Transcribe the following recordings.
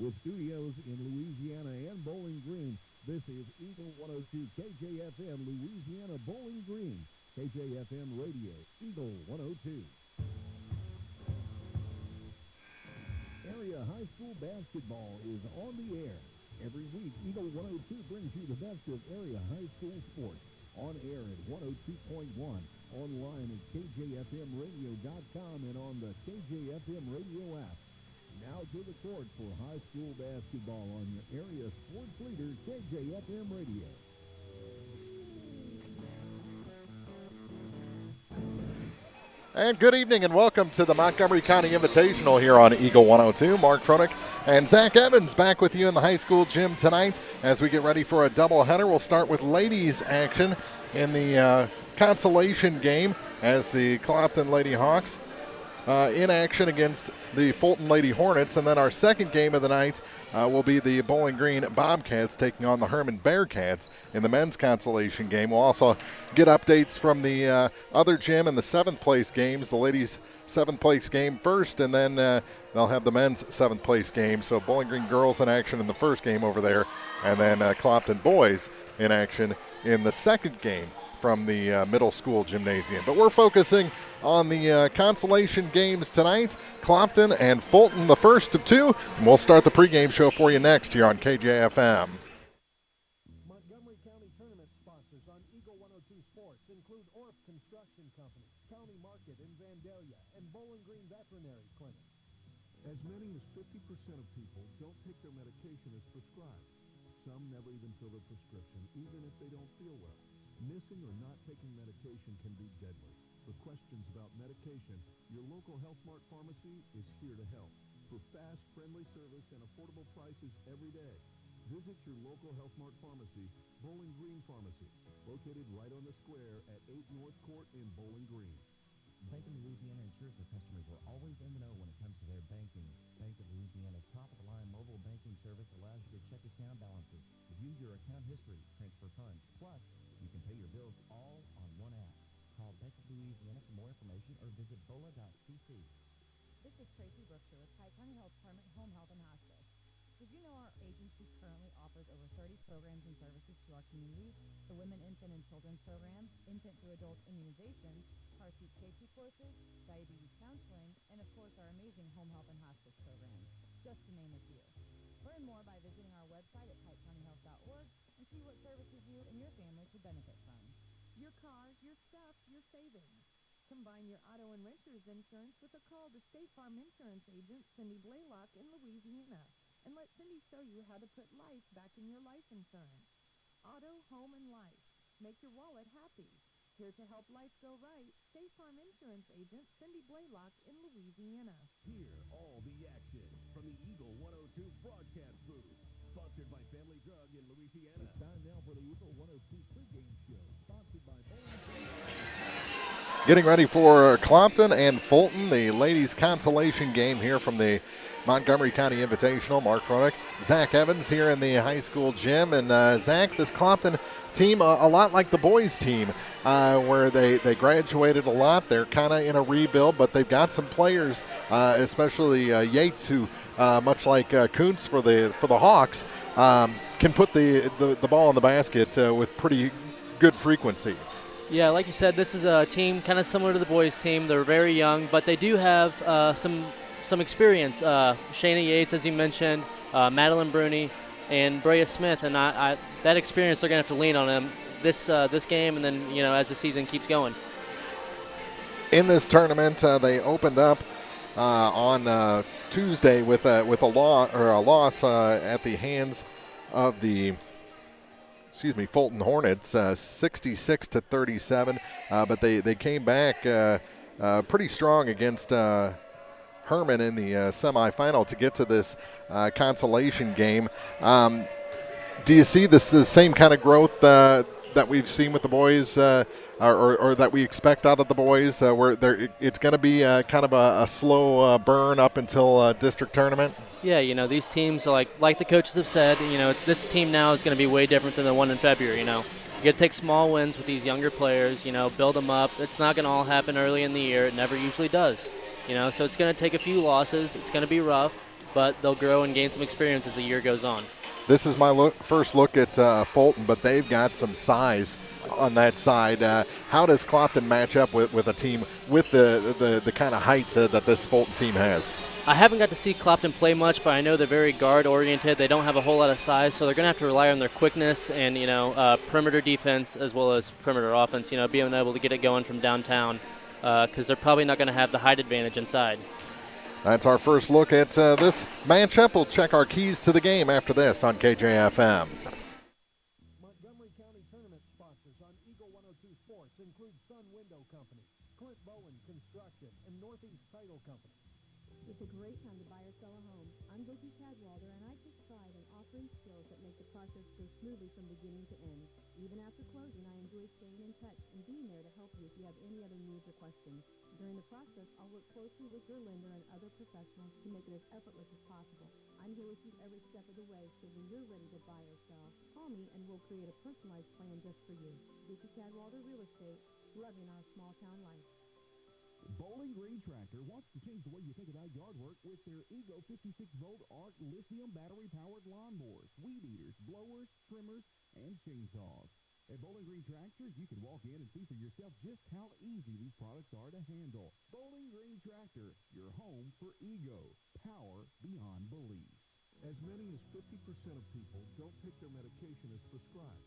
with studios in Louisiana and Bowling Green. This is Eagle 102 KJFM, Louisiana, Bowling Green. KJFM Radio, Eagle 102. Area high school basketball is on the air. Every week, Eagle 102 brings you the best of area high school sports. On air at 102.1, online at KJFMradio.com, and on the KJFM radio app. Now to the court for high school basketball on your area sports leader, KJFM Radio. And good evening and welcome to the Montgomery County Invitational here on Eagle 102. Mark Tronick and Zach Evans back with you in the high school gym tonight as we get ready for a doubleheader. We'll start with ladies action in the consolation game as the Clopton Lady Hawks in action against the Fulton Lady Hornets. And then our second game of the night will be the Bowling Green Bobcats taking on the Hermann Bearcats in the men's consolation game. We'll also get updates from the other gym in the seventh place games. The ladies' seventh place game first, and then they'll have the men's seventh place game. So Bowling Green girls in action in the first game over there, and then Clopton boys in action in the second game from the middle school gymnasium. But we're focusing on the consolation games tonight. Clopton and Fulton, the first of two. And we'll start the pregame show for you next here on KJFM. Montgomery County Tournament sponsors on Eagle 102 Sports include Orff Construction Company, County Market in Vandalia, and Bowling Green Veterinary Clinic. As many as 50% of people don't take their medication as prescribed. Some never even fill their prescription, even if they don't feel well. Missing or not taking medication can be deadly. For questions about medication, your local Health Mart pharmacy is here to help. For fast, friendly service and affordable prices every day, visit your local Health Mart pharmacy, Bowling Green Pharmacy, located right on the square at 8 North Court in Bowling Green. Bank of Louisiana ensures their customers are always in the know when it comes to their banking. Bank of Louisiana's top-of-the-line mobile banking service allows you to check account balances, review your account history, transfer funds. Plus, you can pay your bills all on one app. Call Bank of Louisiana for more information or visit bola.cc. This is Tracy Brookshire with Pike County Health Department Home Health and Hospice. Did you know our agency currently offers over 30 programs and services to our community? The Women, Infant, and Children's Program, Infant through Adult Immunization, car seat safety courses, diabetes counseling, and of course our amazing home health and hospice program, just to name a few. Learn more by visiting our website at pikecountyhealth.org and see what services you and your family could benefit from. Your car, your stuff, your savings. Combine your auto and renter's insurance with a call to State Farm Insurance Agent Cindy Blaylock in Louisiana, and let Cindy show you how to put life back in your life insurance. Auto, home, and life. Make your wallet happy. Here to help life go right, State Farm Insurance Agent Cindy Blaylock in Louisiana. Hear all the action from the Eagle 102 broadcast booth. Sponsored by Family Drug in Louisiana. It's time now for the Eagle 102 pregame show. Sponsored by Getting ready for Clopton and Fulton, the ladies' consolation game here from the Montgomery County Invitational. Mark Tronick, Zach Evans here in the high school gym. And Zach, this Clopton team, a lot like the boys' team, where they graduated a lot. They're kind of in a rebuild, but they've got some players, especially Yates, who, much like Kuntz for the Hawks, can put the ball in the basket with pretty good frequency. Yeah, like you said, this is a team kind of similar to the boys' team. They're very young, but they do have some experience. Shayna Yates, as you mentioned, Madeline Bruni, and Brea Smith, and that experience they're going to have to lean on them this game, and then as the season keeps going. In this tournament, they opened up on Tuesday with a loss at the hands of the Fulton Hornets, 66-37, but they came back pretty strong against Hermann in the semifinal to get to this consolation game. Do you see the same kind of growth that we've seen with the boys, or that we expect out of the boys, where it's going to be kind of a slow burn up until district tournament? Yeah, these teams are like the coaches have said, this team now is going to be way different than the one in February. You got to take small wins with these younger players, build them up. It's not going to all happen early in the year. It never usually does. So it's going to take a few losses. It's going to be rough. but they'll grow and gain some experience as the year goes on. This is my first look at Fulton, but they've got some size on that side. How does Clopton match up with a team with the kind of height that this Fulton team has? I haven't got to see Clapton play much, but I know they're very guard-oriented. They don't have a whole lot of size, so they're going to have to rely on their quickness and, perimeter defense as well as perimeter offense, being able to get it going from downtown because they're probably not going to have the height advantage inside. That's our first look at this matchup. We'll check our keys to the game after this on KJFM. Montgomery County Tournament sponsors on Eagle 102 Sports include Sun Window Company, Clint Bowen Construction, and Northeast Title Company. It's a great time to buy or sell a home. I'm Vicki Cadwalder, and I take pride in offering skills that make the process go smoothly from beginning to end. Even after closing, I enjoy staying in touch and being there to help you if you have any other needs or questions. During the process, I'll work closely with your lender and other professionals to make it as effortless as possible. I'm here with you every step of the way, so when you're ready to buy or sell, call me and we'll create a personalized plan just for you. Vicki Cadwalder Real Estate, loving our small town life. Bowling Green Tractor wants to change the way you think about yard work with their Ego 56-volt ARC lithium battery-powered lawnmowers, weed eaters, blowers, trimmers, and chainsaws. At Bowling Green Tractor, you can walk in and see for yourself just how easy these products are to handle. Bowling Green Tractor, your home for Ego. Power beyond belief. As many as 50% of people don't take their medication as prescribed.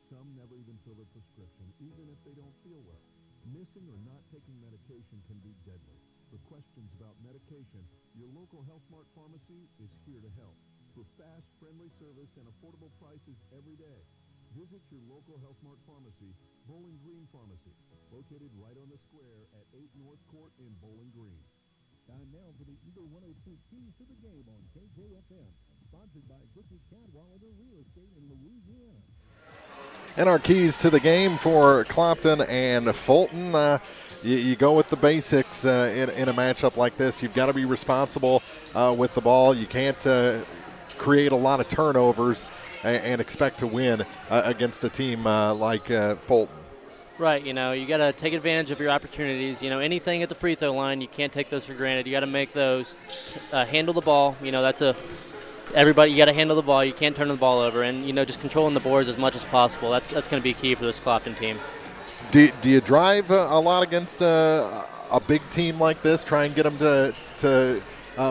Some never even fill their prescription, even if they don't feel well. Missing or not taking medication can be deadly. For questions about medication, your local Health Mart pharmacy is here to help. For fast, friendly service and affordable prices every day, visit your local Health Mart pharmacy, Bowling Green Pharmacy, located right on the square at 8 North Court in Bowling Green. Time now for the Eagle 102 Keys to the Game on KJFM, sponsored by Vicki Cadwalder Real Estate in Louisiana. And our keys to the game for Clopton and Fulton. You go with the basics in a matchup like this. You've got to be responsible with the ball. You can't create a lot of turnovers and expect to win against a team like Fulton. Right, you got to take advantage of your opportunities. Anything at the free throw line, you can't take those for granted. You got to make those. Handle the ball. That's everybody. You got to handle the ball. You can't turn the ball over, and just controlling the boards as much as possible. That's going to be key for this Clopton team. Do you drive a lot against a big team like this? Try and get them to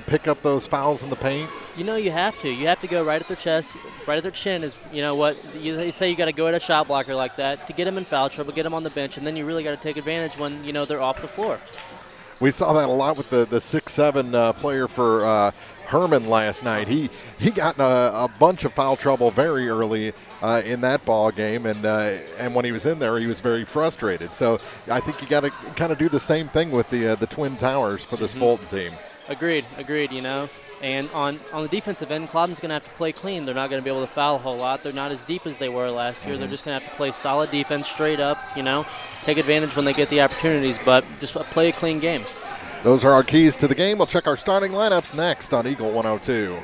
pick up those fouls in the paint. You have to. You have to go right at their chest, right at their chin. Is what they say. You got to go at a shot blocker like that to get them in foul trouble, get them on the bench, and then you really got to take advantage when they're off the floor. We saw that a lot with the 6'7" player for Hermann last night. He got in a bunch of foul trouble very early in that ball game, and when he was in there, he was very frustrated. So I think you got to kind of do the same thing with the Twin Towers for this Fulton team. Agreed. And on the defensive end, Clopton's going to have to play clean. They're not going to be able to foul a whole lot. They're not as deep as they were last year. They're just going to have to play solid defense straight up, take advantage when they get the opportunities, but just play a clean game. Those are our keys to the game. We'll check our starting lineups next on Eagle 102.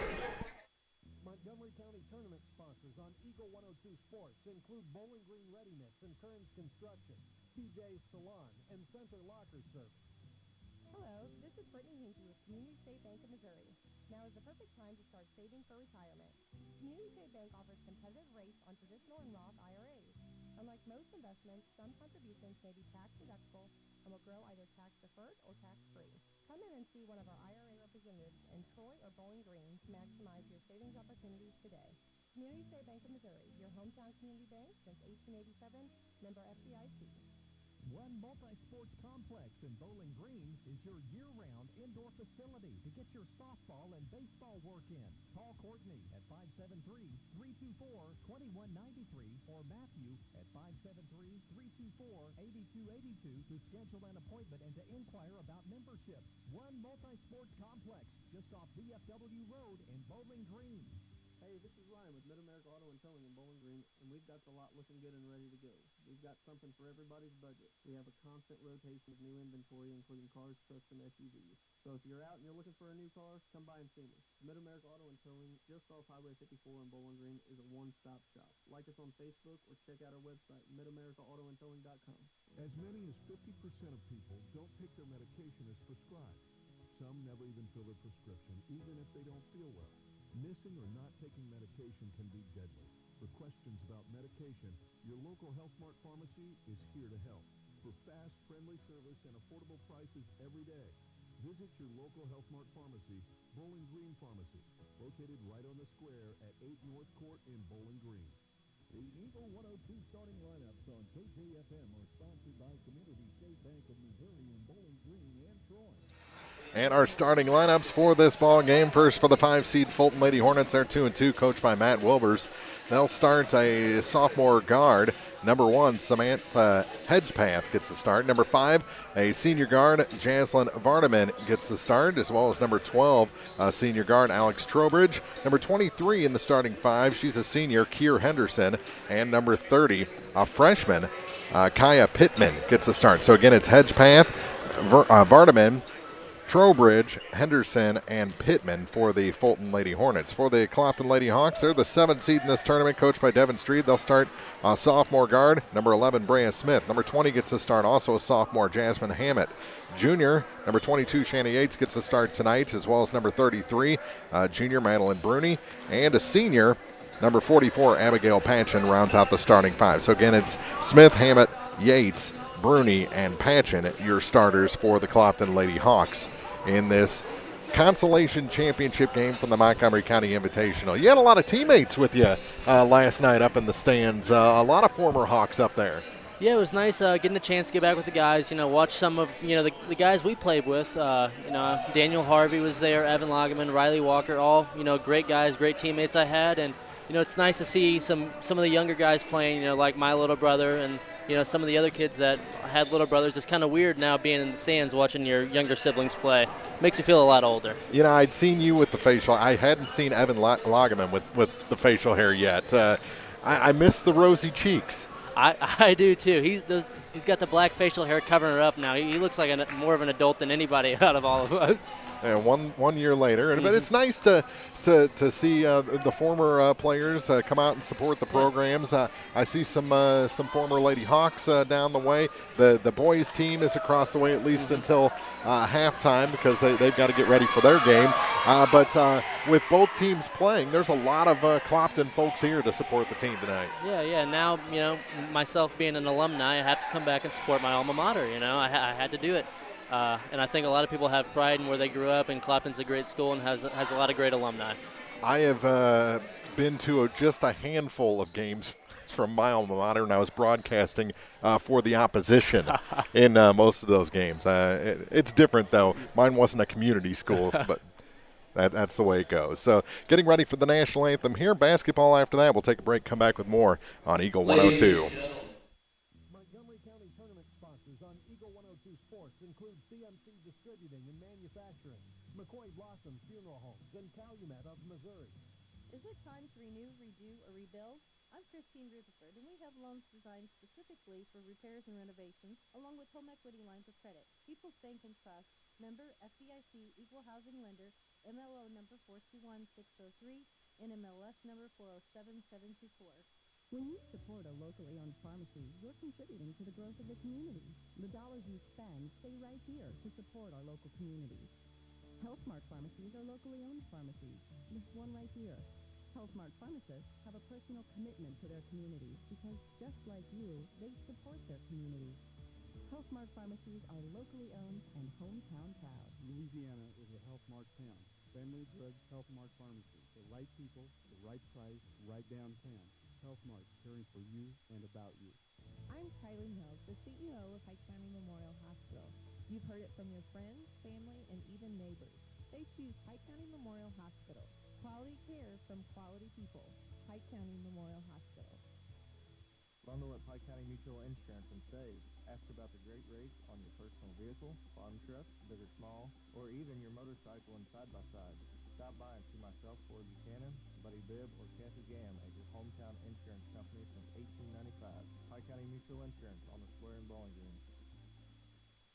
Montgomery County Tournament sponsors on Eagle 102 Sports include Bowling Green Ready Mix and Kearns Construction, TJ's Salon, and Center Locker Service. Hello, this is Brittany Hinkey with Community State Bank of Missouri. Now is the perfect time to start saving for retirement. Community State Bank offers competitive rates on traditional and Roth IRAs. Unlike most investments, some contributions may be tax deductible and will grow either tax-deferred or tax-free. Come in and see one of our IRA representatives in Troy or Bowling Green to maximize your savings opportunities today. Community State Bank of Missouri, your hometown community bank since 1887, member FDIC. One multi-sports complex in Bowling Green is your year-round indoor facility to get your softball and baseball work in. Call Courtney at 573-324-2193 or Matthew at 573-324-8282 to schedule an appointment and to inquire about memberships. One multi-sports complex just off VFW Road in Bowling Green. Hey, this is Ryan with Mid-America Auto and Towing in Bowling Green, and we've got the lot looking good and ready to go. We've got something for everybody's budget. We have a constant rotation of new inventory, including cars, trucks, and SUVs. So if you're out and you're looking for a new car, come by and see me. Mid-America Auto and Towing, just off Highway 54 in Bowling Green, is a one-stop shop. Like us on Facebook or check out our website, midamericaautoandtowing.com. As many as 50% of people don't take their medication as prescribed. Some never even fill a prescription, even if they don't feel well. Missing or not taking medication can be deadly. For questions about medication, your local Health Mart pharmacy is here to help. For fast, friendly service and affordable prices every day, visit your local Health Mart pharmacy, Bowling Green Pharmacy, located right on the square at 8 North Court in Bowling Green. The Eagle 102 starting lineups on KJFM are sponsored by Community State Bank of Missouri in Bowling Green and Troy. And our starting lineups for this ball game. First for the 5-seed Fulton Lady Hornets. They're 2-2, coached by Matt Wilbers. They'll start a sophomore guard. Number 1, Samantha Hedgepath gets the start. Number 5, a senior guard, Jaslyn Vardaman gets the start, as well as number 12, senior guard, Alex Trowbridge. Number 23 in the starting 5, she's a senior, Kier Henderson. And number 30, a freshman, Kaya Pittman gets the start. So again, it's Hedgepath, Vardaman, Trowbridge, Henderson, and Pittman for the Fulton Lady Hornets. For the Clopton Lady Hawks, they're the 7th seed in this tournament, coached by Devin Street. They'll start sophomore guard, number 11, Brea Smith. Number 20 gets the start, also a sophomore, Jasmine Hammett. Junior, number 22, Shannon Yates gets the start tonight, as well as number 33, junior, Madeline Bruni. And a senior, number 44, Abigail Patchen, rounds out the starting 5. So again, it's Smith, Hammett, Yates, Bruni, and Patchen, your starters for the Clopton Lady Hawks in this consolation championship game from the Montgomery County Invitational. You had a lot of teammates with you last night up in the stands, a lot of former Hawks up there. Yeah, it was nice getting the chance to get back with the guys, watch some of, the guys we played with. Daniel Harvey was there, Evan Lagerman, Riley Walker, all, great guys, great teammates I had. And, it's nice to see some of the younger guys playing, like my little brother and, some of the other kids that had little brothers. It's kind of weird now being in the stands watching your younger siblings play. Makes you feel a lot older. I'd seen you with the facial. I hadn't seen Evan Lagerman with the facial hair yet. I miss the rosy cheeks. I do too. He's got the black facial hair covering it up now. He looks like more of an adult than anybody out of all of us. One year later, but it's nice to see the former players come out and support the programs. I see some former Lady Hawks down the way. The boys team is across the way at least until halftime because they've got to get ready for their game. But with both teams playing, there's a lot of Clopton folks here to support the team tonight. Yeah. Now, myself being an alumni, I have to come back and support my alma mater. I had to do it. And I think a lot of people have pride in where they grew up, and Clopton's a great school and has a lot of great alumni. I have been to just a handful of games from my alma mater, and I was broadcasting for the opposition in most of those games. It's different, though. Mine wasn't a community school, but that's the way it goes. So getting ready for the national anthem here. Basketball after that. We'll take a break, come back with more on Eagle 102. Montgomery County Tournament sponsors on Eagle 102 Sports include CMC Distributing and Manufacturing, McCoy Blossom Funeral Homes, and Calumet of Missouri. Is it time to renew, redo, or rebuild? I'm Christine Rutherford, and we have loans designed specifically for repairs and renovations, along with home equity lines of credit. People's Bank and Trust, member FDIC, equal housing lender, MLO number 421603, and MLS number 407724. When you support a locally owned pharmacy, you're contributing to the growth of the community. The dollars you spend stay right here to support our local communities. HealthMart pharmacies are locally owned pharmacies. This one right here. HealthMart pharmacists have a personal commitment to their communities because, just like you, they support their communities. HealthMart pharmacies are locally owned and hometown proud. Louisiana is a HealthMart town. Family Drugs HealthMart Pharmacy. The right people, the right price, right downtown. HealthMart, caring for you and about you. I'm Kylie Mills, the CEO of Pike County Memorial Hospital. You've heard it from your friends, family, and even neighbors. They choose Pike County Memorial Hospital. Quality care from quality people. Pike County Memorial Hospital. Bundle at Pike County Mutual Insurance and save. Ask about the great rates on your personal vehicle, farm truck, big or small, or even your motorcycle and side-by-side. Stop by and see myself, Ford Buchanan, Buddy Bibb, or Kathy Gam at your hometown insurance company since 1895. Pike County Mutual Insurance on the square in Bowling Green.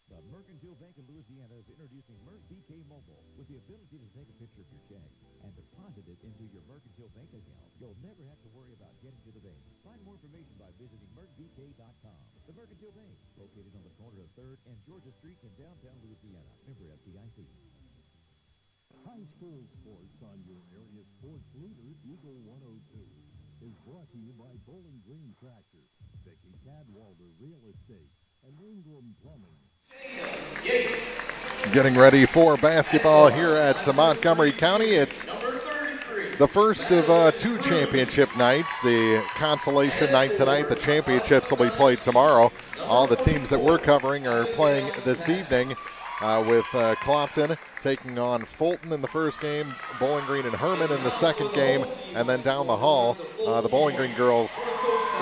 The Mercantile Bank of Louisiana is introducing Merc BK Mobile with the ability to take a picture of your check and deposit it into your Mercantile Bank account. You'll never have to worry about getting to the bank. Find more information by visiting mercbk.com. The Mercantile Bank, located on the corner of 3rd and Georgia Streets in downtown Louisiana. Member FDIC. High school sports on your area sports leader, Eagle 102, is brought to you by Bowling Green Tractor, Vicky Cadwalder Real Estate, and Ingram Plumbing. Getting ready for basketball here at Montgomery County. It's the first of two championship nights. The consolation night tonight. The championships will be played tomorrow. All the teams that we're covering are playing this evening with Clopton taking on Fulton in the first game, Bowling Green and Hermann in the second game, and then down the hall, the Bowling Green girls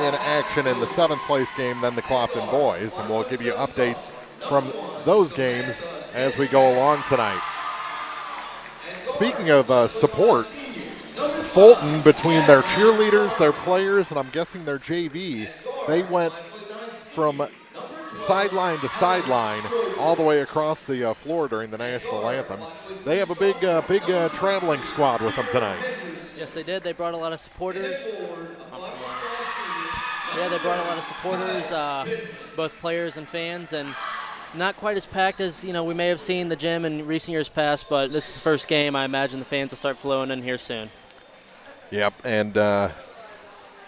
in action in the seventh place game, then the Clopton boys. And we'll give you updates from those games as we go along tonight. Speaking of support, Fulton, between their cheerleaders, their players, and I'm guessing their JV, they went from sideline to sideline all the way across the floor during the national anthem. They have a big traveling squad with them tonight. Yes, they did. They brought a lot of supporters. Yeah, they brought a lot of supporters, both players and fans, and not quite as packed as we may have seen the gym in recent years past, but this is the first game. I imagine the fans will start flowing in here soon. Yep, and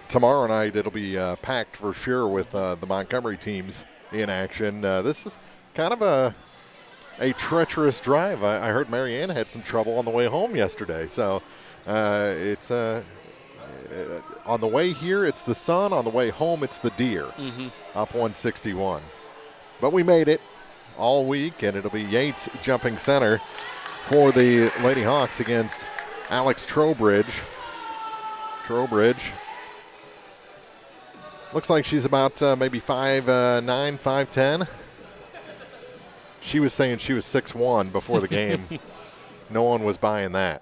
tomorrow night it'll be packed for sure with the Montgomery teams in action. This is kind of a treacherous drive. I heard Marianne had some trouble on the way home yesterday, so it's on the way here it's the sun, on the way home it's the deer. Up 161. But we made it all week, and it'll be Yates jumping center for the Lady Hawks against Alex Trowbridge. Trowbridge looks like she's about maybe 5'9", 5'10". She was saying she was 6'1" before the game. No one was buying that.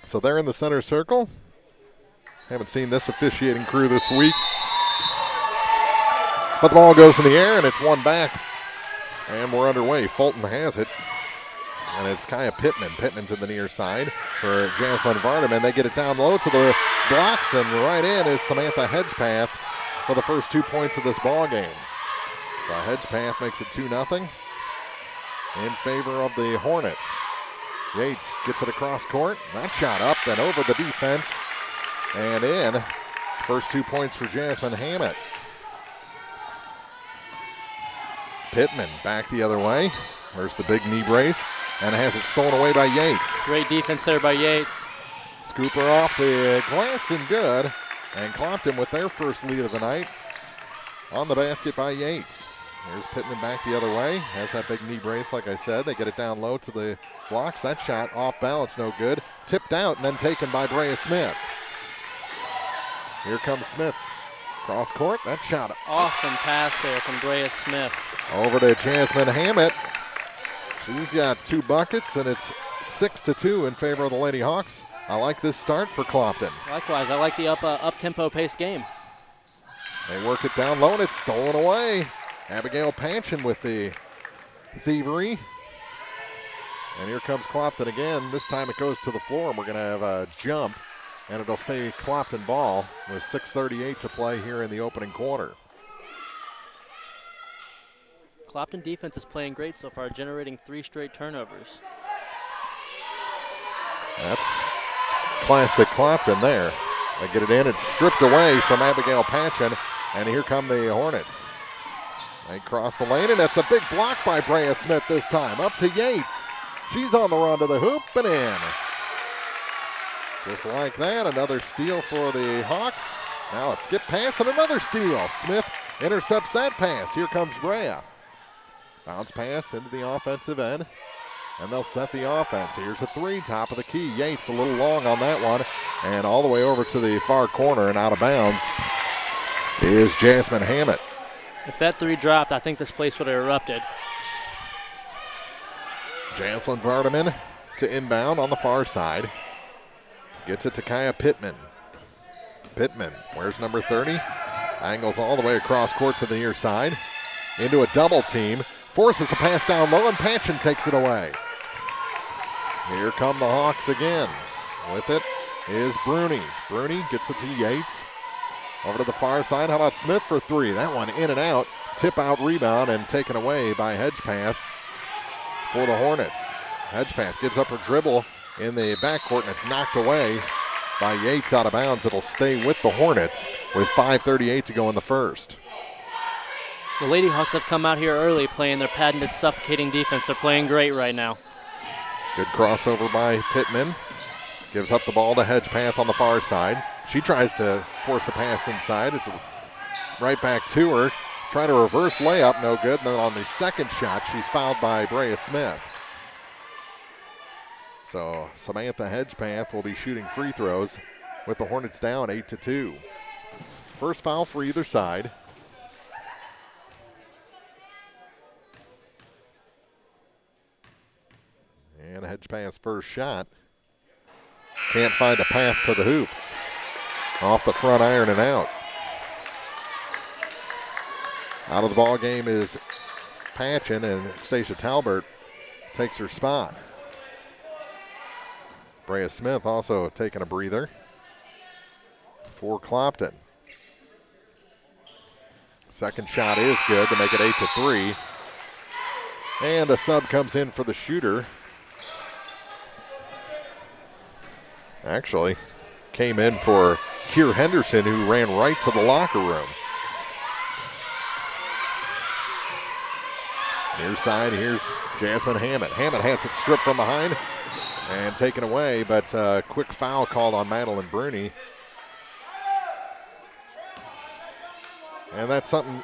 So they're in the center circle. Haven't seen this officiating crew this week. But the ball goes in the air, and it's one back. And we're underway. Fulton has it. And it's Kaya Pittman. Pittman to the near side for Jaslyn Vardaman. They get it down low to the blocks, and right in is Samantha Hedgepath for the first 2 points of this ball game. So Hedgepath makes it 2-0 in favor of the Hornets. Yates gets it across court. That shot up and over the defense and in. First 2 points for Jasmine Hammett. Pittman back the other way. There's the big knee brace, and has it stolen away by Yates. Great defense there by Yates. Scooper off the glass and good. And Clopton with their first lead of the night on the basket by Yates. There's Pittman back the other way. Has that big knee brace, like I said. They get it down low to the blocks. That shot off balance, no good. Tipped out and then taken by Brea Smith. Here comes Smith. Cross court, that shot. Awesome pass there from Brea Smith. Over to Jasmine Hammett. She's got 2 buckets, and it's 6-2 in favor of the Lady Hawks. I like this start for Clopton. Likewise, I like the up-tempo pace game. They work it down low, and it's stolen away. Abigail Panchin with the thievery. And here comes Clopton again. This time it goes to the floor, and we're going to have a jump. And it'll stay Clopton ball with 6:38 to play here in the opening quarter. Clopton defense is playing great so far, generating 3 straight turnovers. That's classic Clopton there. They get it in. It's stripped away from Abigail Panchin, and here come the Hornets. They cross the lane, and that's a big block by Brea Smith this time. Up to Yates. She's on the run to the hoop and in. Just like that, another steal for the Hawks. Now a skip pass and another steal. Smith intercepts that pass. Here comes Brea. Bounce pass into the offensive end, and they'll set the offense. Here's a 3, top of the key. Yates a little long on that one, and all the way over to the far corner and out of bounds is Jasmine Hammett. If that 3 dropped, I think this place would have erupted. Jaslyn Vardaman to inbound on the far side. Gets it to Kaya Pittman. Pittman, where's number 30? Angles all the way across court to the near side. Into a double team. Forces a pass down low, and Panchin takes it away. Here come the Hawks again. With it is Bruni. Bruni gets it to Yates. Over to the far side. How about Smith for 3? That one in and out. Tip out rebound and taken away by Hedgepath for the Hornets. Hedgepath gives up her dribble in the backcourt, and it's knocked away by Yates out of bounds. It'll stay with the Hornets with 5:38 to go in the first. The Lady Hawks have come out here early playing their patented suffocating defense. They're playing great right now. Good crossover by Pittman. Gives up the ball to Hedgepath on the far side. She tries to force a pass inside. It's right back to her. Trying to reverse layup, no good. And then on the second shot, she's fouled by Brea Smith. So Samantha Hedgepath will be shooting free throws with the Hornets down 8-2. First foul for either side. And Hedgepath's first shot. Can't find a path to the hoop. Off the front iron and out. Out of the ball game is Patchen, and Stacia Talbert takes her spot. Brea Smith also taking a breather for Clopton. Second shot is good to make it 8-3. And a sub comes in for the shooter. Actually, came in for Kier Henderson, who ran right to the locker room. Near side, here's Jasmine Hammond. Hammond has it stripped from behind and taken away, but quick foul called on Madeline Bruni. And that's something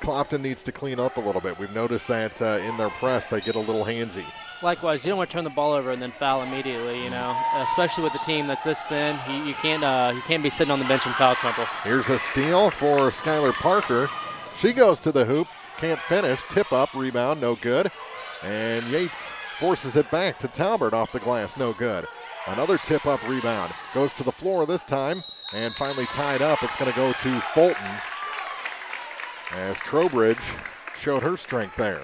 Clopton needs to clean up a little bit. We've noticed that in their press, they get a little handsy. Likewise, you don't want to turn the ball over and then foul immediately, you know, especially with a team that's this thin. You can't be sitting on the bench in foul trouble. Here's a steal for Skylar Parker. She goes to the hoop, can't finish. Tip up, rebound, no good. And Yates forces it back to Talbert off the glass, no good. Another tip up rebound. Goes to the floor this time and finally tied up. It's going to go to Fulton as Trowbridge showed her strength there.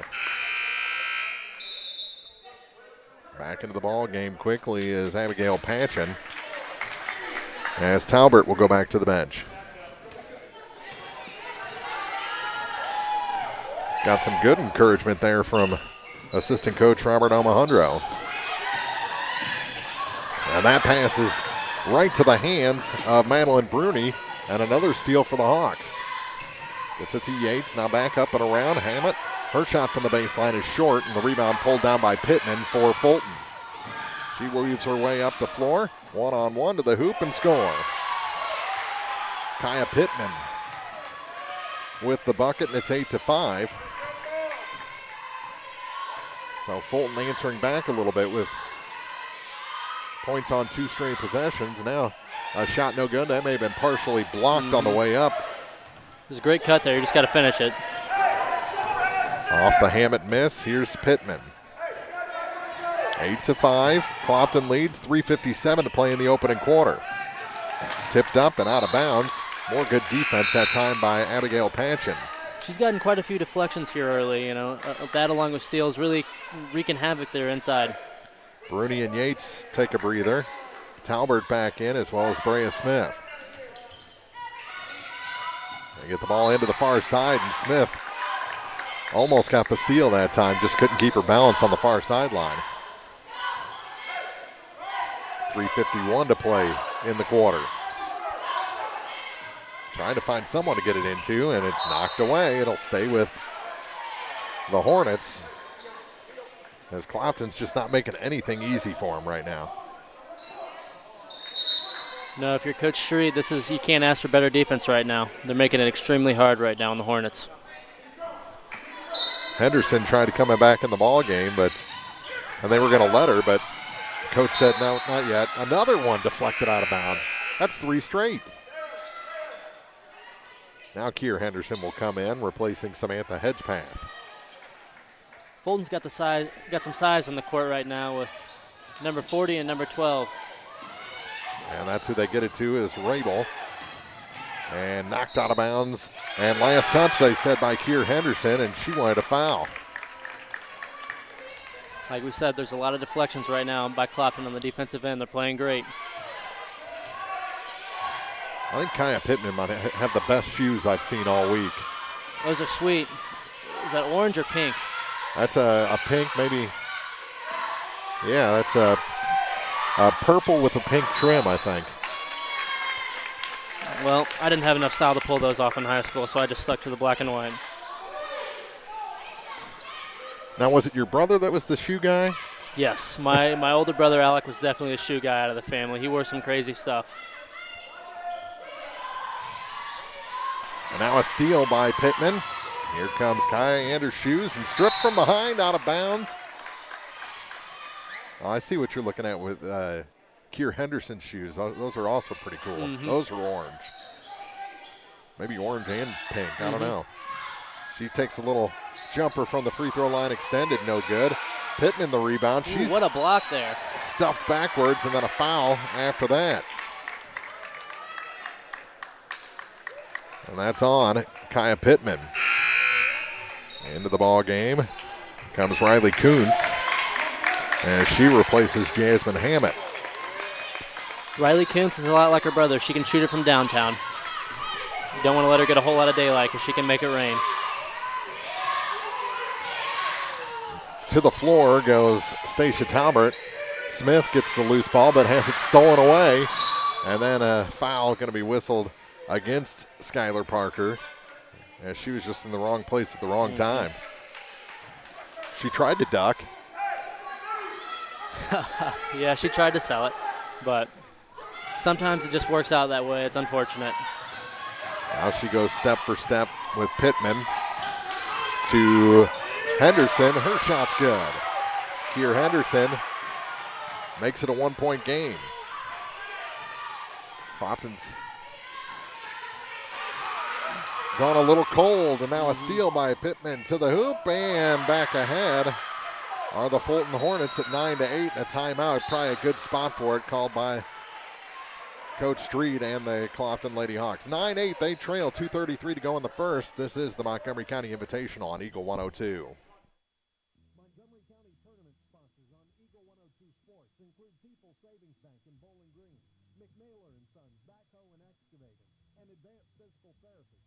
Back into the ball game quickly is Abigail Patchen, as Talbert will go back to the bench. Got some good encouragement there from assistant coach Robert Alejandro. And that pass is right to the hands of Madeline Bruni, and another steal for the Hawks. Gets it to Yates, now back up and around. Hammett, her shot from the baseline is short, and the rebound pulled down by Pittman for Fulton. She weaves her way up the floor, one-on-one to the hoop and score. Kaya Pittman with the bucket, and it's 8-5. So Fulton answering back a little bit with points on two straight possessions. Now a shot no good. That may have been partially blocked on the way up. There's a great cut there. You just got to finish it. Off the Hammett miss, here's Pittman. 8-5, Clopton leads, 3:57 to play in the opening quarter. Tipped up and out of bounds. More good defense that time by Abigail Patchen. She's gotten quite a few deflections here early, you know. That along with steals really wreaking havoc there inside. Bruni and Yates take a breather. Talbert back in as well as Brea Smith. They get the ball into the far side, and Smith almost got the steal that time, just couldn't keep her balance on the far sideline. 3:51 to play in the quarter. Trying to find someone to get it into, and it's knocked away. It'll stay with the Hornets, as Clopton's just not making anything easy for him right now. No, if you're Coach Street, you can't ask for better defense right now. They're making it extremely hard right now on the Hornets. Henderson tried to come back in the ball game, and they were going to let her, but coach said no, not yet. Another one deflected out of bounds. That's three straight. Now Kier Henderson will come in, replacing Samantha Hedgepath. Fulton's got some size on the court right now with number 40 and number 12. And that's who they get it to is Rabel. And knocked out of bounds. And last touch, they said, by Kier Henderson, and she wanted a foul. Like we said, there's a lot of deflections right now by Clapton on the defensive end. They're playing great. I think Kaya Pittman might have the best shoes I've seen all week. Those are sweet. Is that orange or pink? That's a pink, maybe. Yeah, that's a purple with a pink trim, I think. Well, I didn't have enough style to pull those off in high school, so I just stuck to the black and white. Now, was it your brother that was the shoe guy? Yes, my older brother Alec was definitely a shoe guy out of the family. He wore some crazy stuff. And now a steal by Pittman. Here comes Kaya Anders' shoes and stripped from behind, out of bounds. Oh, I see what you're looking at with Kier Henderson's shoes. Those are also pretty cool. Mm-hmm. Those are orange. Maybe orange and pink. I don't know. She takes a little jumper from the free throw line, extended, no good. Pittman the rebound. Ooh, what a block there. Stuffed backwards and then a foul after that. And that's on Kaya Pittman. Into the ball game comes Riley Kuntz as she replaces Jasmine Hammett. Riley Kuntz is a lot like her brother. She can shoot it from downtown. You don't want to let her get a whole lot of daylight because she can make it rain. To the floor goes Stacia Talbert. Smith gets the loose ball but has it stolen away. And then a foul going to be whistled against Skylar Parker as she was just in the wrong place at the wrong time. She tried to duck. Yeah, she tried to sell it, but sometimes it just works out that way. It's unfortunate. Now she goes step for step with Pittman to Henderson. Her shot's good. Kier Henderson makes it a 1-point game. Clopton's gone a little cold, and now a steal by Pittman to the hoop and back ahead are the Fulton Hornets at 9-8. A timeout, probably a good spot for it, called by Coach Street and the Clopton Lady Hawks. 9-8, they trail, 2:33 to go in the first. This is the Montgomery County Invitational on Eagle 102. Montgomery County Tournament sponsors on Eagle 102 Sports include People Savings Bank in Bowling Green, McNaylor & Sons Backhoe and Excavating, and Advanced Physical Therapy.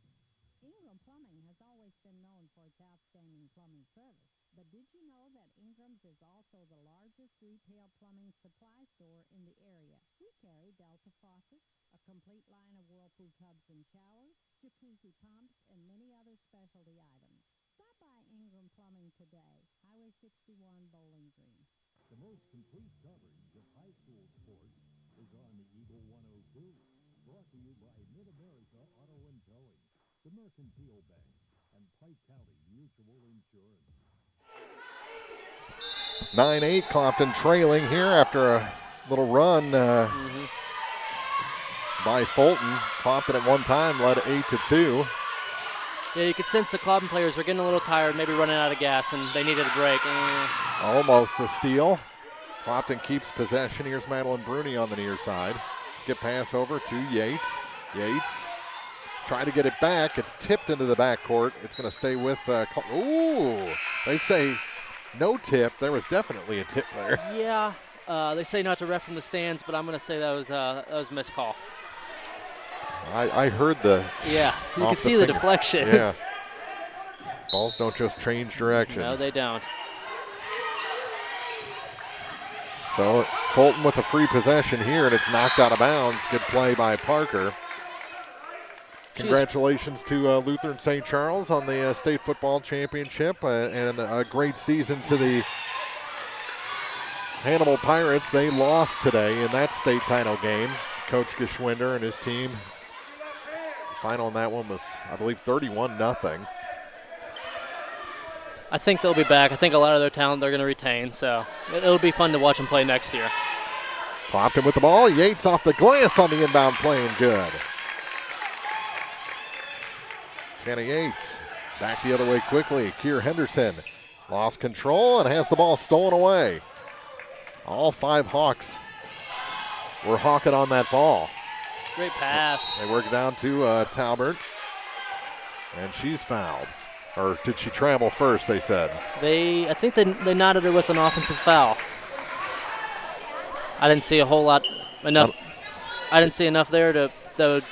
Ingram Plumbing has always been known for its outstanding plumbing service. But did you know that Ingram's is also the largest retail plumbing supply store in the area? We carry Delta faucets, a complete line of Whirlpool tubs and showers, jacuzzi pumps, and many other specialty items. Stop by Ingram Plumbing today, Highway 61, Bowling Green. The most complete coverage of high school sports is on the Eagle 102. Brought to you by Mid-America Auto and Towing, the Mercantile Bank, and Pike County Mutual Insurance. 9-8, Clopton trailing here after a little run by Fulton. Clopton at one time led 8-2. Yeah, you could sense the Clopton players are getting a little tired, maybe running out of gas, and they needed a break. Almost a steal. Clopton keeps possession. Here's Madeline Bruni on the near side. Skip pass over to Yates. Yates trying to get it back. It's tipped into the backcourt. It's going to stay with ooh, they say no tip. There was definitely a tip there. Yeah, they say not to ref from the stands, but I'm going to say that was a missed call. I heard the Yeah, you could see the deflection. Yeah. Balls don't just change directions. No, they don't. So Fulton with a free possession here, and it's knocked out of bounds. Good play by Parker. Congratulations to Lutheran St. Charles on the state football championship and a great season to the Hannibal Pirates. They lost today in that state title game. Coach Geschwinder and his team. The final in that one was, I believe, 31-0. I think they'll be back. I think a lot of their talent they're going to retain, so it'll be fun to watch them play next year. Clopton with the ball. Yates off the glass on the inbound play and good. Shanna Yates back the other way quickly. Kier Henderson lost control and has the ball stolen away. All 5 Hawks were hawking on that ball. Great pass. They work it down to Talbert, and she's fouled. Or did she travel first, they said? I think they nodded her with an offensive foul. I didn't see a whole lot enough. I didn't see enough there to.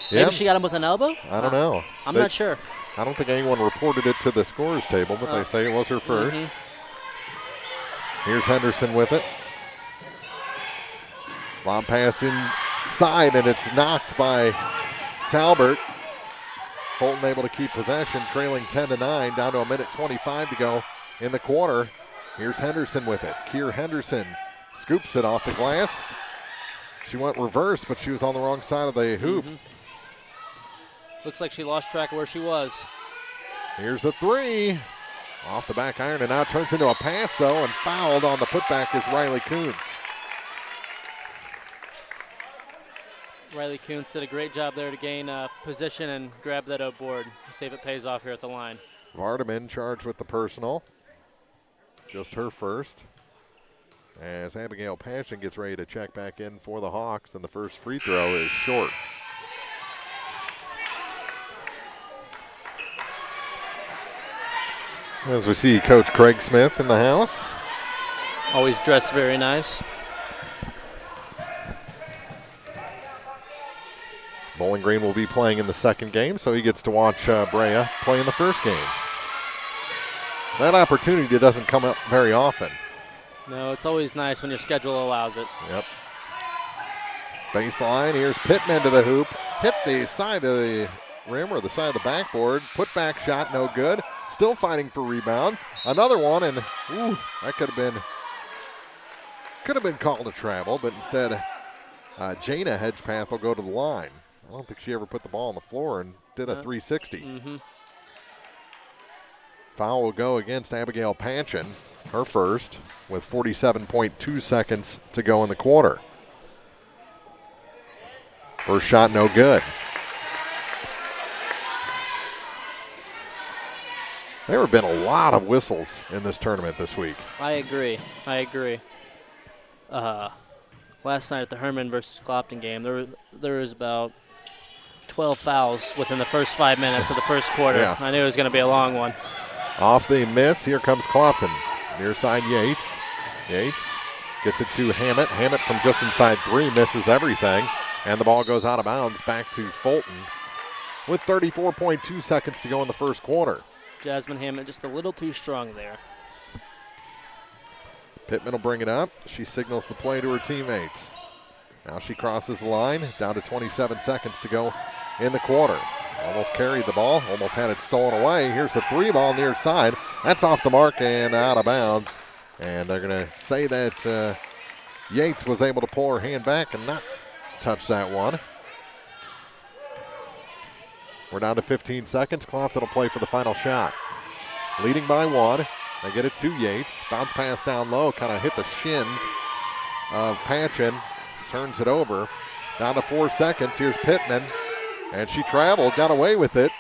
Maybe she got him with an elbow? I don't know. I'm not sure. I don't think anyone reported it to the scores table, but they say it was her first. Here's Henderson with it. Long pass inside, and it's knocked by Talbert. Fulton able to keep possession, trailing 10-9, down to 1:25 to go in the quarter. Here's Henderson with it. Kier Henderson scoops it off the glass. She went reverse, but she was on the wrong side of the hoop. Looks like she lost track of where she was. Here's a three. Off the back iron, and now it turns into a pass, though, and fouled on the putback is Riley Kuntz. Riley Kuntz did a great job there to gain position and grab that out board. See if it pays off here at the line. Vardaman charged with the personal. Just her first. As Abigail Passion gets ready to check back in for the Hawks, and the first free throw is short. As we see Coach Craig Smith in the house. Always dressed very nice. Bowling Green will be playing in the second game, so he gets to watch Brea play in the first game. That opportunity doesn't come up very often. No, it's always nice when your schedule allows it. Yep. Baseline, here's Pittman to the hoop. Hit the side of the rim or the side of the backboard. Put back shot, no good. Still fighting for rebounds. Another one, and that could have been called a travel, but instead Jana Hedgepath will go to the line. I don't think she ever put the ball on the floor and did a 360. Foul will go against Abigail Panchin, her first, with 47.2 seconds to go in the quarter. First shot, no good. There have been a lot of whistles in this tournament this week. I agree. Last night at the Hermann versus Clopton game, there was about 12 fouls within the first 5 minutes of the first quarter. Yeah. I knew it was going to be a long one. Off the miss, here comes Clopton. Near side Yates. Yates gets it to Hammett. Hammett from just inside three misses everything. And the ball goes out of bounds back to Fulton with 34.2 seconds to go in the first quarter. Jasmine Hammett just a little too strong there. Pittman will bring it up. She signals the play to her teammates. Now she crosses the line, down to 27 seconds to go in the quarter. Almost carried the ball, almost had it stolen away. Here's the three ball near side. That's off the mark and out of bounds. And they're going to say that Yates was able to pull her hand back and not touch that one. We're down to 15 seconds. Clopton will play for the final shot. Leading by one. They get it to Yates. Bounce pass down low, kind of hit the shins of Panchin. Turns it over. Down to 4 seconds. Here's Pittman. And she traveled, got away with it.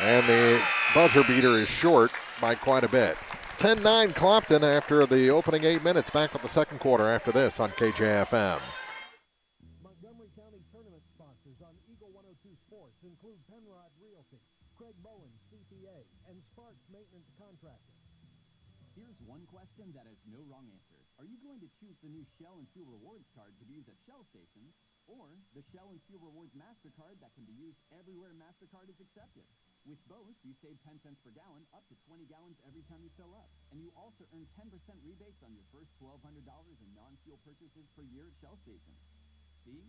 And the buzzer beater is short by quite a bit. 10-9 Clopton after the opening 8 minutes. Back with the second quarter after this on KJFM. Montgomery County Tournament sponsors on Eagle 102 Sports include Penrod Realty, Craig Bowen, CPA, and Sparks Maintenance Contractor. Here's one question that has no wrong answer. Are you going to choose the new Shell and Fuel Rewards card to be used at Shell stations, or the Shell and Fuel Rewards MasterCard that can be used everywhere MasterCard is accepted? With both, you save 10 cents per gallon, up to 20 gallons every time you fill up. And you also earn 10% rebates on your first $1,200 in non-fuel purchases per year at Shell stations. See?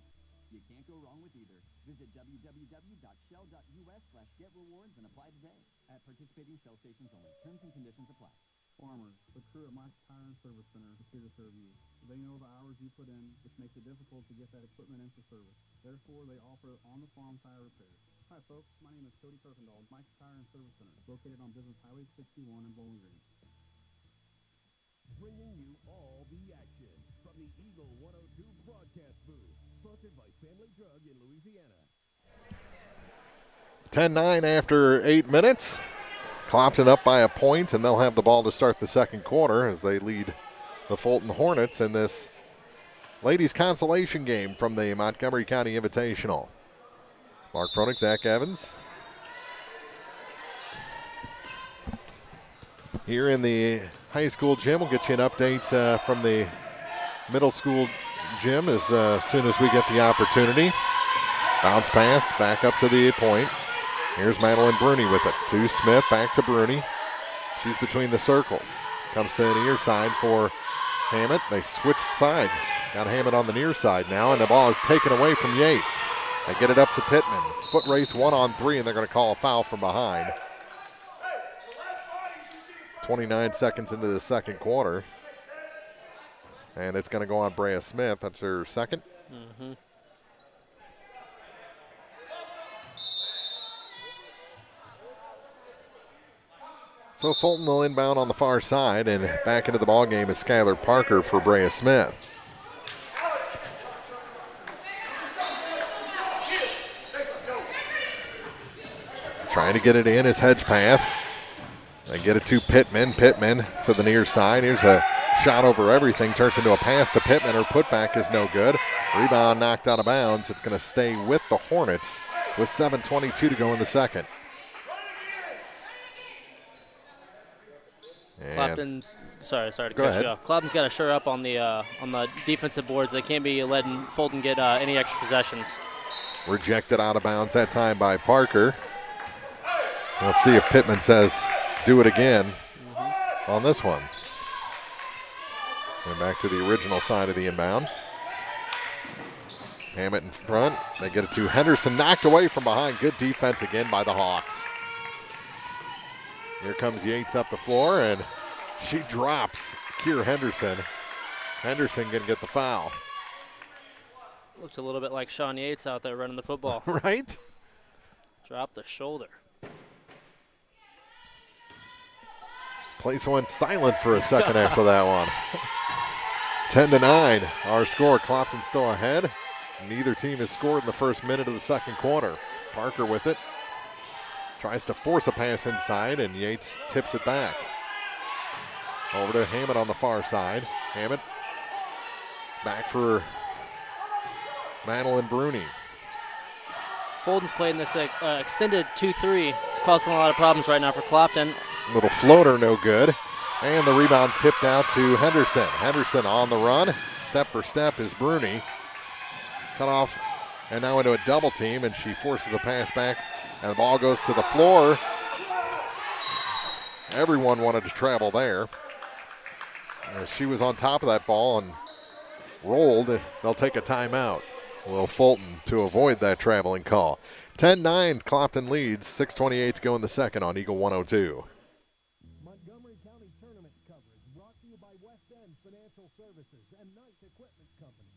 You can't go wrong with either. Visit www.shell.us/getrewards and apply today at participating Shell stations only. Terms and conditions apply. Farmers, the crew at Mike's Tire and Service Center is here to serve you. They know the hours you put in, which makes it difficult to get that equipment into service. Therefore, they offer on-the-farm tire repairs. Hi, folks. My name is Cody Kirkendall, Mike's Tire and Service Center, located on Business Highway 61 in Bowling Green. Bringing you all the action from the Eagle 102 broadcast booth, sponsored by Family Drug in Louisiana. 10-9 after 8 minutes. Clopton up by a point, and they'll have the ball to start the second quarter as they lead the Fulton Hornets in this ladies' consolation game from the Montgomery County Invitational. Mark Froenig, Zach Evans. Here in the high school gym, we'll get you an update from the middle school gym as soon as we get the opportunity. Bounce pass back up to the point. Here's Madeline Bruni with it. To Smith, back to Bruni. She's between the circles. Comes to the near side for Hammett. They switch sides. Got Hammett on the near side now, and the ball is taken away from Yates. They get it up to Pittman. Foot race 1-on-3, and they're going to call a foul from behind. 29 seconds into the second quarter. And it's going to go on Brea Smith. That's her second. Mm-hmm. So Fulton will inbound on the far side, and back into the ballgame is Skylar Parker for Brea Smith. Trying to get it in is Hedgepath. They get it to Pittman. Pittman to the near side. Here's a shot over everything. Turns into a pass to Pittman. Her putback is no good. Rebound knocked out of bounds. It's going to stay with the Hornets with 7:22 to go in the second. Clapton's sorry to Go cut ahead. you off. Clapton's got to shore up on the defensive boards. They can't be letting Fulton get any extra possessions. Rejected out of bounds that time by Parker. Let's see if Pittman says do it again on this one. And back to the original side of the inbound. Hammett in front. They get it to Henderson, knocked away from behind. Good defense again by the Hawks. Here comes Yates up the floor, and she drops Kier Henderson. Henderson going to get the foul. Looks a little bit like Sean Yates out there running the football. Right? Drop the shoulder. Place went silent for a second after that one. 10-9, our score. Clopton still ahead. Neither team has scored in the first minute of the second quarter. Parker with it. Tries to force a pass inside, and Yates tips it back. Over to Hammett on the far side. Hammett back for Madeline Bruni. Fulton's playing this extended 2-3. It's causing a lot of problems right now for Clapton. Little floater, no good. And the rebound tipped out to Henderson. Henderson on the run. Step for step is Bruni. Cut off, and now into a double team, and she forces a pass back, and the ball goes to the floor. Everyone wanted to travel there. She was on top of that ball and rolled. They'll take a timeout. Will Fulton to avoid that traveling call. 10-9, Clopton leads. 6:28 to go in the second on Eagle 102. Montgomery County Tournament coverage brought to you by West End Financial Services and Knight Equipment Company.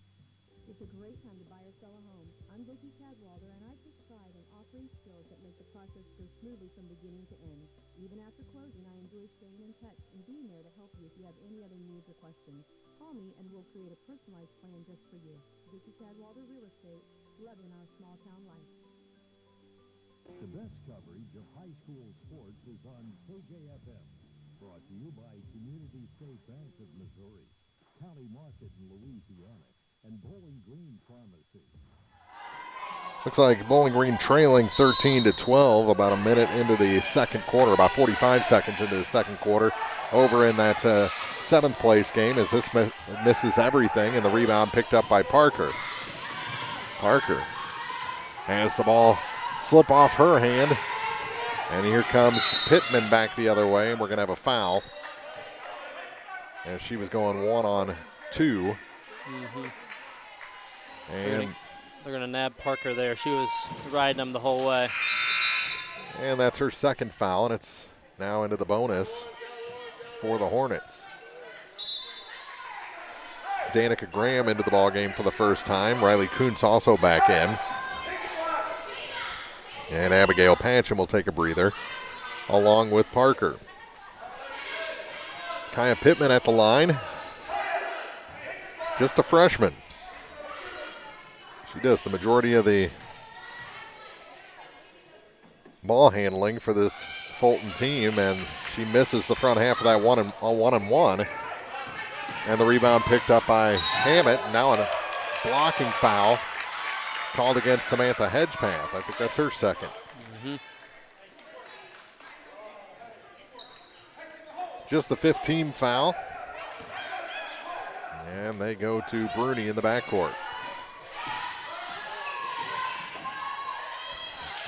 It's a great time to buy or sell a home. I'm Vicki Cadwalder, and I take pride in offering skills that make the process go smoothly from beginning to end. Even after closing, I enjoy staying in touch and being there to help you if you have any other needs or questions. Call me, and we'll create a personalized plan just for you. Vicki Cadwalder Real Estate, loving our small town life. The best coverage of high school sports is on KJFM. Brought to you by Community State Bank of Missouri, County Market in Louisiana, and Bowling Green Pharmacy. Looks like Bowling Green trailing 13-12 about a minute into the second quarter, about 45 seconds into the second quarter. Over in that seventh place game as this misses everything, and the rebound picked up by Parker. Parker has the ball slip off her hand, and here comes Pittman back the other way, and we're going to have a foul. As she was going 1-on-2. Mm-hmm. And they're going to nab Parker there. She was riding him the whole way. And that's her second foul, and it's now into the bonus for the Hornets. Danica Graham into the ballgame for the first time. Riley Kuntz also back in. And Abigail Patchen will take a breather along with Parker. Kaya Pittman at the line. Just a freshman. She does the majority of the ball handling for this Fulton team, and she misses the front half of that one-on-one. And the rebound picked up by Hammett. Now a blocking foul called against Samantha Hedgepath. I think that's her second. Mm-hmm. Just the 15 foul. And they go to Bruni in the backcourt.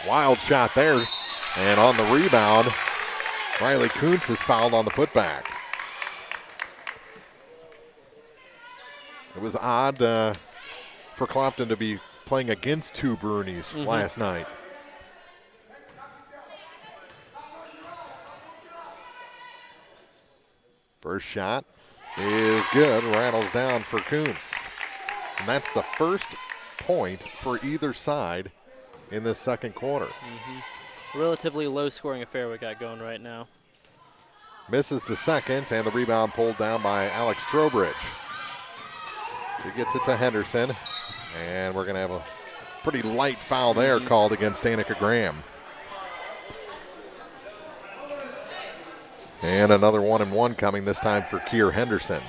Wild shot there. And on the rebound, Riley Kuntz is fouled on the putback. It was odd for Clopton to be playing against two Brunis last night. First shot is good, rattles down for Kuntz. And that's the first point for either side in this second quarter. Relatively low-scoring affair we got going right now. Misses the second, and the rebound pulled down by Alex Trowbridge. He gets it to Henderson, and we're going to have a pretty light foul there called against Danica Graham. And another 1-and-1 coming, this time for Keir Henderson.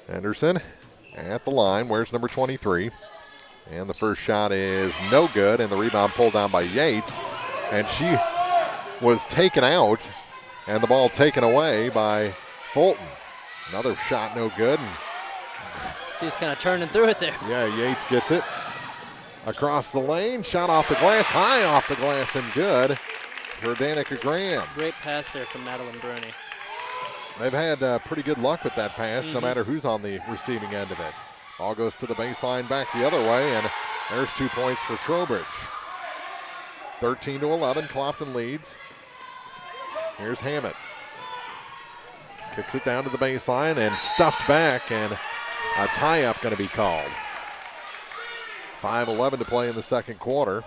Henderson at the line. Where's number 23? And the first shot is no good, and the rebound pulled down by Yates. And she was taken out, and the ball taken away by Fulton. Another shot no good. And she's kind of turning through it there. Yeah, Yates gets it. Across the lane, shot off the glass, high off the glass, and good for Danica Graham. Great pass there from Madeline Bruni. They've had pretty good luck with that pass, no matter who's on the receiving end of it. Ball goes to the baseline, back the other way, and there's 2 points for Trowbridge. 13-11, Clopton leads. Here's Hammett. Kicks it down to the baseline and stuffed back, and a tie-up going to be called. 5:11 to play in the second quarter.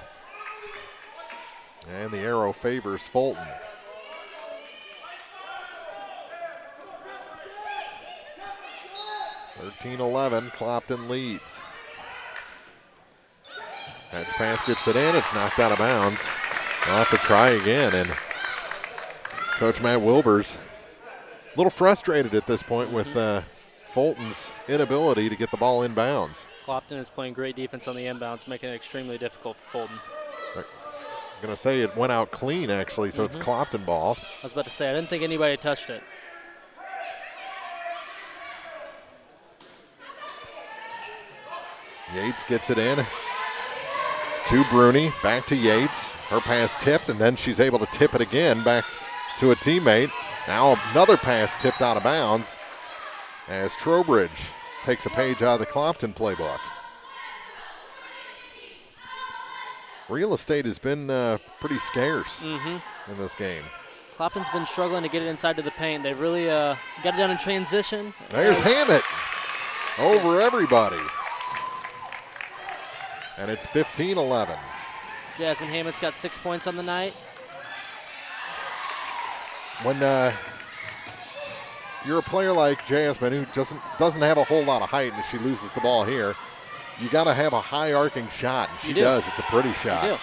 And the arrow favors Fulton. (13-11), Clopton leads. Hedge pass gets it in. It's knocked out of bounds. They'll have to try again. And Coach Matt Wilbur's a little frustrated at this point with Fulton's inability to get the ball in bounds. Clopton is playing great defense on the inbounds, making it extremely difficult for Fulton. I'm going to say it went out clean, actually, so it's Clopton ball. I was about to say, I didn't think anybody touched it. Yates gets it in to Bruni, back to Yates. Her pass tipped, and then she's able to tip it again back to a teammate. Now another pass tipped out of bounds as Trowbridge takes a page out of the Clopton playbook. Real estate has been pretty scarce in this game. Clopton's been struggling to get it inside to the paint. They've really got it down in transition. There's Hammett over everybody. And it's 15-11. Jasmine Hammett's got 6 points on the night. When you're a player like Jasmine who doesn't have a whole lot of height, and she loses the ball here, you got to have a high arcing shot, and she does. It's a pretty shot.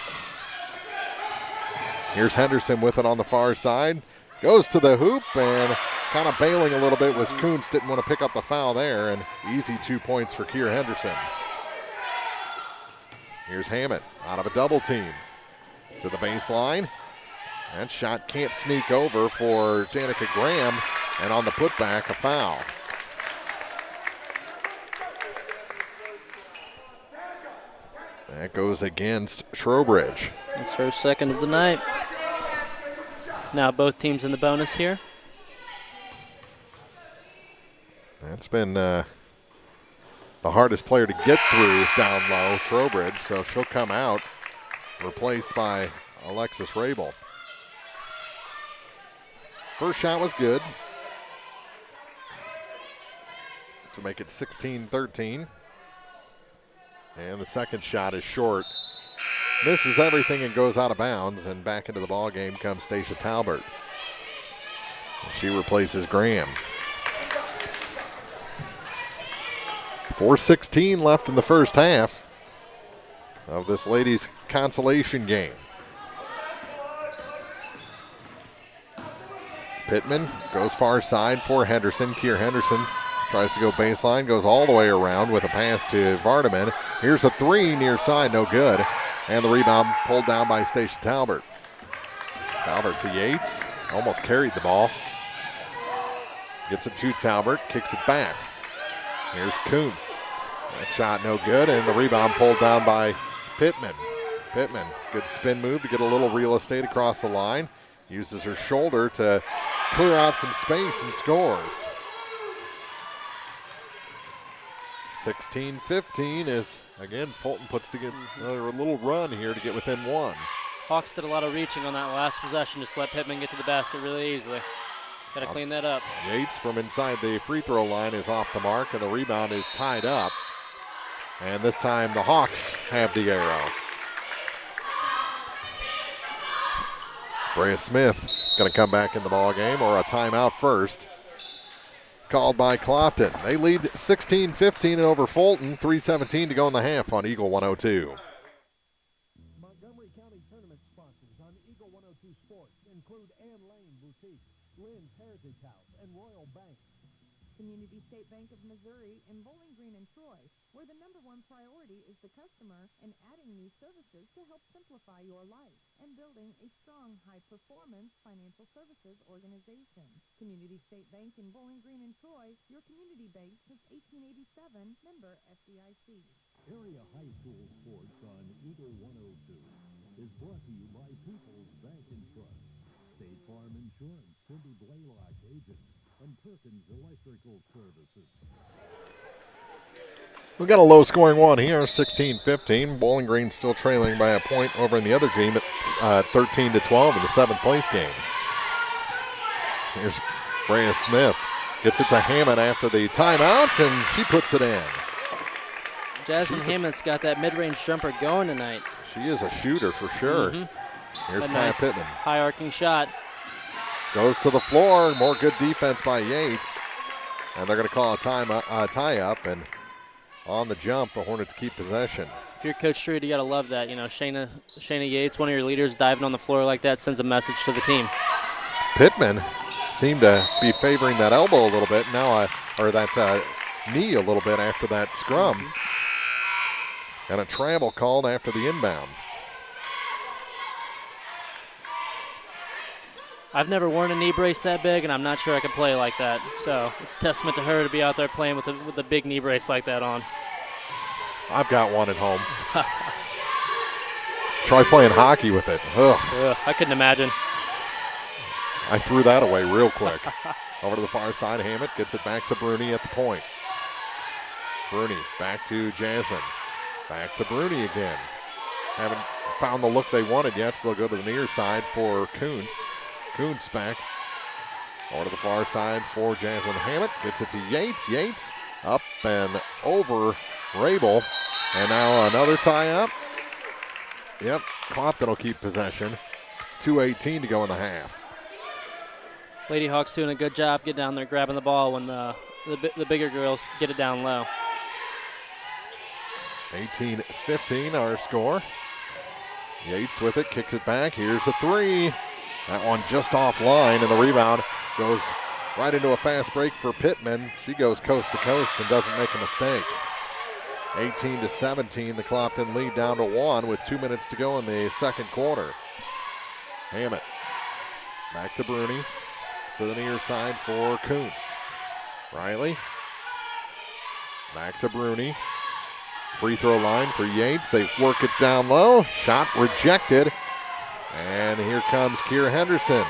Here's Henderson with it on the far side. Goes to the hoop and kind of bailing a little bit was Kuntz. Didn't want to pick up the foul there, and easy 2 points for Keir Henderson. Here's Hammett out of a double team to the baseline. That shot can't sneak over for Danica Graham, and on the putback, a foul. That goes against Trowbridge. That's her second of the night. Now both teams in the bonus here. That's been the hardest player to get through down low, Trowbridge, so she'll come out, replaced by Alexis Rabel. First shot was good to make it 16-13. And the second shot is short. Misses everything and goes out of bounds, and back into the ball game comes Stacia Talbert. She replaces Graham. 4:16 left in the first half of this ladies' consolation game. Pittman goes far side for Henderson. Keir Henderson tries to go baseline, goes all the way around with a pass to Vardaman. Here's a three near side, no good. And the rebound pulled down by Stacia Talbert. Talbert to Yates, almost carried the ball. Gets it to Talbert, kicks it back. Here's Kuntz. That shot no good, and the rebound pulled down by Pittman. Pittman, good spin move to get a little real estate across the line. Uses her shoulder to clear out some space and scores. 16-15 is, again, Fulton puts together another little run here to get within one. Hawks did a lot of reaching on that last possession, just let Pittman get to the basket really easily. Got to clean that up. Yates from inside the free throw line is off the mark, and the rebound is tied up. And this time the Hawks have the arrow. Brea Smith going to come back in the ball game, or a timeout first. Called by Clopton. They lead 16-15 over Fulton. 3:17 to go in the half on Eagle 102. Montgomery County Tournament sponsors on Eagle 102 Sports include Ann Lane Boutique, Lynn's Heritage House, and Royal Bank. Community State Bank of Missouri in Bowling Green and Troy, where the #1 priority is the customer and adding new services to help simplify your life and building a strong, high-performance financial services organization. Community State Bank in Bowling Green and Troy, your community bank since 1887, member FDIC. Area high school sports on Eagle 102 is brought to you by People's Bank and Trust, State Farm Insurance, Cindy Blaylock, agent, and Perkins Electrical Services. We've got a low-scoring one here, 16-15. Bowling Green still trailing by a point over in the other team at 13-12 in the seventh-place game. Here's Brea Smith. Gets it to Hammond after the timeout, and she puts it in. Jasmine Hammond's got that mid-range jumper going tonight. She is a shooter for sure. Here's Kaya nice Pittman. High-arcing shot. Goes to the floor. More good defense by Yates. And they're going to call a tie-up. And on the jump, the Hornets keep possession. If you're Coach Street, you got to love that. You know, Shayna Yates, one of your leaders, diving on the floor like that sends a message to the team. Pittman seemed to be favoring that elbow a little bit now, or that knee a little bit after that scrum. And a travel called after the inbound. I've never worn a knee brace that big, and I'm not sure I could play like that. So it's a testament to her to be out there playing with a big knee brace like that on. I've got one at home. Try playing hockey with it. Ugh. I couldn't imagine. I threw that away real quick. Over to the far side, Hammett gets it back to Bruni at the point. Bruni back to Jasmine. Back to Bruni again. Haven't found the look they wanted yet, so they'll go to the near side for Kuntz. Kuntz back. Over to the far side for Jasmine Hammett. Gets it to Yates. Yates up and over Rabel. And now another tie-up. Yep, Clopton will keep possession. 2:18 to go in the half. Lady Hawks doing a good job getting down there, grabbing the ball when the bigger girls get it down low. 18-15 our score. Yates with it, kicks it back. Here's a three. That one just offline, and the rebound goes right into a fast break for Pittman. She goes coast to coast and doesn't make a mistake. 18-17, the Clopton lead down to 1 with 2 minutes to go in the second quarter. Hammett back to Bruni. To the near side for Kuntz. Riley back to Bruni. Free throw line for Yates. They work it down low. Shot rejected. And here comes Kiera Henderson.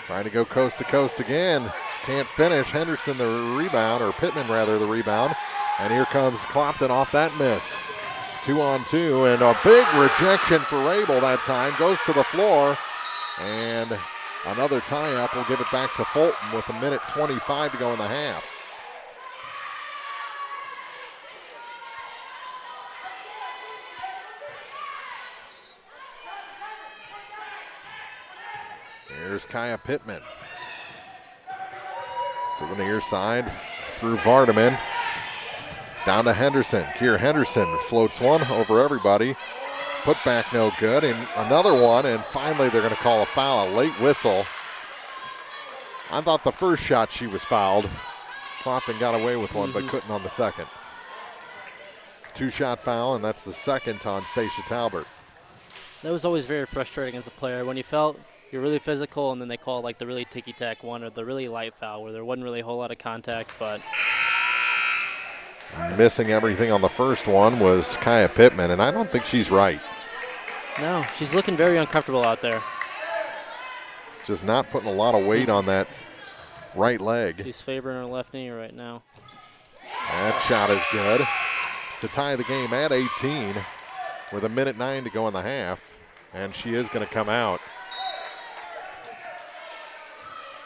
Trying to go coast to coast again. Can't finish. Henderson the rebound, or Pittman rather the rebound. And here comes Clopton off that miss. 2-on-2, and a big rejection for Rabel that time. Goes to the floor. And another tie-up will give it back to Fulton with 1:25 to go in the half. Here's Kaya Pittman. To the near side through Vardaman. Down to Henderson. Kiera Henderson floats one over everybody. Put back no good, and another one, and finally they're going to call a foul, a late whistle. I thought the first shot she was fouled. Clopton got away with one, but couldn't on the second. 2-shot foul, and that's the second on Stacia Talbert. That was always very frustrating as a player when you felt you're really physical, and then they call like the really ticky-tack one or the really light foul where there wasn't really a whole lot of contact, but Missing everything on the first one was Kaya Pittman, and I don't think she's right. No, she's looking very uncomfortable out there. Just not putting a lot of weight on that right leg. She's favoring her left knee right now. That shot is good to tie the game at 18 with 1:09 to go in the half, and she is going to come out.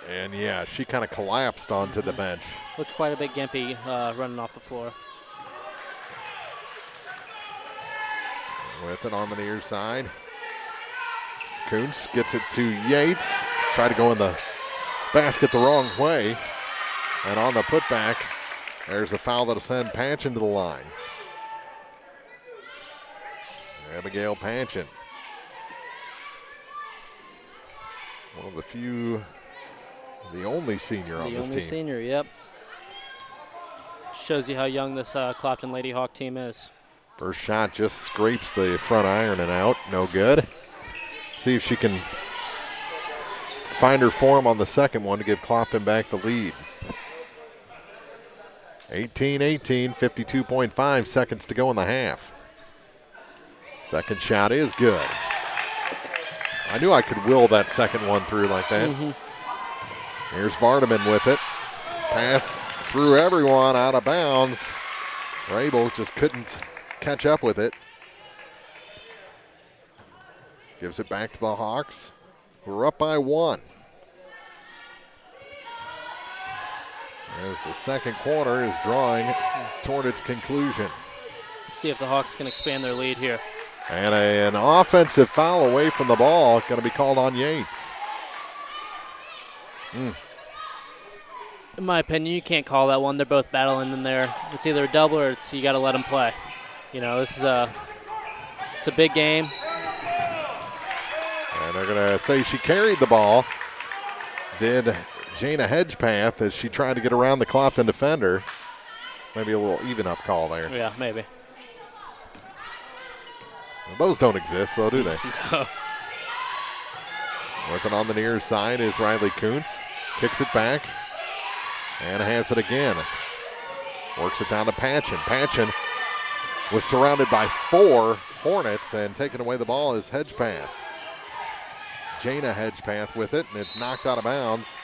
And, yeah, she kind of collapsed onto the bench. Looked quite a bit gimpy running off the floor. With it on the near side. Kuntz gets it to Yates. Tried to go in the basket the wrong way. And on the putback, there's a foul that'll send Panchin to the line. Abigail Panchin. One of the few, the only senior on this team. The only senior, yep. Shows you how young this Clopton Lady Hawk team is. First shot just scrapes the front iron and out. No good. See if she can find her form on the second one to give Clopton back the lead. 18-18, 52.5 seconds to go in the half. Second shot is good. I knew I could will that second one through like that. Here's Vardaman with it. Pass through everyone, out of bounds. Rabel just couldn't catch up with it. Gives it back to the Hawks, who are up by 1. As the second quarter is drawing toward its conclusion. Let's see if the Hawks can expand their lead here. And an offensive foul away from the ball, going to be called on Yates. In my opinion, you can't call that one. They're both battling in there. It's either a double or it's you got to let them play. You know, this is it's a big game. And they're going to say she carried the ball. Did Jana Hedgepath as she tried to get around the Clopton defender. Maybe a little even-up call there. Yeah, maybe. Well, those don't exist, though, do they? No. Working on the near side is Riley Kuntz. Kicks it back and has it again. Works it down to Panchin. Panchin was surrounded by 4 Hornets, and taking away the ball is Hedgepath. Jana Hedgepath with it, and it's knocked out of bounds.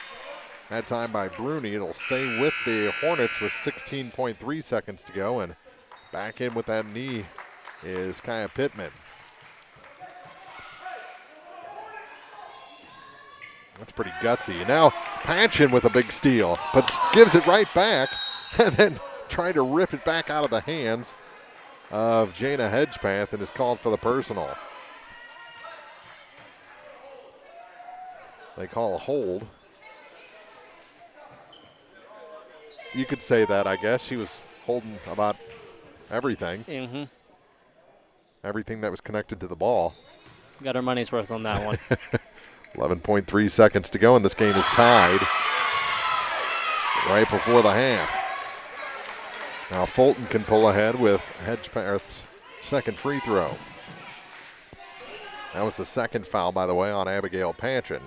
That time by Bruni. It'll stay with the Hornets with 16.3 seconds to go, and back in with that knee is Kaya Pittman. That's pretty gutsy. And now Panchin with a big steal, but gives it right back and then trying to rip it back out of the hands of Jana Hedgepath and is called for the personal. They call a hold. You could say that, I guess. She was holding about everything. Everything that was connected to the ball. Got our money's worth on that one. 11.3 seconds to go, and this game is tied right before the half. Now Fulton can pull ahead with Hedgepath's second free throw. That was the second foul, by the way, on Abigail Panchin.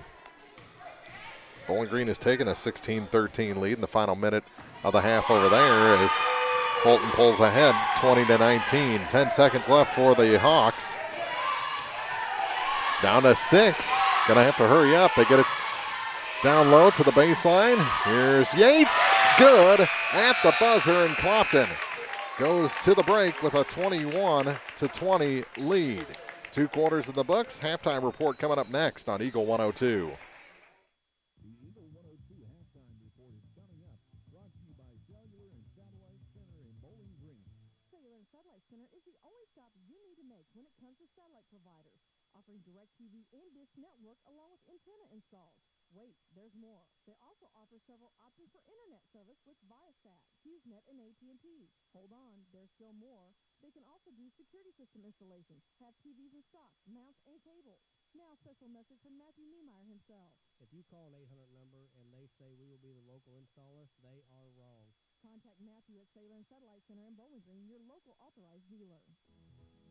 Bowling Green has taken a 16-13 lead in the final minute of the half over there as Fulton pulls ahead 20-19. 10 seconds left for the Hawks. Down to 6. Gonna have to hurry up. They get it down low to the baseline. Here's Yates. Good at the buzzer, and Clopton goes to the break with a 21-20 lead. 2 quarters in the books. Halftime report coming up next on Eagle 102. DirecTV and Dish Network along with antenna installs. Wait, there's more. They also offer several options for internet service with Viasat, HughesNet, and AT&T. Hold on, there's still more. They can also do security system installations, have TVs in stock, mounts, and cables. Now, special message from Matthew Niemeyer himself. If you call an 800 number and they say we will be the local installer, they are wrong. Contact Matthew at Sailor and Satellite Center in Bowling Green, your local authorized dealer.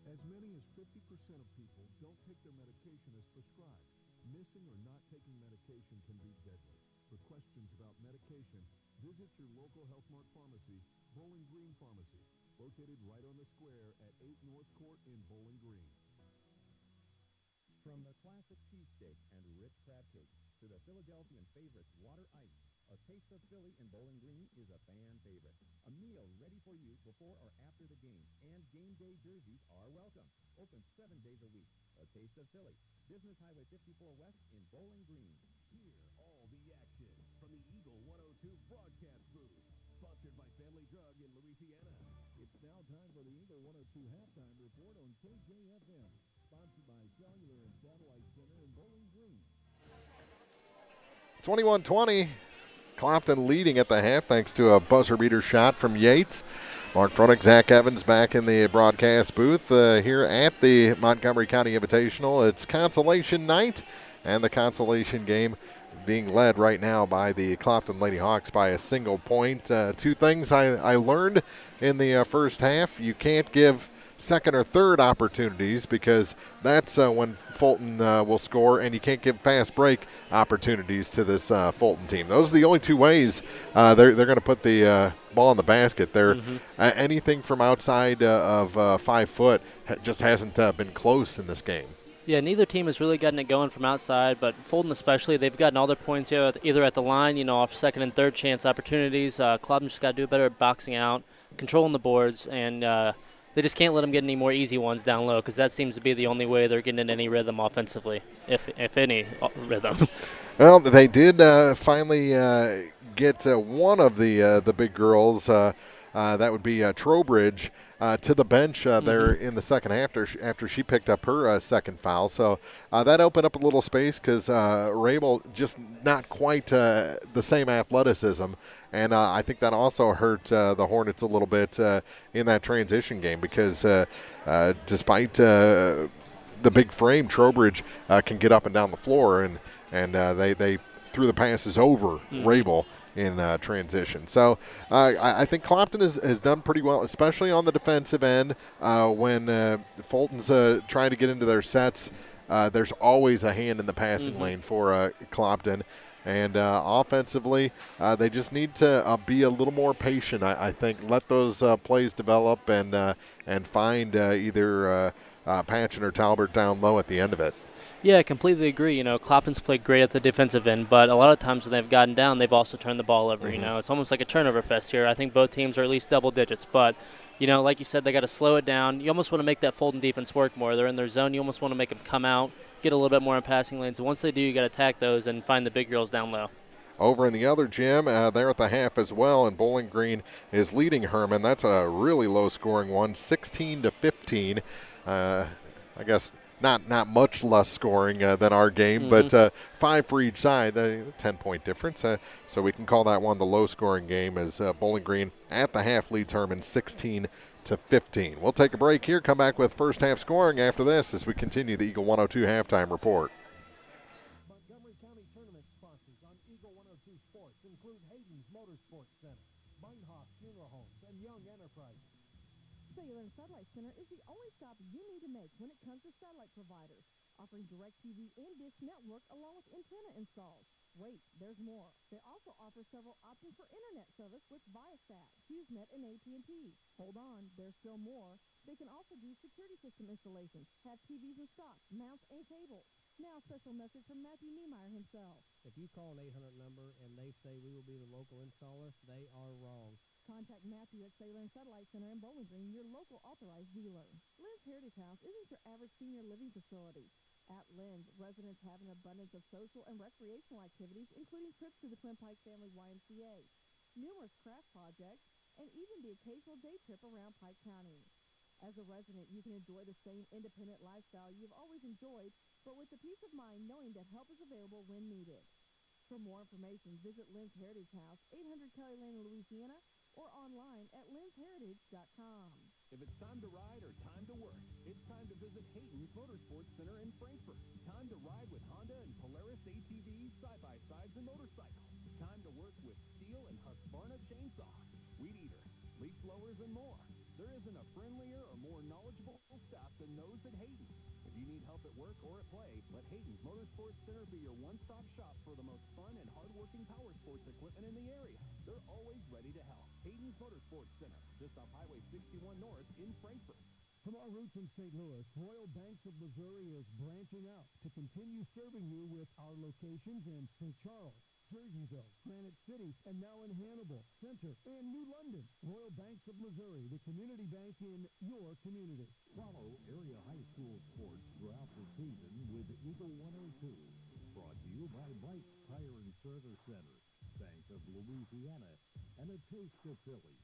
As many as 50% of people don't take their medication as prescribed. Missing or not taking medication can be deadly. For questions about medication, visit your local Health Mart pharmacy, Bowling Green Pharmacy, located right on the square at 8 North Court in Bowling Green. From the classic cheesesteak and rich crab cakes to the Philadelphian favorites Water Ice, a taste of Philly in Bowling Green is a fan favorite. A meal ready for you before or after the game, and game day jerseys are welcome. Open 7 days a week. A taste of Philly. Business Highway 54 West in Bowling Green. Hear all the action from the Eagle 102 broadcast booth. Sponsored by Family Drug in Louisiana. It's now time for the Eagle 102 halftime report on KJFM. Sponsored by Cellular and Satellite Center in Bowling Green. 21-20. Clopton leading at the half thanks to a buzzer beater shot from Yates. Mark Fronek, Zach Evans back in the broadcast booth here at the Montgomery County Invitational. It's consolation night, and the consolation game being led right now by the Clopton Lady Hawks by a single point. Two things I learned in the first half. You can't give second or third opportunities because that's when Fulton will score, and you can't give fast break opportunities to this Fulton team. Those are the only two ways they're going to put the ball in the basket. Anything from outside of 5 foot just hasn't been close in this game. Yeah, neither team has really gotten it going from outside, but Fulton especially, they've gotten all their points either at the line, off second and third chance opportunities. Clopton just got to do better at boxing out, controlling the boards, and they just can't let them get any more easy ones down low because that seems to be the only way they're getting in any rhythm offensively, if any rhythm. Well, they did finally get one of the big girls. That would be Trowbridge to the bench there in the second half after she picked up her second foul. So that opened up a little space because Rabel just not quite the same athleticism. And I think that also hurt the Hornets a little bit in that transition game because despite the big frame, Trowbridge can get up and down the floor, and they threw the passes over Rabel in transition. So I think Clopton has done pretty well, especially on the defensive end. When Fulton's trying to get into their sets, there's always a hand in the passing lane for Clopton. And offensively, they just need to be a little more patient, I think. Let those plays develop and find either Patchen or Talbert down low at the end of it. Yeah, I completely agree. Clopton's played great at the defensive end, but a lot of times when they've gotten down, they've also turned the ball over. It's almost like a turnover fest here. I think both teams are at least double digits, but like you said, they got to slow it down. You almost want to make that Fulton defense work more. They're in their zone. You almost want to make them come out, get a little bit more in passing lanes. And once they do, you got to attack those and find the big girls down low. Over in the other gym, there at the half as well, and Bowling Green is leading Hermann. That's a really low-scoring one, 16-15. I guess not much less scoring than our game, but 5 for each side, 10-point difference. So we can call that one the low-scoring game as Bowling Green at the half leads Hermann 16-15. We'll take a break here, come back with first half scoring after this as we continue the Eagle 102 halftime report. Montgomery County Tournament sponsors on Eagle 102 Sports include Hayden's Motorsports Center, Meinhof Funeral Homes, and Young Enterprises. Cellular and Satellite Center is the only stop you need to make when it comes to satellite providers, offering DirecTV and Dish Network along with antenna installs. Wait, there's more. They also offer several options for internet service with Viasat, HughesNet, and AT&T. Hold on, there's still more. They can also do security system installations, have TVs in stock, mounts, and cables. Now, special message from Matthew Niemeyer himself. If you call an 800 number and they say we will be the local installer, they are wrong. Contact Matthew at Cellular and Satellite Center in Bowling Green, your local authorized dealer. Lynn's Heritage House isn't your average senior living facility. At Lynn's, residents have an abundance of social and recreational activities, including trips to the Twin Pike Family YMCA, numerous craft projects, and even the occasional day trip around Pike County. As a resident, you can enjoy the same independent lifestyle you've always enjoyed, but with the peace of mind knowing that help is available when needed. For more information, visit Lynn's Heritage House, 800 Kelly Lane in Louisiana, or online at lynnsheritage.com. If it's time to ride or time to work, it's time to visit Hayden's Motorsports Center in Frankfort. Time to ride with Honda and Polaris ATVs, side-by-sides, and motorcycles. Time to work with Steel and Husqvarna chainsaws, weed eater, leaf blowers, and more. There isn't a friendlier or more knowledgeable staff than those at Hayden. If you need help at work or at play, let Hayden's Motorsports Center be your one-stop shop for the most fun and hard-working power sports equipment in the area. They're always ready to help. Hayden's Motorsports Center, just off Highway 61 North in Frankfort. From our roots in St. Louis, Royal Banks of Missouri is branching out to continue serving you with our locations in St. Charles, Jerseyville, Granite City, and now in Hannibal, Center, and New London. Royal Banks of Missouri, the community bank in your community. Follow area high school sports throughout the season with Eagle 102. Brought to you by Mike's Tire and Service Center, Bank of Louisiana, and a taste of Philly.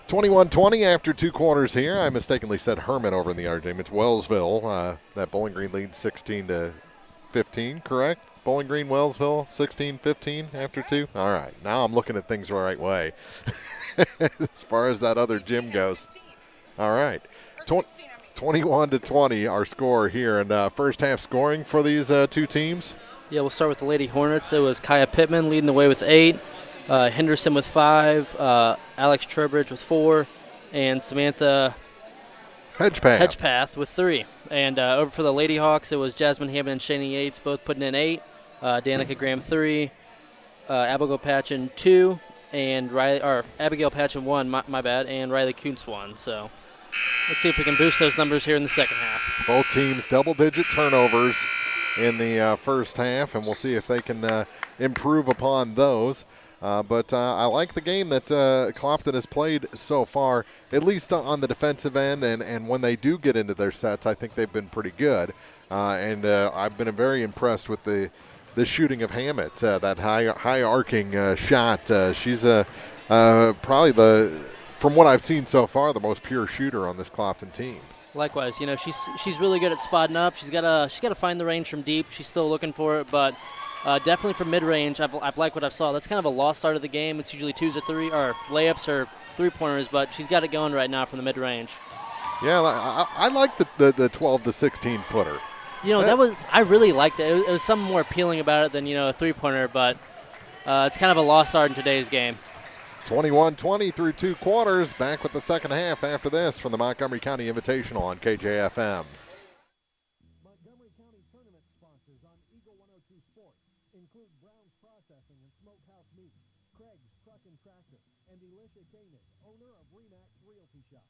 (21-20) after 2 quarters here. I mistakenly said Hermann over in the other game. It's Wellsville. That Bowling Green leads 16-15, correct? Bowling Green, Wellsville, 16-15 after 2? All right. Now I'm looking at things the right way as far as that other gym goes. All right. 21-20 our score here. And first half scoring for these two teams? Yeah, we'll start with the Lady Hornets. It was Kaya Pittman leading the way with 8. Henderson with 5, Alex Trowbridge with 4, and Samantha Hedgepath with 3. And over for the Lady Hawks, it was Jasmine Hammond and Shani Yates both putting in 8, Danica Graham 3, Abigail Patchen 2, and Abigail Patchen 1, my bad, and Riley Kuntz 1. So let's see if we can boost those numbers here in the second half. Both teams double-digit turnovers in the first half, and we'll see if they can improve upon those. But I like the game that Clopton has played so far, at least on the defensive end. And when they do get into their sets, I think they've been pretty good. And I've been very impressed with the shooting of Hammett, that high arcing shot. She's probably from what I've seen so far, the most pure shooter on this Clopton team. Likewise, she's really good at spotting up. She's got to find the range from deep. She's still looking for it, but. Definitely from mid-range, I've liked what I saw. That's kind of a lost start of the game. It's usually 2s or 3 or layups or 3-pointers, but she's got it going right now from the mid-range. Yeah, I like the 12 to 16 footer. I really liked it. It was something more appealing about it than a 3-pointer, but it's kind of a lost start in today's game. 21-20 through 2 quarters. Back with the second half after this from the Montgomery County Invitational on KJFM. Montgomery County Tournament sponsors on Eagle 102 Sports include Brown's Processing and Smokehouse Meats, Craig's Truck and Tractor, and Elisha Koenig, owner of Remax Realty Shop.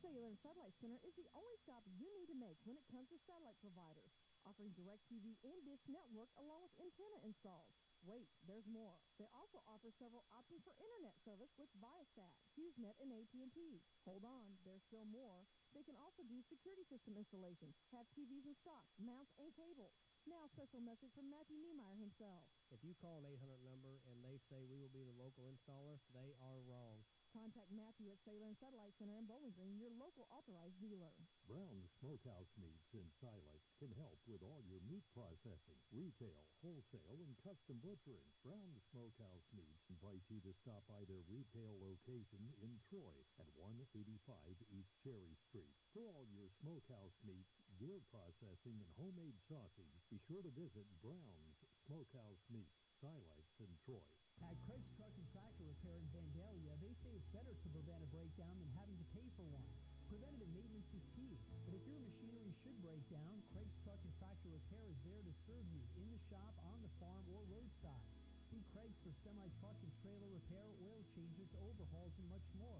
Cellular and Satellite Center is the only stop you need to make when it comes to satellite providers, offering DirecTV and Dish Network along with antenna installs. Wait, there's more. They also offer several options for internet service with Viasat, HughesNet, and AT&T. Hold on, there's still more. They can also do security system installations, have TVs in stock, mounts, and cables. Now, special message from Matthew Niemeyer himself. If you call an 800 number and they say we will be the local installer, they are wrong. Contact Matthew at Cellular and Satellite Center in Bowling Green, your local authorized dealer. Brown's Smokehouse Meats in Silas can help with all your meat processing, retail, wholesale, and custom butchering. Brown's Smokehouse Meats invite you to stop by their retail location in Troy at 185 East Cherry Street. For all your smokehouse meats, gear processing, and homemade sausage, be sure to visit Brown's Smokehouse Meats, Silas, and Troy. At Craig's Truck and Tractor Repair in Vandalia, they say it's better to prevent a breakdown than having to pay for one. Preventative maintenance is key, but if your machinery should break down, Craig's Truck and Tractor Repair is there to serve you in the shop, on the farm, or roadside. See Craig's for semi-truck and trailer repair, oil changes, overhauls, and much more.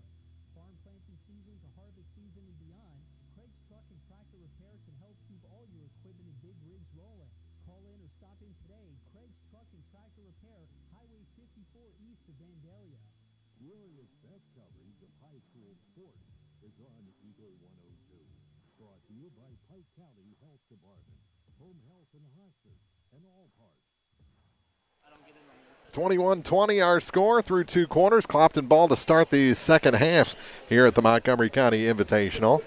Farm planting season to harvest season and beyond, Craig's Truck and Tractor Repair can help keep all your equipment and big rigs rolling. Call in or stop in today. Craig's Truck and Tractor Repair, Highway 54 east of Vandalia. Glorious best coverage of high school sports is on Eagle 102. Brought to you by Pike County Health Department, Home Health and Hospice, and All Parts. 21-20 our score through 2 quarters. Clopton ball to start the second half here at the Montgomery County Invitational.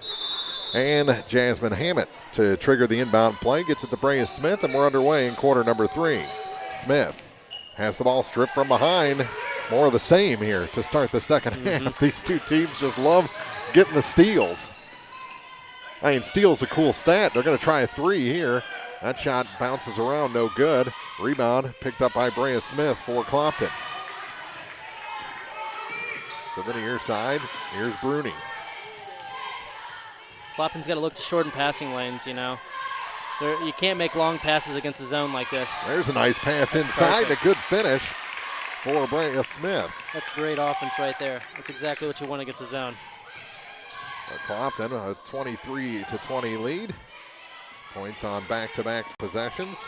And Jasmine Hammett to trigger the inbound play. Gets it to Brea Smith, and we're underway in quarter number 3. Smith has the ball stripped from behind. More of the same here to start the second half. These two teams just love getting the steals. I mean, steal's a cool stat. They're going to try a 3 here. That shot bounces around, no good. Rebound picked up by Brea Smith for Clopton. To the near side, here's Bruni. Clopton's got to look to shorten passing lanes, You can't make long passes against the zone like this. There's a nice pass inside. Perfect. A good finish for Brea Smith. That's great offense right there. That's exactly what you want against the zone. Clopton, a 23-20 lead. Points on back-to-back possessions.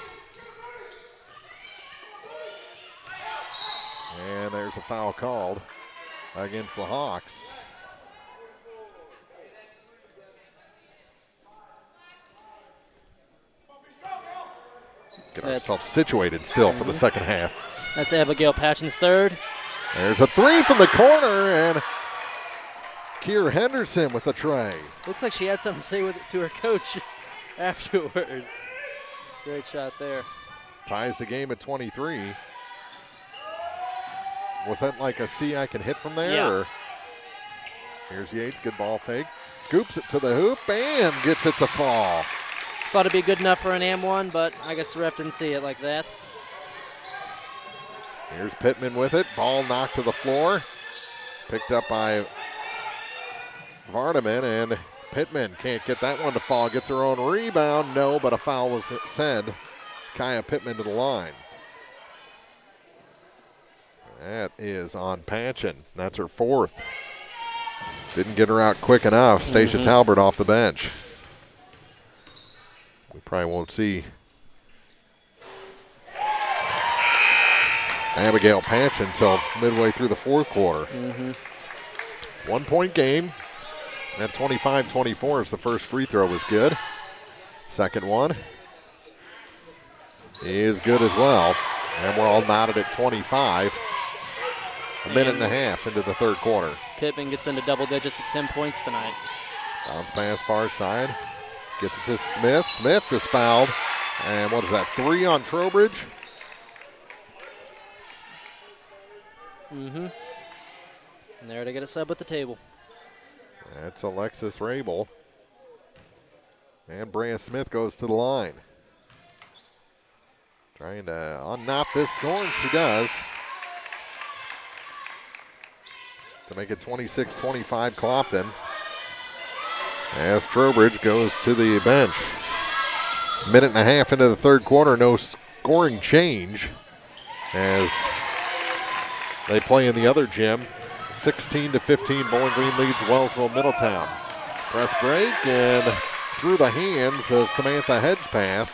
And there's a foul called against the Hawks. Get ourselves situated still for the second half. That's Abigail Patchen's third. There's a three from the corner, and Kier Henderson with the tray. Looks like she had something to say to her coach afterwards. Great shot there. Ties the game at 23. Was that like a see I can hit from there? Yeah. Or? Here's Yates, good ball fake. Scoops it to the hoop and gets it to fall. Thought it'd be good enough for an M1, but I guess the ref didn't see it like that. Here's Pittman with it. Ball knocked to the floor. Picked up by Vardaman, and Pittman can't get that one to fall. Gets her own rebound. No, but a foul was sent. Kaya Pittman to the line. That is on Patchen. That's her fourth. Didn't get her out quick enough. Stacia Talbert off the bench. We probably won't see Abigail Patchen until midway through the fourth quarter. 1 point game. At 25-24 as the first free throw was good. Second one is good as well. And we're all knotted at 25. A minute and a half into the third quarter. Pittman gets into double digits with 10 points tonight. Bounce pass far side. Gets it to Smith. Smith is fouled. And what is that, 3 on Trowbridge? And there to get a sub at the table. That's Alexis Rabel. And Brea Smith goes to the line. Trying to unknot this score, and she does. To make it 26-25 Clopton. As Trowbridge goes to the bench. Minute and a half into the third quarter, no scoring change. As they play in the other gym. 16-15, Bowling Green leads Wellsville Middletown. Press break and through the hands of Samantha Hedgepath.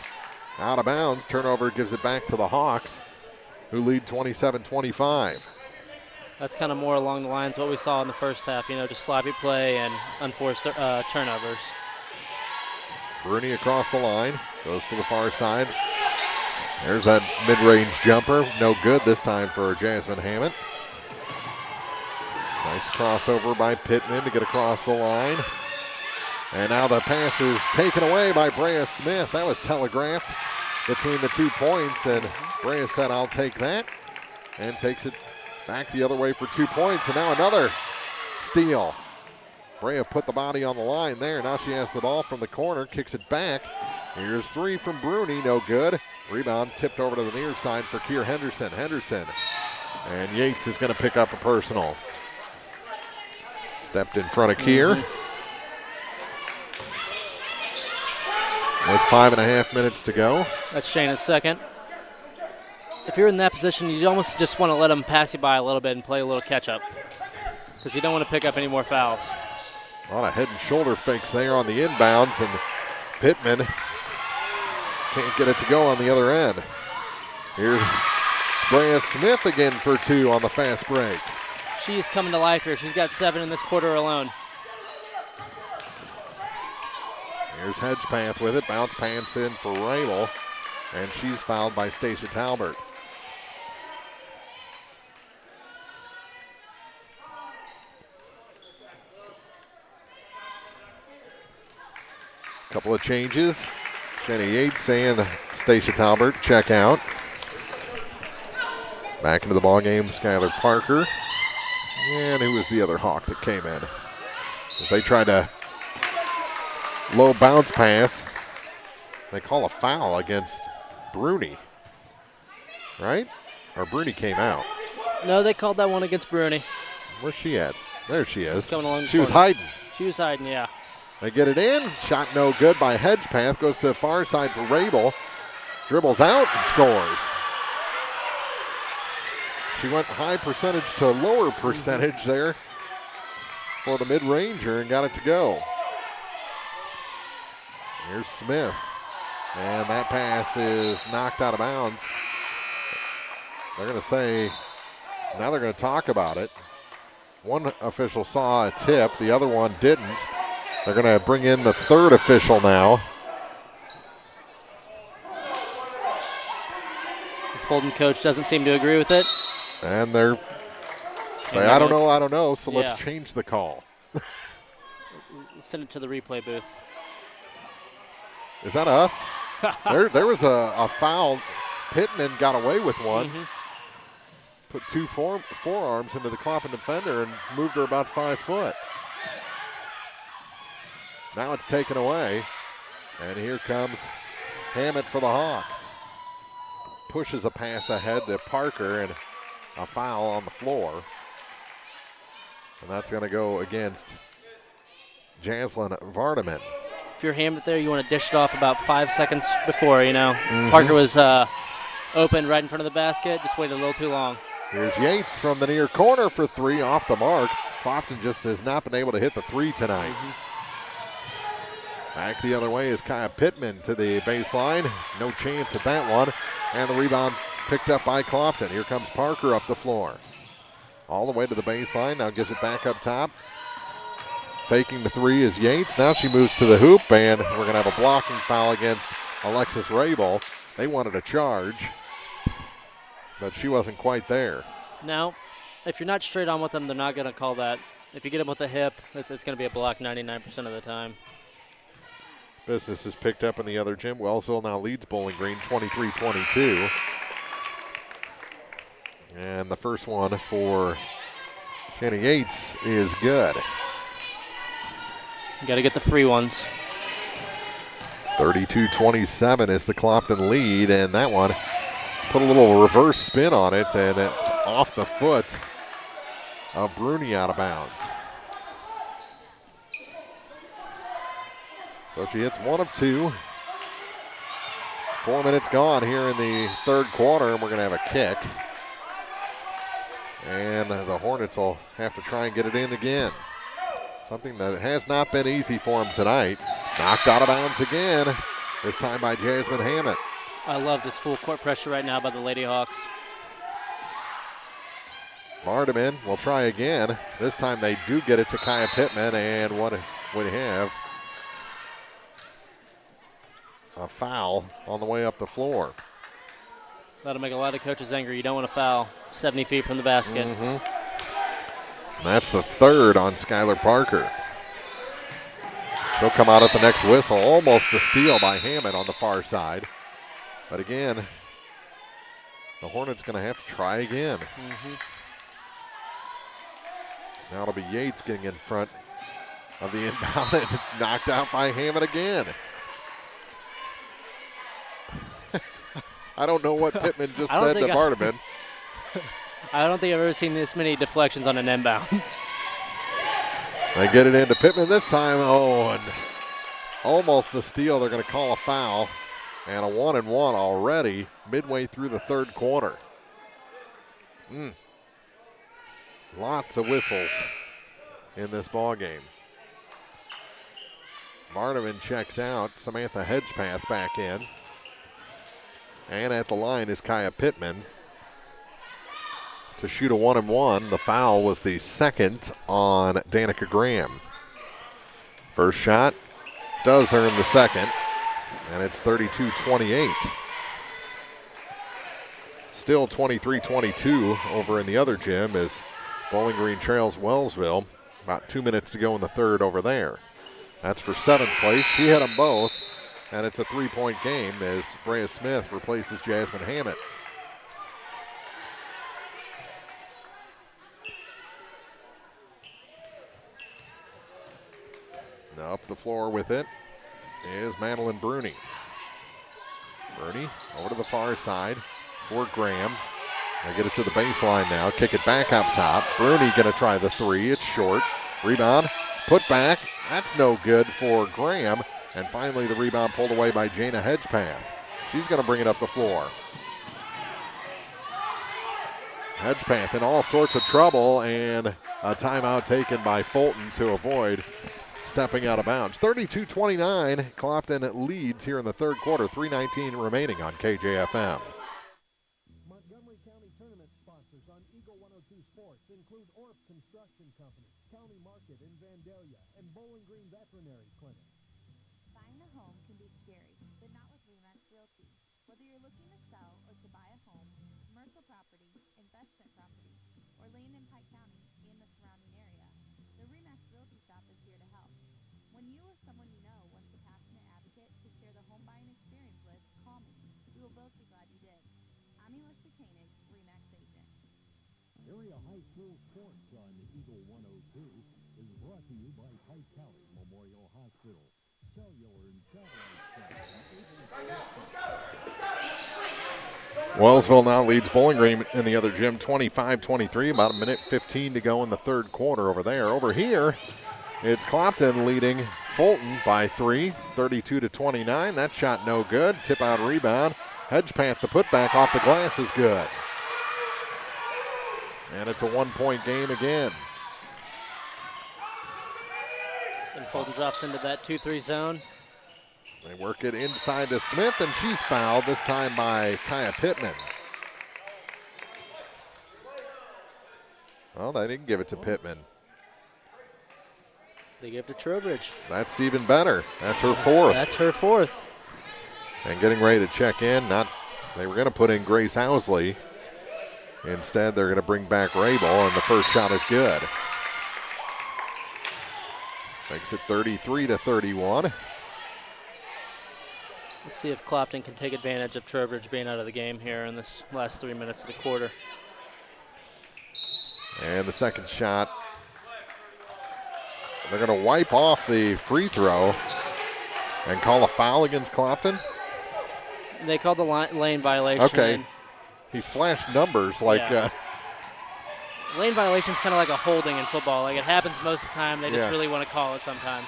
Out of bounds, turnover gives it back to the Hawks, who lead 27-25. That's kind of more along the lines of what we saw in the first half, just sloppy play and unforced turnovers. Bruni across the line, goes to the far side. There's that mid-range jumper, no good this time for Jasmine Hammett. Nice crossover by Pittman to get across the line. And now the pass is taken away by Brea Smith. That was telegraphed between the 2 points, and Brea said, I'll take that, and takes it back the other way for 2 points, and now another steal. Brea put the body on the line there. Now she has the ball from the corner, kicks it back. Here's 3 from Bruni, no good. Rebound tipped over to the near side for Kier Henderson. And Yates is going to pick up a personal. Stepped in front of Kier. With 5.5 minutes to go. That's Shayna's second. If you're in that position, you almost just want to let them pass you by a little bit and play a little catch-up, because you don't want to pick up any more fouls. A lot of head and shoulder fakes there on the inbounds, and Pittman can't get it to go on the other end. Here's Brea Smith again for 2 on the fast break. She is coming to life here. She's got 7 in this quarter alone. Here's Hedgepath with it. Bounce pants in for Rabel, and she's fouled by Stacia Talbert. Couple of changes. Jenny Yates and Stacia Talbert check out. Back into the ballgame, Skylar Parker. And who was the other Hawk that came in? As they tried to low bounce pass. They call a foul against Bruni, right? Or Bruni came out. No, they called that one against Bruni. Where's she at? There she is. Coming along she was hiding. She was hiding, yeah. They get it in. Shot no good by Hedgepath. Goes to the far side for Rabel. Dribbles out and scores. She went high percentage to lower percentage there for the mid-ranger and got it to go. Here's Smith. And that pass is knocked out of bounds. They're going to say, now they're going to talk about it. One official saw a tip, the other one didn't. They're going to bring in the third official now. The Fulton coach doesn't seem to agree with it. And they're saying, I don't know, so let's change the call. Send it to the replay booth. Is that us? there was a foul. Pittman got away with one. Put two forearms into the Clopton defender and moved her about 5 foot. Now it's taken away. And here comes Hammett for the Hawks. Pushes a pass ahead to Parker and a foul on the floor. And that's going to go against Jaslyn Vardaman. If you're Hammett there, you want to dish it off about 5 seconds before, you know. Parker was open right in front of the basket, just waited a little too long. Here's Yates from the near corner for three, off the mark. Clopton just has not been able to hit the three tonight. Back the other way is Kaya Pittman to the baseline. No chance at that one. And the rebound picked up by Clopton. Here comes Parker up the floor. All the way to the baseline, now gives it back up top. Faking the three is Yates. Now she moves to the hoop, and we're going to have a blocking foul against Alexis Rabel. They wanted a charge, but she wasn't quite there. Now, if you're not straight on with them, they're not going to call that. If you get them with a hip, it's going to be a block 99% of the time. Business is picked up in the other gym. Wellsville now leads Bowling Green 23-22. And the first one for Shannon Yates is good. You got to get the free ones. 32-27 is the Clopton lead, and that one put a little reverse spin on it, and it's off the foot of Bruni out of bounds. So she hits one of two. 4 minutes gone here in the third quarter, and we're going to have a kick. And the Hornets will have to try and get it in again. Something that has not been easy for them tonight. Knocked out of bounds again, this time by Jasmine Hammett. I love this full court pressure right now by the Lady Hawks. Vardaman will try again. This time they do get it to Kaya Pittman, and what we have, a foul on the way up the floor. That'll make a lot of coaches angry. You don't want to foul 70 feet from the basket. That's the third on Skylar Parker. She'll come out at the next whistle. Almost a steal by Hammett on the far side. But again, the Hornets going to have to try again. Now it'll be Yates getting in front of the inbound and knocked out by Hammett again. I don't know what Pittman just said to Vardaman. I don't think I've ever seen this many deflections on an inbound. They get it into Pittman this time. Oh, and almost a steal. They're going to call a foul. And a 1-and-1 already midway through the third quarter. Lots of whistles in this ball game. Vardaman checks out. Samantha Hedgepath back in. And at the line is Kaya Pittman to shoot a 1-and-1. The foul was the second on Danica Graham. First shot does earn the second, and it's 32-28. Still 23-22 over in the other gym as Bowling Green trails Wellsville. About 2 minutes to go in the third over there. That's for seventh place. She hit them both, and it's a three-point game as Brea Smith replaces Jasmine Hammett. Now up the floor with it is Madeline Bruni. Bruni over to the far side for Graham. They get it to the baseline now. Kick it back up top. Bruni going to try the three. It's short. Rebound Put back, that's no good for Graham. And finally the rebound pulled away by Jana Hedgepath. She's going to bring it up the floor. Hedgepath in all sorts of trouble, and a timeout taken by Fulton to avoid stepping out of bounds. 32-29, Clopton leads here in the third quarter, 3:19 remaining on KJFM. Montgomery County Tournament sponsors on Eagle 102 Sports include Orff Construction Company, County Market in Vandalia, and Bowling Green Veterinary Clinic. Buying a home can be scary, but not with RE/MAX Realty. Whether you're looking to sell or to buy a home, commercial property, investment property, or land in Pike County and the surrounding area, the RE/MAX Realty shop is here to help. When you or someone you know wants a passionate advocate to share the home buying experience with, call me. We will both be glad you did. I'm Elisha Koenig, RE/MAX agent. Area high school sports on Eagle 102 is brought to you by Pike County Memorial Hospital. Cellular and satellite. Wellsville now leads Bowling Green in the other gym 25-23, about a minute 15 to go in the third quarter over there. Over here, it's Clopton leading Fulton by 3, 32-29. That shot no good. Tip out rebound. Hedgepath, the putback off the glass is good. And it's a 1-point game again. And Fulton drops into that 2-3 zone. They work it inside to Smith, and she's fouled, this time by Kaya Pittman. Well, they didn't give it to Pittman. They give it to Trowbridge. That's even better. That's her fourth. That's her fourth. And getting ready to check in. They were going to put in Grace Housley. Instead, they're going to bring back Rabel, and the first shot is good. Makes it 33-31. Let's see if Clopton can take advantage of Trowbridge being out of the game here in this last 3 minutes of the quarter. And the second shot. They're going to wipe off the free throw and call a foul against Clopton. They called the lane violation. Okay. He flashed numbers like. Yeah. Lane violation is kind of like a holding in football. Like, it happens most of the time. They just really want to call it sometimes.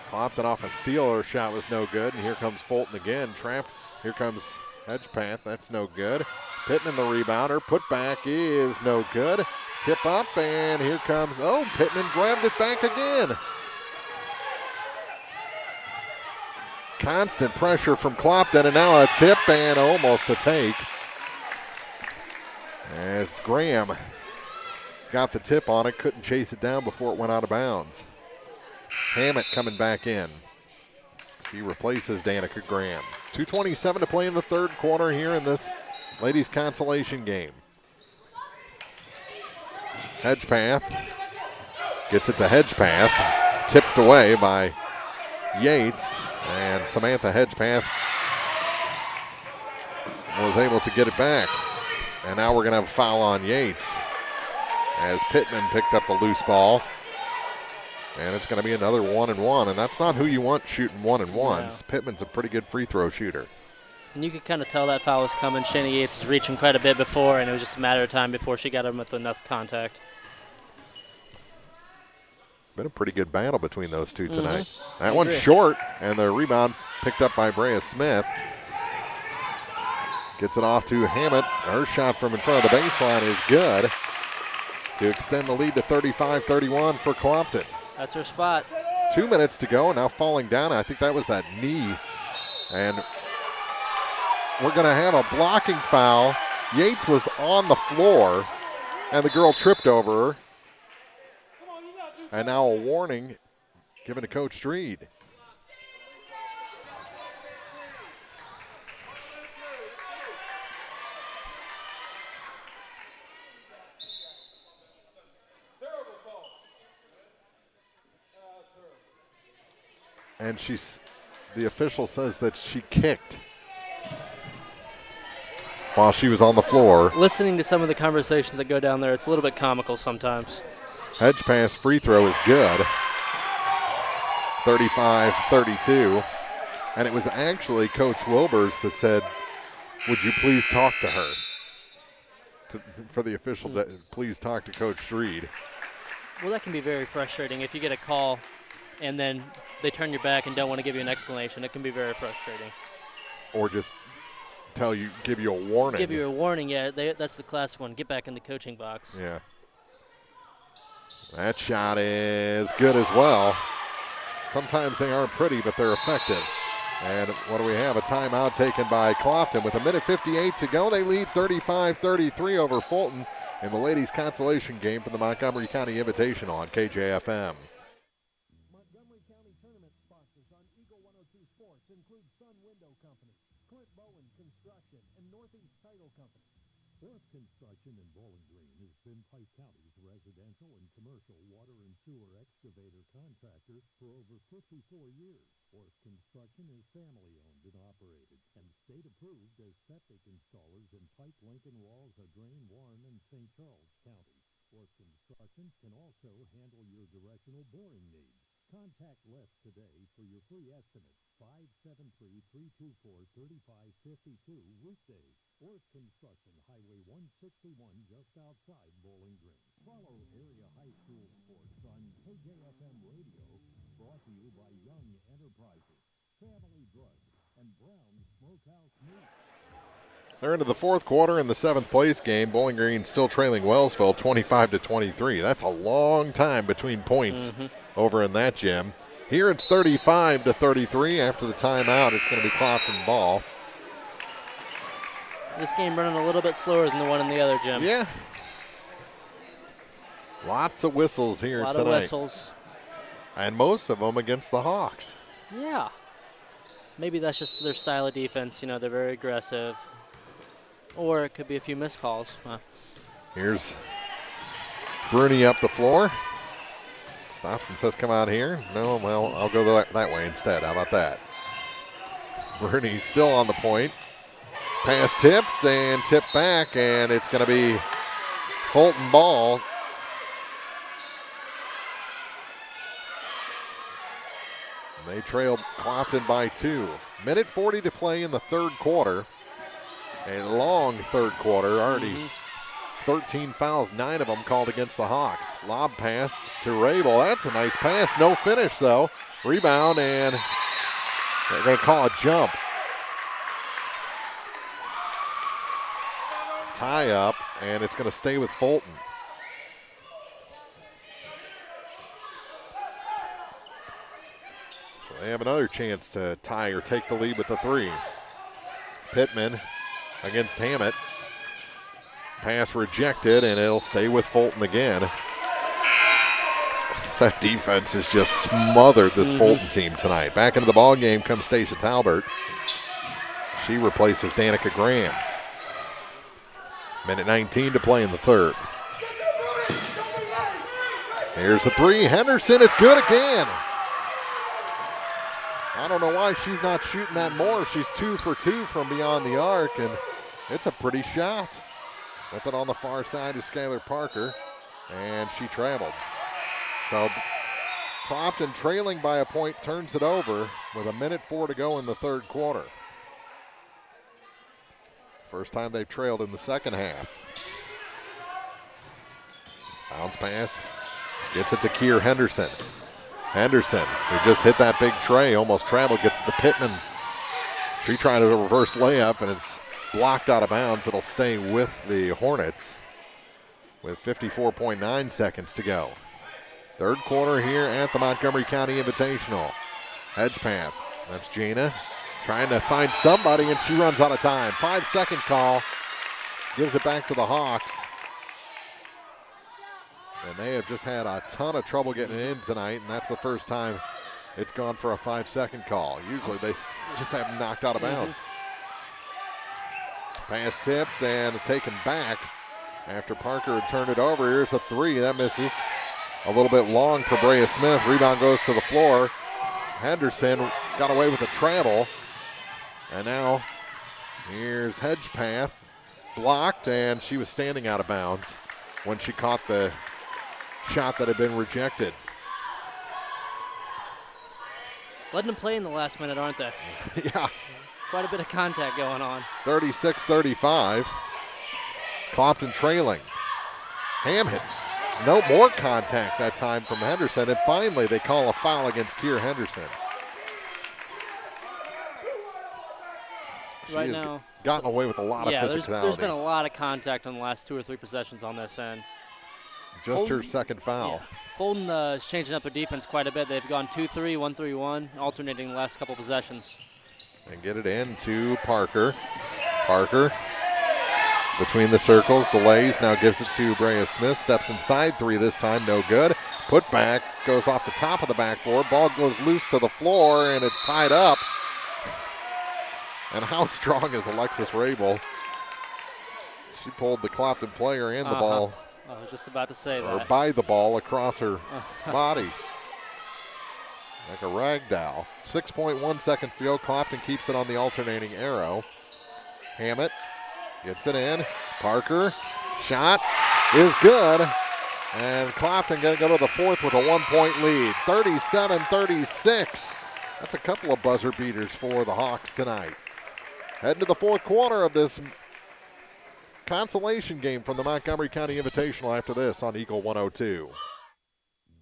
Clopton off a steal. Her shot was no good. And here comes Fulton again. Trapped. Here comes Hedgepath. That's no good. Pittman the rebounder. Putback is no good. Tip up, and here comes, Pittman grabbed it back again. Constant pressure from Clopton, and now a tip and almost a take. As Graham got the tip on it, couldn't chase it down before it went out of bounds. Hammett coming back in. She replaces Danica Graham. 2:27 to play in the third quarter here in this ladies' consolation game. Hedgepath gets it to Hedgepath, tipped away by Yates, and Samantha Hedgepath was able to get it back. And now we're going to have a foul on Yates as Pittman picked up the loose ball. And it's going to be another 1-and-1, and that's not who you want shooting 1-and-1s. Yeah. Pittman's a pretty good free throw shooter. And you could kind of tell that foul was coming. Shana Yates was reaching quite a bit before, and it was just a matter of time before she got him with enough contact. Been a pretty good battle between those two tonight. That one's short, and the rebound picked up by Brea Smith. Gets it off to Hammett. Her shot from in front of the baseline is good to extend the lead to 35-31 for Clopton. That's her spot. 2 minutes to go, and now falling down. I think that was that knee. And we're going to have a blocking foul. Yates was on the floor, and the girl tripped over her. And now a warning given to Coach Streed. And the official says that she kicked while she was on the floor. Listening to some of the conversations that go down there, it's a little bit comical sometimes. Hedgepath's free throw is good. 35-32. And it was actually Coach Wilbers that said, would you please talk to her? For the official to please talk to Coach Streed. Well, that can be very frustrating if you get a call and then they turn your back and don't want to give you an explanation. It can be very frustrating. Or just give you a warning. Give you a warning, yeah. That's the classic one. Get back in the coaching box. Yeah. That shot is good as well. Sometimes they aren't pretty, but they're effective. And what do we have? A timeout taken by Clopton with 1:58 to go. They lead 35-33 over Fulton in the ladies' consolation game for the Montgomery County Invitational on KJFM. Montgomery County Tournament sponsors on Eagle 102 Sports include Sun Window Company, Clint Bowen Construction, and Northeast Title Company. Orth Construction in Bowling Green has been Pike County's residential and commercial water and sewer excavator contractor for over 54 years. Orth Construction is family-owned and operated and state-approved as septic installers in Pike, Lincoln, Walls, Drain, Warren, and St. Charles counties. Orth Construction can also handle your directional boring needs. Contact Les today for your free estimate. 573-324-3552 weekdays. Orth Construction, Highway 161, just outside Bowling Green. Follow area high school sports on KJFM Radio, brought to you by Young Enterprises, Family Drugs, and Brown Smokehouse Meat. They're into the fourth quarter in the seventh place game. Bowling Green still trailing Wellsville 25-23. That's a long time between points over in that gym. Here it's 35-33. After the timeout, it's going to be Clopton ball. This game running a little bit slower than the one in the other gym. Yeah. Lots of whistles here tonight. A lot of whistles. And most of them against the Hawks. Yeah. Maybe that's just their style of defense. You know, they're very aggressive. Or it could be a few missed calls. Here's Bruni up the floor. Stops and says, come out here. No, well, I'll go that way instead. How about that? Bruni still on the point. Pass tipped and tipped back, and it's going to be Fulton ball. They trailed Clopton by 2. Minute 40 to play in the third quarter. A long third quarter, already 13 fouls, 9 of them called against the Hawks. Lob pass to Rabel. That's a nice pass. No finish, though. Rebound, and they're going to call a jump. Tie up, and it's going to stay with Fulton. So they have another chance to tie or take the lead with the 3. Pittman against Hammett. Pass rejected, and it'll stay with Fulton again. So that defense has just smothered this Fulton team tonight. Back into the ball game comes Stacia Talbert. She replaces Danica Graham. Minute 19 to play in the third. Here's the 3. Henderson, it's good again. I don't know why she's not shooting that more. She's 2 for 2 from beyond the arc, and it's a pretty shot. With it on the far side is Skylar Parker, and she traveled. So Clopton trailing by a point turns it over with 1:04 to go in the third quarter. First time they've trailed in the second half. Bounce pass. Gets it to Keir Henderson. Henderson, who just hit that big tray, almost traveled, gets it to Pittman. She tried a reverse layup, and it's blocked out of bounds. It'll stay with the Hornets with 54.9 seconds to go. Third quarter here at the Montgomery County Invitational. Hedge path. That's Jana trying to find somebody, and she runs out of time. 5-second call. Gives it back to the Hawks. And they have just had a ton of trouble getting it in tonight, and that's the first time it's gone for a 5-second call. Usually they just have them knocked out of bounds. Pass tipped and taken back after Parker had turned it over. Here's a 3. That misses. A little bit long for Brea Smith. Rebound goes to the floor. Henderson got away with a travel. And now here's Hedgepath. Blocked, and she was standing out of bounds when she caught the shot that had been rejected. Letting them play in the last minute, aren't they? Yeah. Quite a bit of contact going on. 36-35. Clopton trailing. Hammett No more contact that time from Henderson, and finally they call a foul against Kier Henderson. She Right has now, gotten away with a lot of physicality. There's been a lot of contact on the last 2 or 3 possessions on this end. Just her second foul. Yeah. Fulton is changing up their defense quite a bit. They've gone 2-3, 1-3-1, alternating the last couple possessions. And get it in to Parker. Parker between the circles, delays, now gives it to Brea Smith. Steps inside, 3 this time, no good. Put back, goes off the top of the backboard. Ball goes loose to the floor, and it's tied up. And how strong is Alexis Rabel? She pulled the Clopton player and the ball. I was just about to say or that. by the ball across her body. Like a rag doll. 6.1 seconds to go. Clopton keeps it on the alternating arrow. Hammett gets it in. Parker, shot is good. And Clopton going to go to the fourth with a 1-point lead. 37-36. That's a couple of buzzer beaters for the Hawks tonight. Heading to the fourth quarter of this consolation game from the Montgomery County Invitational after this on Eagle 102.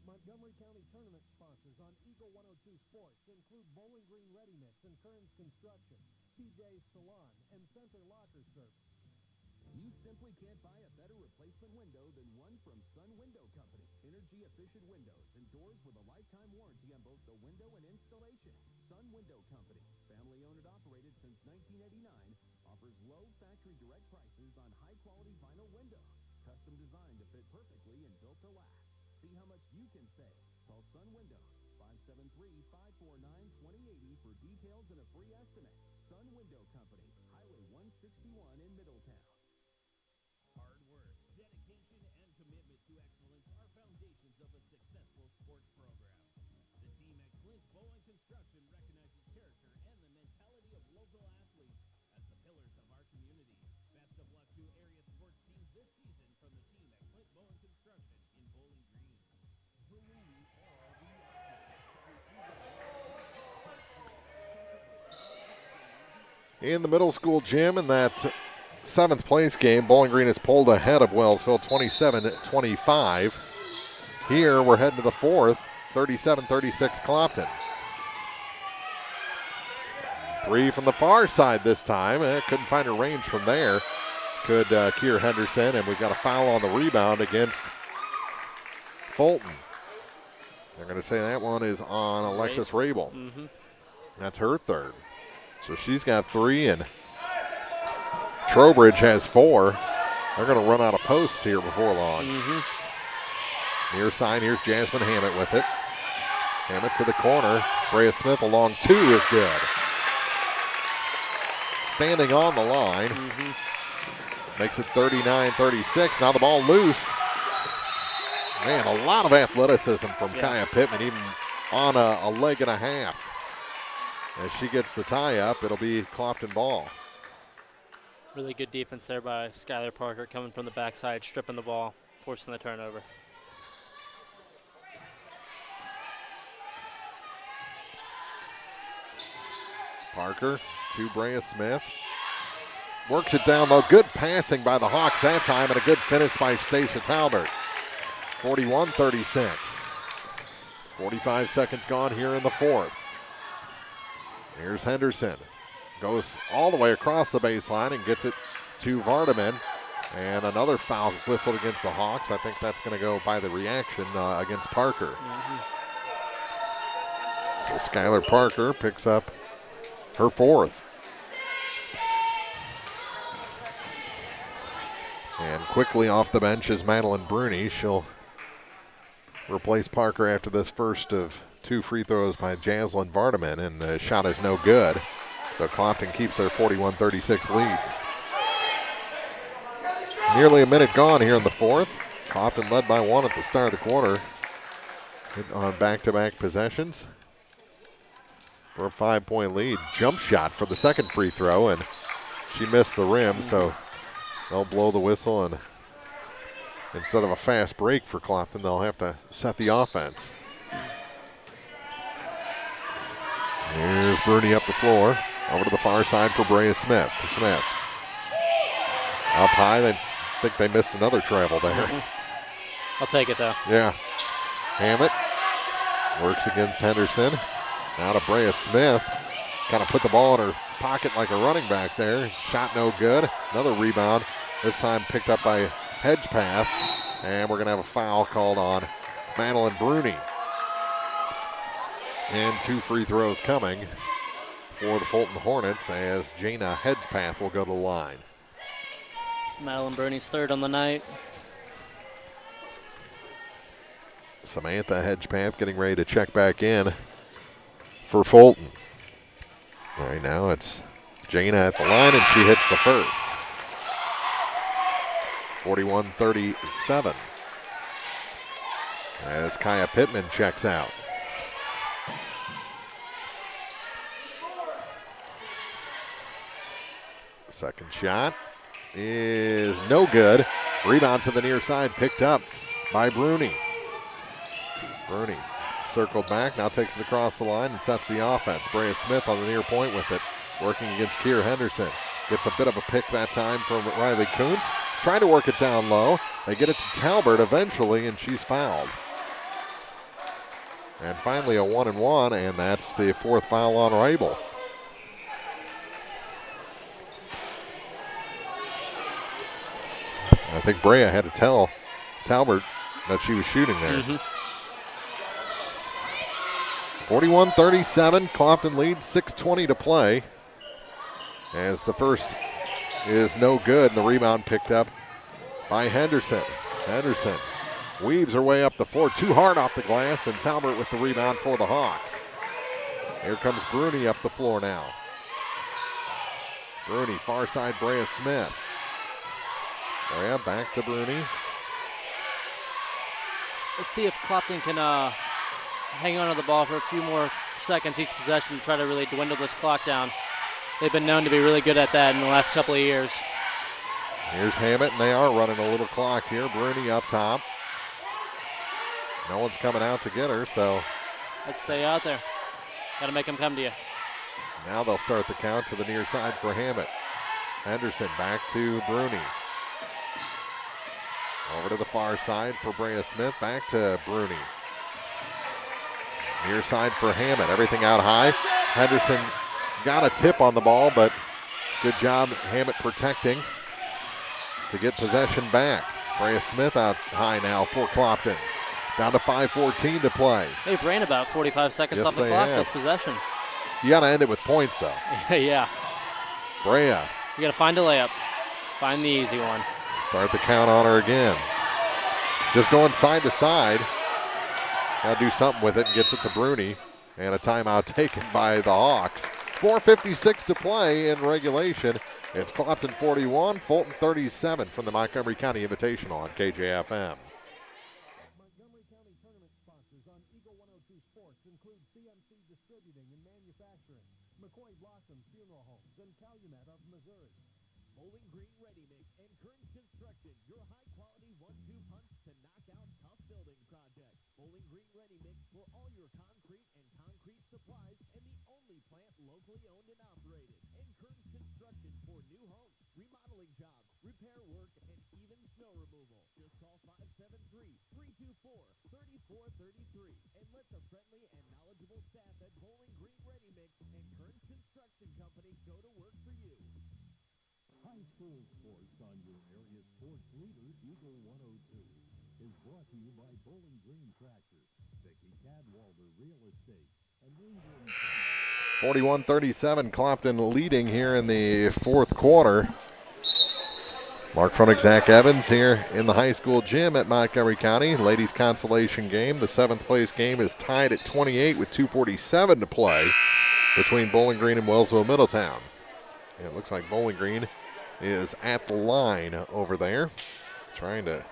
Montgomery County Tournament sponsors on Eagle 102 Sports include Bowling Green Ready Mix and Kearns Construction, TJ's Salon, and Center Locker Service. You simply can't buy a better replacement window than one from Sun Window Company. Energy-efficient windows and doors with a lifetime warranty on both the window and installation. Sun Window Company, family-owned and operated since 1989, offers low factory direct prices on high-quality vinyl windows, custom designed to fit perfectly and built to last. See how much you can save. Call Sun Windows, 573-549-2080 for details and a free estimate. Sun Window Company, Highway 161 in Middletown. Hard work, dedication, and commitment to excellence are foundations of a successful sports program. The team at Clint Bowen Construction recognizes character and the mentality of local athletes as the pillars of our community. Best of luck to area sports teams this season from the team at Clint Bowen Construction in Bowling Green. Believe all the In the middle school gym in that 7th place game, Bowling Green is pulled ahead of Wellsville 27-25. Here we're heading to the 4th, 37-36 Clopton. 3 from the far side this time. Couldn't find a range from there. Could Kier Henderson, and we've got a foul on the rebound against Fulton. They're going to say that one is on Alexis Rabel. Mm-hmm. That's her third. So she's got 3, and Trowbridge has 4. They're going to run out of posts here before long. Mm-hmm. Near side, here's Jasmine Hammett with it. Hammett to the corner. Brea Smith along 2 is good. Standing on the line. Mm-hmm. Makes it 39-36. Now the ball loose. Man, a lot of athleticism from Kaya Pittman, even on a leg and a half. As she gets the tie up, it'll be Clopton ball. Really good defense there by Skylar Parker coming from the backside, stripping the ball, forcing the turnover. Parker to Brea Smith. Works it down though. Good passing by the Hawks that time, and a good finish by Stacia Talbert. 41-36. 45 seconds gone here in the 4th. Here's Henderson. Goes all the way across the baseline and gets it to Vardaman. And another foul whistled against the Hawks. I think that's going to go by the reaction against Parker. Mm-hmm. So Skylar Parker picks up her 4th. And quickly off the bench is Madeline Bruni. She'll replace Parker after this first of 2 free throws by Jaslyn Vardaman, and the shot is no good. So Clopton keeps their 41-36 lead. Nearly a minute gone here in the 4th. Clopton led by 1 at the start of the quarter on back-to-back possessions for a 5-point lead. Jump shot for the second free throw, and she missed the rim, so they'll blow the whistle, and instead of a fast break for Clopton, they'll have to set the offense. Here's Bruni up the floor. Over to the far side for Brea Smith. Smith. Up high, they think they missed another travel there. I'll take it, though. Yeah. Hammett works against Henderson. Now to Brea Smith. Kind of put the ball in her pocket like a running back there. Shot no good. Another rebound. This time picked up by Hedgepath. And we're going to have a foul called on Madeline Bruni. And 2 free throws coming for the Fulton Hornets as Jana Hedgepath will go to the line. It's Madeline Bruni's third on the night. Samantha Hedgepath getting ready to check back in for Fulton. Right now it's Jana at the line, and she hits the first. 41-37 as Kaya Pittman checks out. Second shot is no good. Rebound to the near side, picked up by Bruni. Bruni circled back, now takes it across the line and sets the offense. Brea Smith on the near point with it, working against Kier Henderson. Gets a bit of a pick that time from Riley Kuntz. Trying to work it down low. They get it to Talbert eventually, and she's fouled. And finally a 1-and-1, and that's the 4th foul on Rabel. I think Brea had to tell Talbert that she was shooting there. 41-37, Clopton leads, 6:20 to play. As the first is no good, and the rebound picked up by Henderson. Henderson weaves her way up the floor, too hard off the glass, and Talbert with the rebound for the Hawks. Here comes Bruni up the floor now. Bruni, far side, Brea Smith. Brea back to Bruni. Let's see if Clapton can hang on to the ball for a few more seconds each possession to try to really dwindle this clock down. They've been known to be really good at that in the last couple of years. Here's Hammett, and they are running a little clock here. Bruni up top. No one's coming out to get her, so. Let's stay out there. Got to make them come to you. Now they'll start the count to the near side for Hammett. Henderson back to Bruni. Over to the far side for Brea Smith. Back to Bruni. Near side for Hammett. Everything out high. Henderson got a tip on the ball, but good job Hammett protecting to get possession back. Brea Smith out high now for Clopton. Down to 5:14 to play. They've ran about 45 seconds Yes, off the they clock have. this possession. You got to end it with points, though. Yeah. Brea. You got to find a layup. Find the easy one. Start the count on her again. Just going side to side. Got to do something with it and gets it to Bruni. And a timeout taken by the Hawks. 4:56 to play in regulation. It's Clopton 41, Fulton 37 from the Montgomery County Invitational on KJFM. Montgomery County Tournament sponsors on Eagle 102 Sports include CMC Distributing and Manufacturing, McCoy Blossom Funeral Homes, and Calumet of Missouri. Bowling Green Ready Mix and Kearns Construction, your high-quality 1-2 punch to knock out tough building projects. Bowling Green Ready Mix for all your concrete and concrete supplies, and the only plant locally owned and operated. And Kearns Construction for new homes, remodeling jobs, repair work, and even snow removal. Just call 573-324-3433 and let the friendly and knowledgeable staff at Bowling Green Ready Mix and Kearns Construction Company go to work for you. High school sports on your area sports leader, Eagle 102, is brought to you by Bowling Green Tractor, Vicki Cadwalder Real Estate, and Windsor. 41-37, Clopton leading here in the fourth quarter. Mark Fronek, Zach Evans here in the high school gym at Montgomery County. Ladies consolation game. The 7th place game is tied at 28 with 2:47 to play between Bowling Green and Wellsville Middletown. And it looks like Bowling Green is at the line over there, trying to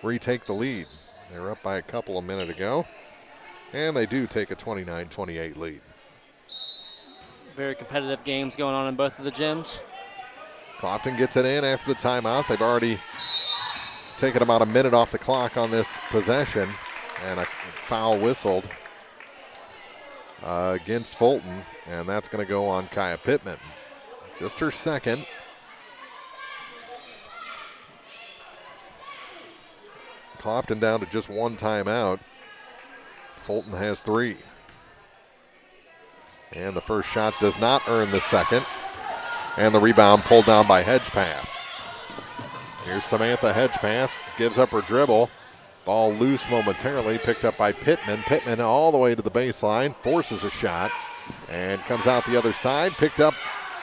retake the lead. They were up by a couple a minute ago, and they do take a 29-28 lead. Very competitive games going on in both of the gyms. Clopton gets it in after the timeout. They've already taken about a minute off the clock on this possession, and a foul whistled against Fulton, and that's going to go on Kaya Pittman. Just her second. Clopton down to just one timeout. Fulton has 3. And the first shot does not earn the second. And the rebound pulled down by Hedgepath. Here's Samantha Hedgepath, gives up her dribble. Ball loose momentarily, picked up by Pittman. Pittman all the way to the baseline, forces a shot, and comes out the other side. Picked up,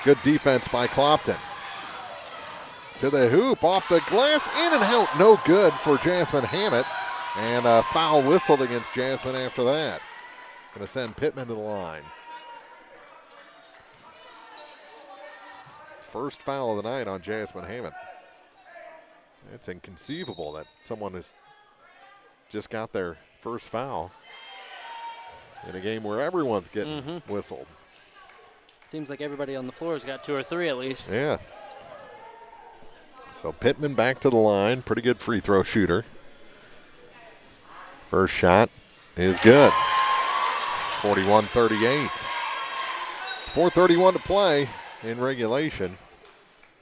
good defense by Clopton. To the hoop, off the glass, in and out, no good for Jasmine Hammett. And a foul whistled against Jasmine after that. Going to send Pittman to the line. First foul of the night on Jasmine Hammett. It's inconceivable that someone has just got their first foul in a game where everyone's getting whistled. Seems like everybody on the floor has got 2 or 3 at least. Yeah. So Pittman back to the line. Pretty good free throw shooter. First shot is good. 41-38. 4:31 to play in regulation.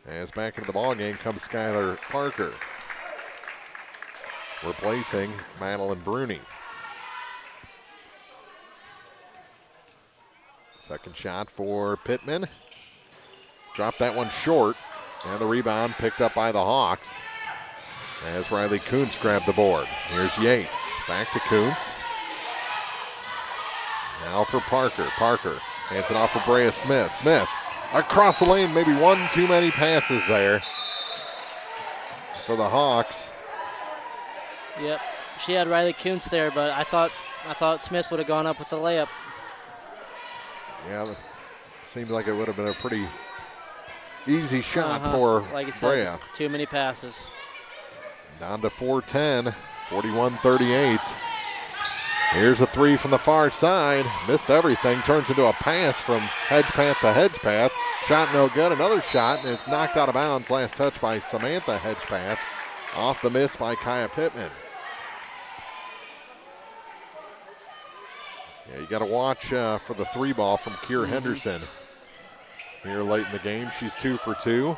As back into the ball game comes Skylar Parker, replacing Madeline Bruni. Second shot for Pittman. Dropped that one short, and the rebound picked up by the Hawks as Riley Kuntz grabbed the board. Here's Yates, back to Kuntz. Now for Parker. Parker hands it off for Brea Smith. Smith across the lane, maybe one too many passes there for the Hawks. Yep, she had Riley Kuntz there, but I thought Smith would have gone up with the layup. Yeah, it seemed like it would have been a pretty easy shot for like I said, Brea. just too many passes. Down to 4:10, 41-38. Here's a 3 from the far side. Missed everything. Turns into a pass from Hedgepath to Hedgepath. Shot no good. Another shot, and it's knocked out of bounds. Last touch by Samantha Hedgepath. Off the miss by Kaya Pittman. Yeah, you got to watch for the 3 ball from Kier Henderson. Here late in the game, she's 2 for 2.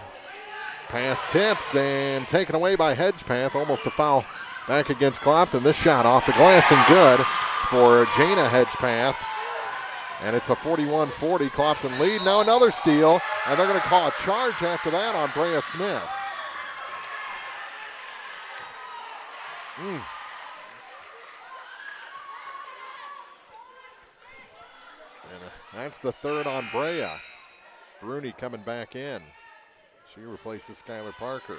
Pass tipped and taken away by Hedgepath. Almost a foul back against Clopton. This shot off the glass and good for Jana Hedgepath. And it's a 41-40 Clopton lead. Now another steal, and they're going to call a charge after that on Brea Smith. And that's the 3rd on Brea. Bruni coming back in. She replaces Skylar Parker.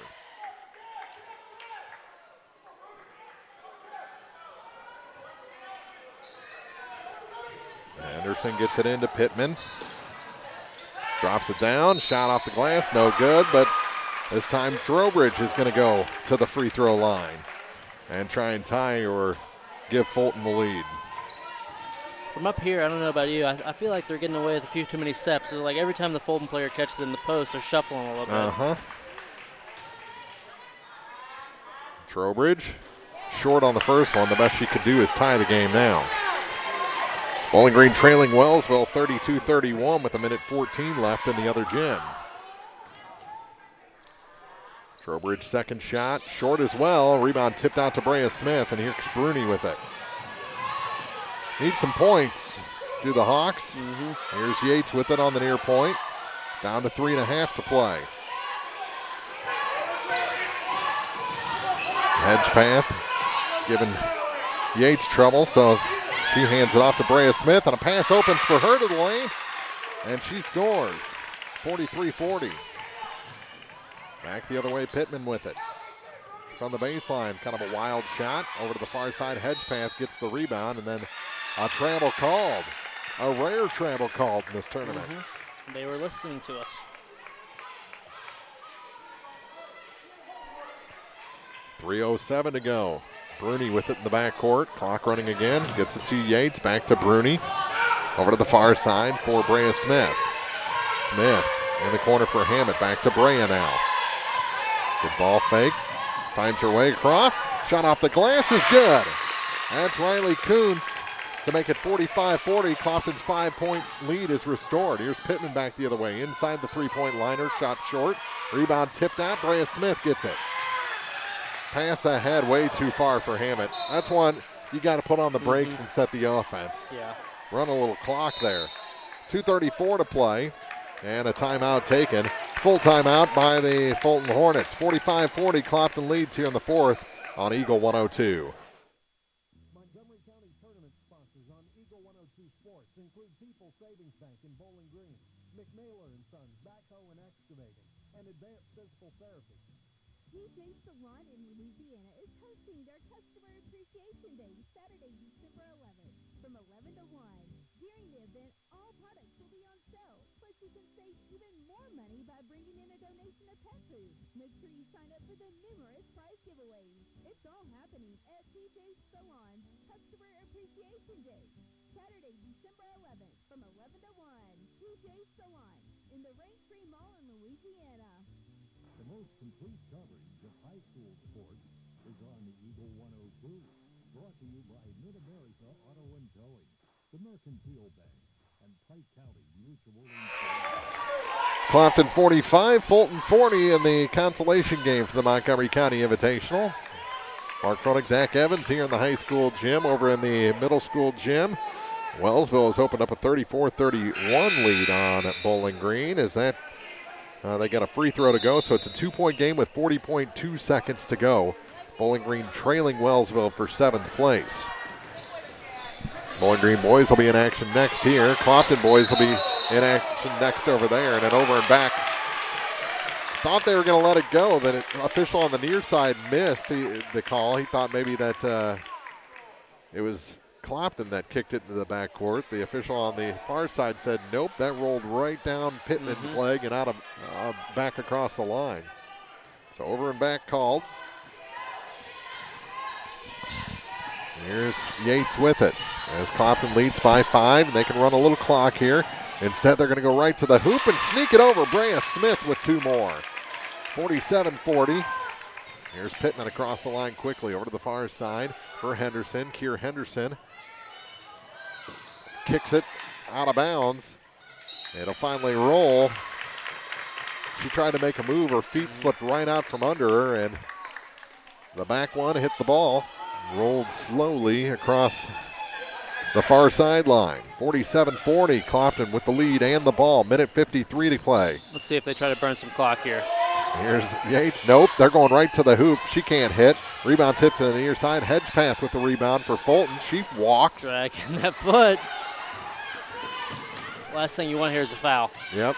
Anderson gets it into Pittman. Drops it down. Shot off the glass. No good, but this time Trowbridge is going to go to the free throw line and try and tie or give Fulton the lead. From up here, I don't know about you, I feel like they're getting away with a few too many steps. So like every time the Fulton player catches it in the post, they're shuffling a little bit. Trowbridge, short on the first one. The best she could do is tie the game now. Bowling Green trailing Wellsville 32-31 with 1:14 left in the other gym. Trowbridge second shot, short as well. Rebound tipped out to Brea Smith, and here's Bruni with it. Need some points, do the Hawks. Here's Yates with it on the near point. Down to 3.5 to play. Hedgepath giving Yates trouble, so she hands it off to Brea Smith, and a pass opens for her to the lane, and she scores. 43-40. Back the other way, Pittman with it. From the baseline, kind of a wild shot. Over to the far side, Hedgepath gets the rebound, and then a travel called. A rare travel called in this tournament. They were listening to us. 3:07 to go. Bruni with it in the backcourt. Clock running again. Gets it to Yates. Back to Bruni. Over to the far side for Brea Smith. Smith in the corner for Hammett. Back to Brea now. Good ball fake. Finds her way across. Shot off the glass is good. That's Riley Kuntz to make it 45-40. Clopton's 5-point lead is restored. Here's Pittman back the other way. Inside the 3-point liner. Shot short. Rebound tipped out. Brea Smith gets it. Pass ahead way too far for Hammett. That's one you got to put on the brakes and set the offense. Yeah. Run a little clock there. 2:34 to play, and a timeout taken. Full timeout by the Fulton Hornets. 45-40, Clopton leads here in the fourth on Eagle 102. Montgomery County Tournament sponsors on Eagle 102 Sports include People's Savings Bank in Bowling Green, McNaylor & Sons Backhoe and Excavating, and Advanced Physical Therapy. DJ Salon in Louisiana is hosting their Customer Appreciation Day Saturday, December 11th from 11 to 1. During the event, all products will be on sale. Plus, you can save even more money by bringing in a donation of pet food. Make sure you sign up for the numerous prize giveaways. It's all happening at DJ Salon Customer Appreciation Day, Saturday, December 11th from 11 to 1. DJ Salon in the Raintree Mall in Louisiana. The most complete coverage of high school sports is on the Eagle 102. Brought to you by Mid-America Auto and Towing, the Mercantile Bank, and Pike County Mutual Insurance. Clopton 45, Fulton 40 in the consolation game for the Montgomery County Invitational. Mark Froenig, Zach Evans here in the high school gym. Over in the middle school gym, Wellsville has opened up a 34-31 lead on Bowling Green. Is that they got a free throw to go, so it's a 2-point game with 40.2 seconds to go. Bowling Green trailing Wellsville for 7th place. Bowling Green boys will be in action next here. Clopton boys will be in action next over there, and then over and back. Thought they were going to let it go, but official on the near side missed the call. He thought maybe that it was Clapton that kicked it into the backcourt. The official on the far side said, nope, that rolled right down Pittman's leg and out of back across the line. So over and back called. Here's Yates with it as Clopton leads by 5, and they can run a little clock here. Instead, they're going to go right to the hoop and sneak it over. Brea Smith with 2 more. 47-40. Here's Pittman across the line quickly over to the far side for Henderson. Kier Henderson kicks it out of bounds. It'll finally roll. She tried to make a move. Her feet slipped right out from under her, and the back one hit the ball. Rolled slowly across the far sideline. 47-40, Clopton with the lead and the ball. Minute 53 to play. Let's see if they try to burn some clock here. Here's Yates. Nope, they're going right to the hoop. She can't hit. Rebound tip to the near side. Hedgepath with the rebound for Fulton. She walks. Dragging that foot. Last thing you want here is a foul. Yep.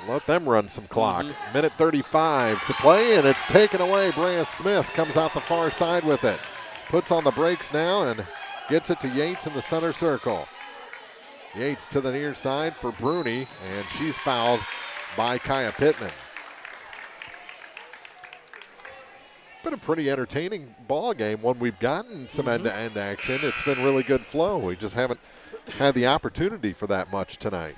Let them run some clock. Minute 35 to play, and it's taken away. Brea Smith comes out the far side with it. Puts on the brakes now and gets it to Yates in the center circle. Yates to the near side for Bruni, and she's fouled by Kaya Pittman. Been a pretty entertaining ball game, one we've gotten some end-to-end action. It's been really good flow. We just haven't had the opportunity for that much tonight.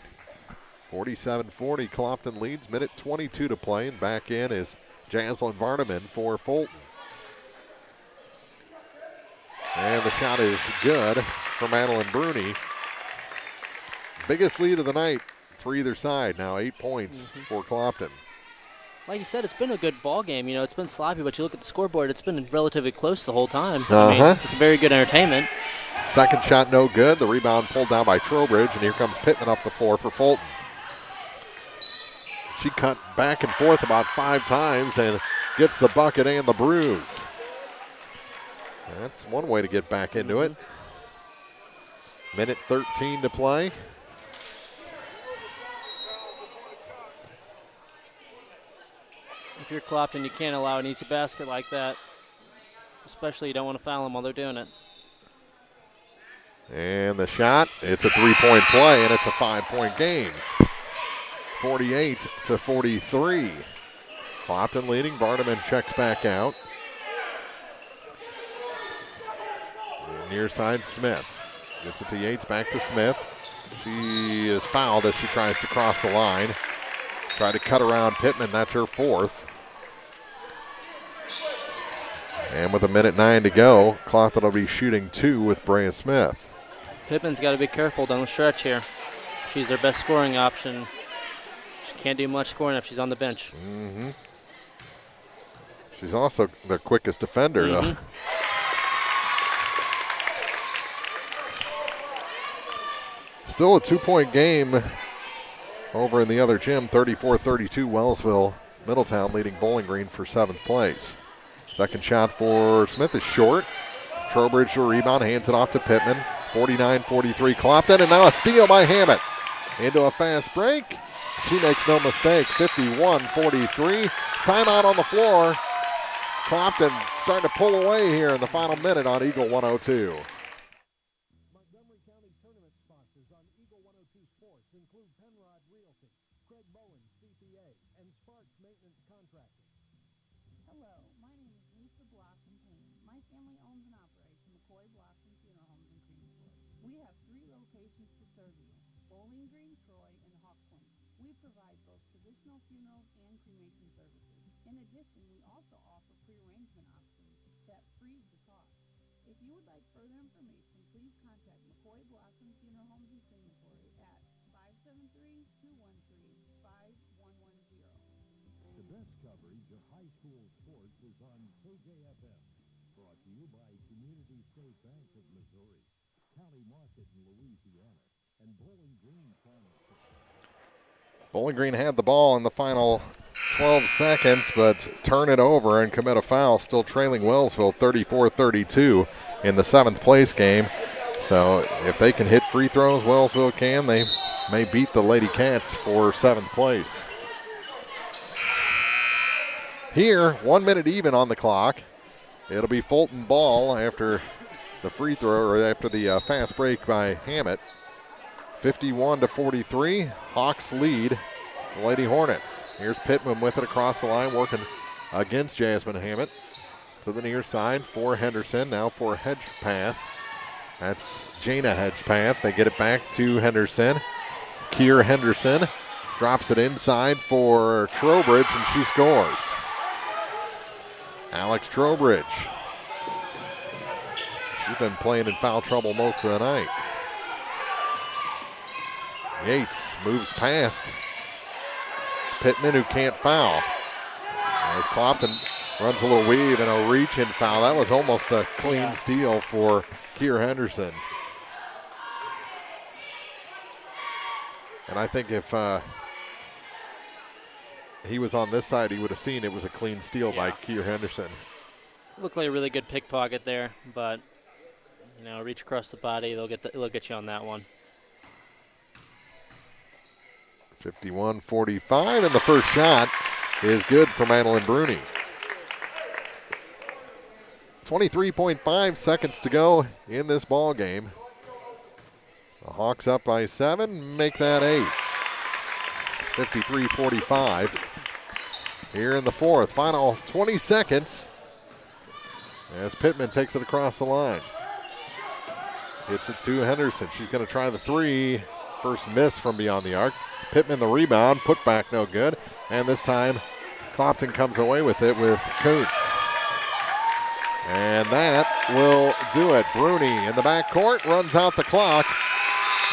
47-40, Clopton leads. Minute 22 to play, and back in is Jaslyn Vardaman for Fulton. And the shot is good for Madeline Bruni. Biggest lead of the night for either side. Now 8 points for Clopton. Like you said, it's been a good ball game. You know, it's been sloppy, but you look at the scoreboard, it's been relatively close the whole time. I mean, it's very good entertainment. Second shot no good. The rebound pulled down by Trowbridge, and here comes Pittman up the floor for Fulton. She cut back and forth about 5 times and gets the bucket and the bruise. That's one way to get back into it. Minute 13 to play. If you're Clopton, you can't allow an easy basket like that. Especially you don't want to foul them while they're doing it. And the shot, it's a 3-point play, and it's a 5-point game. 48-43. Clopton leading. Vardaman checks back out. Near side, Smith. Gets it to Yates, back to Smith. She is fouled as she tries to cross the line. Try to cut around Pittman. That's her 4th. And with a minute 9 to go, Clopton will be shooting 2 with Brea Smith. Pittman's got to be careful down the stretch here. She's their best scoring option. She can't do much scoring if she's on the bench. She's also the quickest defender, though. Still a 2-point game over in the other gym, 34-32, Wellsville. Middletown leading Bowling Green for 7th place. Second shot for Smith is short. Trowbridge to rebound, hands it off to Pittman. 49-43 Clopton, and now a steal by Hammett. Into a fast break. She makes no mistake, 51-43. Timeout on the floor. Clopton starting to pull away here in the final minute on Eagle 102. Montgomery County Tournament sponsors on Eagle 102 Sports include Penrod Realty, Craig Bowen, CPA, and Sparks Maintenance Contracting. Hello, my name is Lisa Blossom Payne. My family owns and operates McCoy Blossom Funeral Homes in Crematory. We have 3 locations to serve you: Bowling Green, Troy, and Hawk Point. We provide both traditional funerals and cremation services. In addition, we also offer pre-arrangement options that freeze the cost. If you would like further information, please contact McCoy Blossom Funeral Homes in Crematory at 573-213-5110. The best coverage of high school sports is on KJFM. Brought to you by Community State Bank of Missouri, County Market in Louisiana, and Bowling Green Pharmacy. Bowling Green had the ball in the final 12 seconds, but turn it over and commit a foul, still trailing Wellsville 34-32 in the 7th place game. So if they can hit free throws, Wellsville can. They may beat the Lady Cats for 7th place. Here, 1 minute even on the clock. It'll be Fulton ball after the free throw, or after the fast break by Hammett. 51-43, Hawks lead the Lady Hornets. Here's Pittman with it across the line, working against Jasmine Hammett. To the near side for Henderson, now for Hedgepath. That's Jana Hedgepath. They get it back to Henderson. Kier Henderson drops it inside for Trowbridge, and she scores. Alex Trowbridge. She's been playing in foul trouble most of the night. Yates moves past Pittman, who can't foul. As Clopton runs a little weave and a reach-in foul. That was almost a clean steal for Kier Henderson. And I think if he was on this side, he would have seen it was a clean steal by Kier Henderson. Looked like a really good pickpocket there, but you know, reach across the body, they'll get you on that one. 51-45, and the first shot is good for Madeline Bruni. 23.5 seconds to go in this ball game. The Hawks up by 7, make that 8. 53-45. Here in the fourth, final 20 seconds as Pittman takes it across the line. Hits it to Henderson. She's going to try the three. First miss from beyond the arc. Pittman the rebound, put back no good. And this time, Clopton comes away with it with Kuntz. And that will do it. Bruni in the backcourt runs out the clock.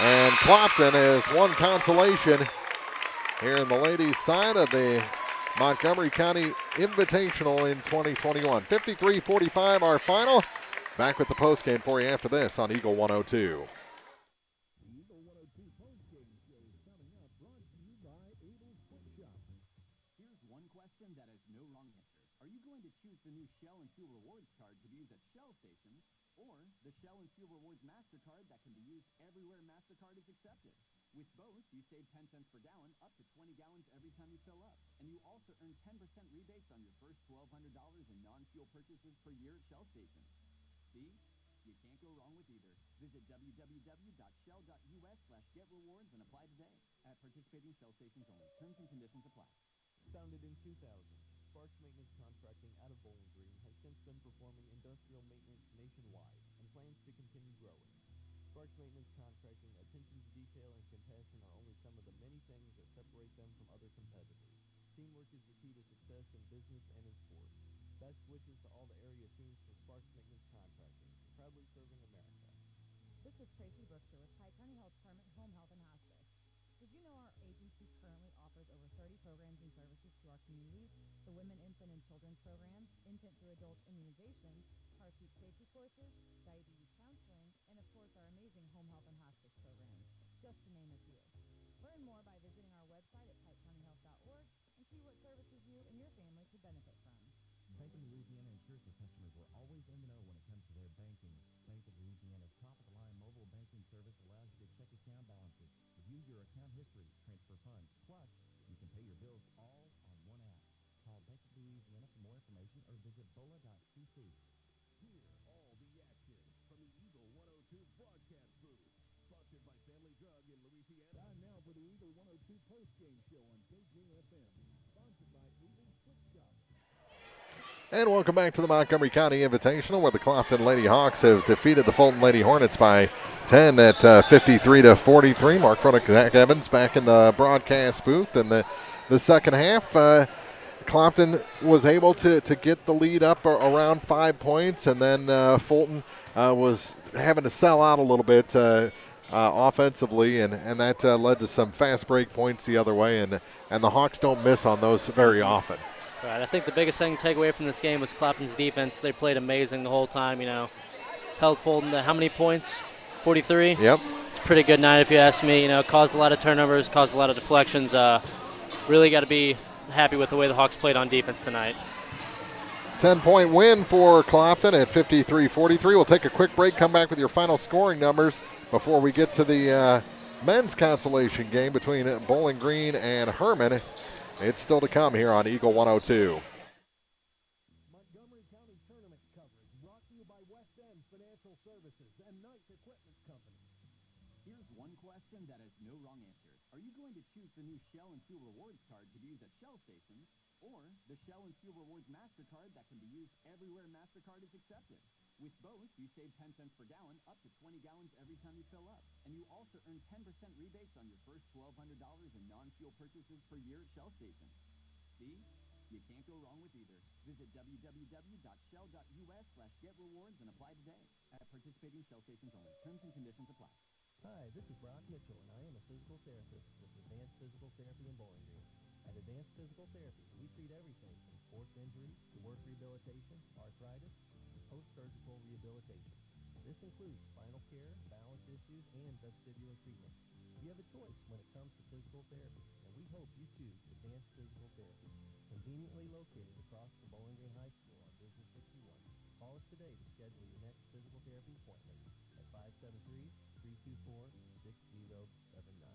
And Clopton has one consolation here in the ladies' side of the Montgomery County Invitational in 2021. 53-45 our final. Back with the postgame for you after this on Eagle 102. Here's one question that has no wrong answer. Are you going to choose the new Shell and Fuel Rewards card to be used at Shell stations, or the Shell and Fuel Rewards MasterCard that can be used everywhere MasterCard is accepted? With both, you save 10 cents per gallon, up to 20 gallons every time you fill up. And you also earn 10% rebates on your first $1,200 in non-fuel purchases per year at Shell stations. See? You can't go wrong with either. Visit www.shell.us/getrewards and apply today at participating Shell stations only. Terms and conditions apply. Founded in 2000, Sparks Maintenance Contracting out of Bowling Green has since been performing industrial maintenance nationwide and plans to continue growing. Sparks Maintenance Contracting, attention to detail and compassion are only some of the many things that separate them from other competitors. Teamwork is the key to success in business and in sports. Best wishes to all the area teams from Sparks Maintenance Contracting, proudly serving America. This is Tracy Brookshire with Pike County Health Department Home Health and Hospice. Did you know our agency currently offers over 30 programs and services to our community? the women, infant, and children's programs, infant through adult immunizations, car seat safety courses, diabetes counseling, and of course our amazing home health and hospice programs, just to name a few. Learn more by visiting our website at pikecountyhealth.org and see what services you and your family could benefit from. Bank of Louisiana ensures their customers are always in the know when it comes to their banking. Bank of Louisiana's top-of-the-line mobile banking service allows you to check account balances, review your account history, transfer funds. Plus, you can pay your bills all on one app. Call Bank of Louisiana for more information or visit bola.cc. Hear all the action from the Eagle 102 broadcast booth. Sponsored by Family Drug in Louisiana. Time now for the Eagle 102 post-game show on KJFM. Sponsored by Eagle Quick Shop. And welcome back to the Montgomery County Invitational, where the Clopton Lady Hawks have defeated the Fulton Lady Hornets by 10 at 53-43. Mark Fronick, Zach Evans back in the broadcast booth. In the second half, Clopton was able to get the lead up around 5 points, and then Fulton was having to sell out a little bit offensively, and that led to some fast break points the other way, and the Hawks don't miss on those very often. Right, I think the biggest thing to take away from this game was Clapton's defense. They played amazing the whole time, held Fulton to how many points? 43? Yep. It's a pretty good night if you ask me. Caused a lot of turnovers, caused a lot of deflections. Really got to be happy with the way the Hawks played on defense tonight. 10-point win for Clopton at 53-43. We'll take a quick break, come back with your final scoring numbers before we get to the men's consolation game between Bowling Green and Hermann. It's still to come here on Eagle 102. Montgomery County Tournament coverage brought to you by West End Financial Services and Knight Equipment Company. Here's one question that has no wrong answers. Are you going to choose the new Shell and Fuel Rewards card to be used at Shell stations, or the Shell and Fuel Rewards MasterCard that can be used everywhere MasterCard is accepted? With both, you save 10 cents per gallon, up to 20 gallons every time you fill up. And you also earn 10% rebates on your first $1,200 in non-fuel purchases per year at Shell stations. See? You can't go wrong with either. Visit www.shell.us/getrewards and apply today. At participating Shell stations only. Terms and conditions apply. Hi, this is Brock Mitchell, and I am a physical therapist with Advanced Physical Therapy in Bowling Green. At Advanced Physical Therapy, we treat everything from sports injuries to work rehabilitation, arthritis, and post-surgical rehabilitation. This includes spinal care, balance issues, and vestibular treatment. You have a choice when it comes to physical therapy, and we hope you choose Advanced Physical Therapy, conveniently located across the Bowling Green High School on Business 61. Call us today to schedule your next physical therapy appointment at 573-324-6079.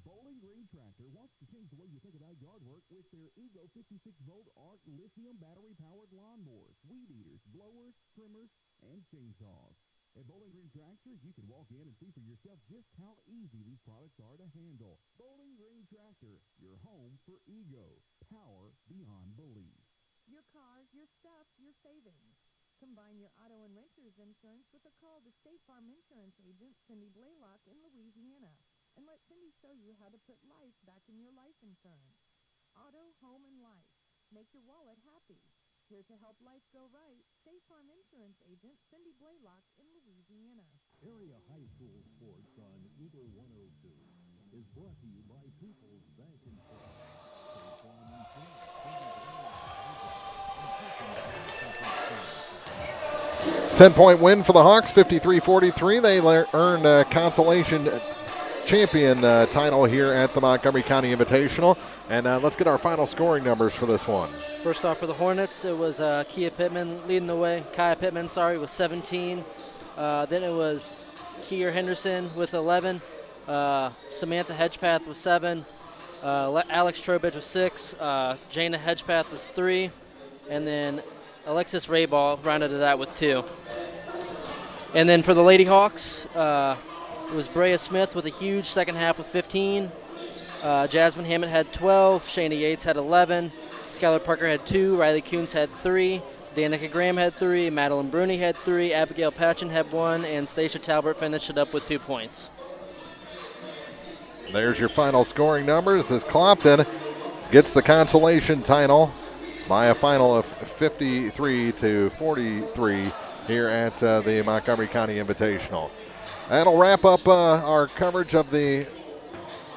Bowling Green Tractor wants to change the way you think about yard work with their Ego 56-volt ARC lithium battery-powered lawnmowers, weed eaters, blowers, trimmers, and chainsaws. At Bowling Green Tractor, you can walk in and see for yourself just how easy these products are to handle. Bowling Green Tractor, your home for Ego. Power beyond belief. Your car, your stuff, your savings. Combine your auto and renter's insurance with a call to State Farm Insurance Agent Cindy Blaylock in Louisiana. And let Cindy show you how to put life back in your life insurance. Auto, home, and life. Make your wallet happy. Here to help life go right, State Farm Insurance Agent Cindy Blaylock in Louisiana. Area High School Sports on Eagle 102 is brought to you by People's Bank and Trust. State Farm Insurance, 10-point win for the Hawks, 53-43. They earned a consolation champion title here at the Montgomery County Invitational. And let's get our final scoring numbers for this one. First off, for the Hornets, it was Kaya Pittman with 17. Then it was Kier Henderson with 11. Samantha Hedgepath with 7. Alex Trowbridge with 6. Jana Hedgepath was 3. And then Alexis Rayball rounded to that with 2. And then for the Lady Hawks, it was Brea Smith with a huge second half with 15. Jasmine Hammond had 12. Shayna Yates had 11. Skylar Parker had 2. Riley Coons had 3. Danica Graham had 3. Madeline Bruni had 3. Abigail Patchen had 1. And Stacia Talbert finished it up with 2 points. There's your final scoring numbers as Clopton gets the consolation title by a final of 53-43 here at the Montgomery County Invitational. That'll wrap up our coverage of the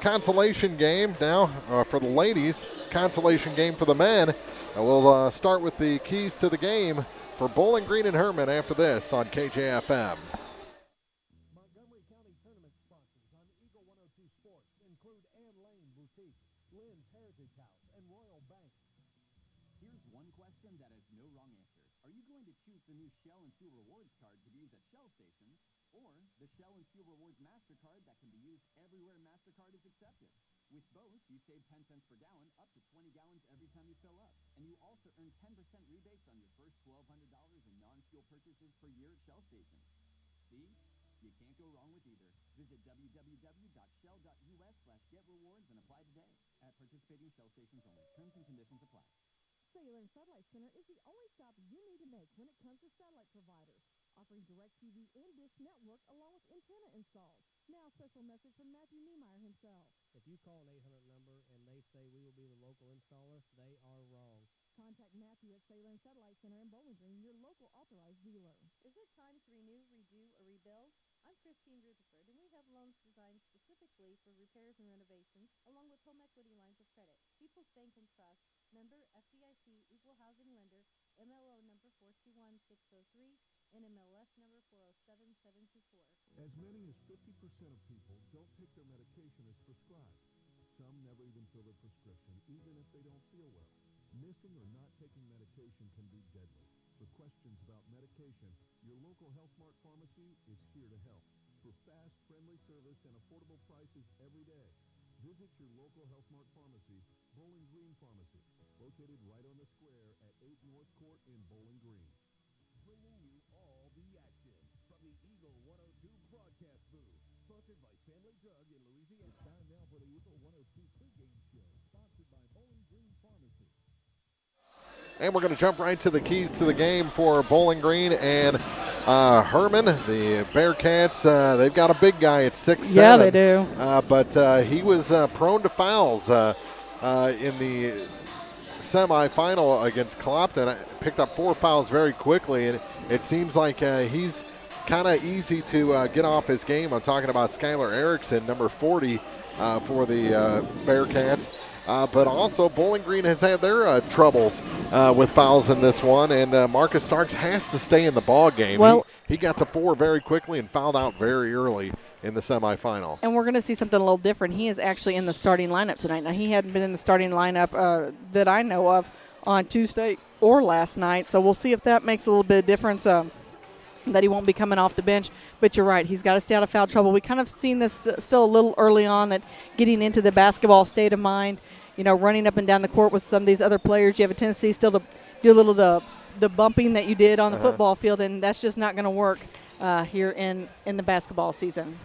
consolation game now for the ladies, consolation game for the men. And we'll start with the keys to the game for Bowling Green and Hermann after this on KJFM. Montgomery County Tournament sponsors on Eagle 102 Sports include Ann Lane Boutique, Lynn's Heritage House, and Royal Bank. Here's one question that has no wrong answer. Are you going to choose the new Shell and Fuel Rewards card to be used at Shell stations, or the Shell and Fuel Rewards MasterCard that can be used everywhere MasterCard is accepted? With both, you save 10 cents per gallon up to 20 gallons every time you fill up. And you also earn 10% rebates on your first $1,200 in non-fuel purchases per year at Shell stations. See? You can't go wrong with either. Visit www.shell.us/getrewards and apply today at participating Shell stations only. Terms and conditions apply. Cellular and Satellite Center is the only stop you need to make when it comes to satellite providers, offering DirecTV and Dish Network along with antenna installs. Now, special message from Matthew Niemeyer himself. If you call an 800 number and they say we will be the local installer, they are wrong. Contact Matthew at Cellular and Satellite Center in Bowling Green, your local authorized dealer. Is it time to renew, redo, or rebuild? I'm Christine Rutherford, and we have loans designed specifically for repairs and renovations, along with home equity lines of credit. People's Bank and Trust, member FDIC, Equal Housing Lender, MLO number 421603, and MLS number 407724. As many as 50% of people don't take their medication as prescribed. Some never even fill their prescription, even if they don't feel well. Missing or not taking medication can be deadly. For questions about medication, your local Health Mart pharmacy is here to help. For fast, friendly service and affordable prices every day, visit your local Health Mart pharmacy, Bowling Green Pharmacy, located right on the square at 8 North Court in Bowling Green. Bringing you all the action from the Eagle 102 broadcast booth, sponsored by Family Drug in Louisiana. It's time now for the Eagle 102 pregame show, sponsored by Bowling Green Pharmacy. And we're going to jump right to the keys to the game for Bowling Green and Hermann. The Bearcats, they've got a big guy at 6'7". Yeah, they do. But he was prone to fouls in the semifinal against Clopton. Picked up 4 fouls very quickly, and it seems like he's kind of easy to get off his game. I'm talking about Skylar Erickson, number 40 for the Bearcats. But also Bowling Green has had their troubles with fouls in this one, and Marcus Starks has to stay in the ball game. Well, he got to 4 very quickly and fouled out very early in the semifinal. And we're going to see something a little different. He is actually in the starting lineup tonight. Now, he hadn't been in the starting lineup that I know of on Tuesday or last night, so we'll see if that makes a little bit of difference, that he won't be coming off the bench. But you're right, he's got to stay out of foul trouble. We kind of seen this still a little early on, that getting into the basketball state of mind, you know, running up and down the court with some of these other players, you have a tendency still to do a little of the bumping that you did on the football field, and that's just not going to work here in the basketball season.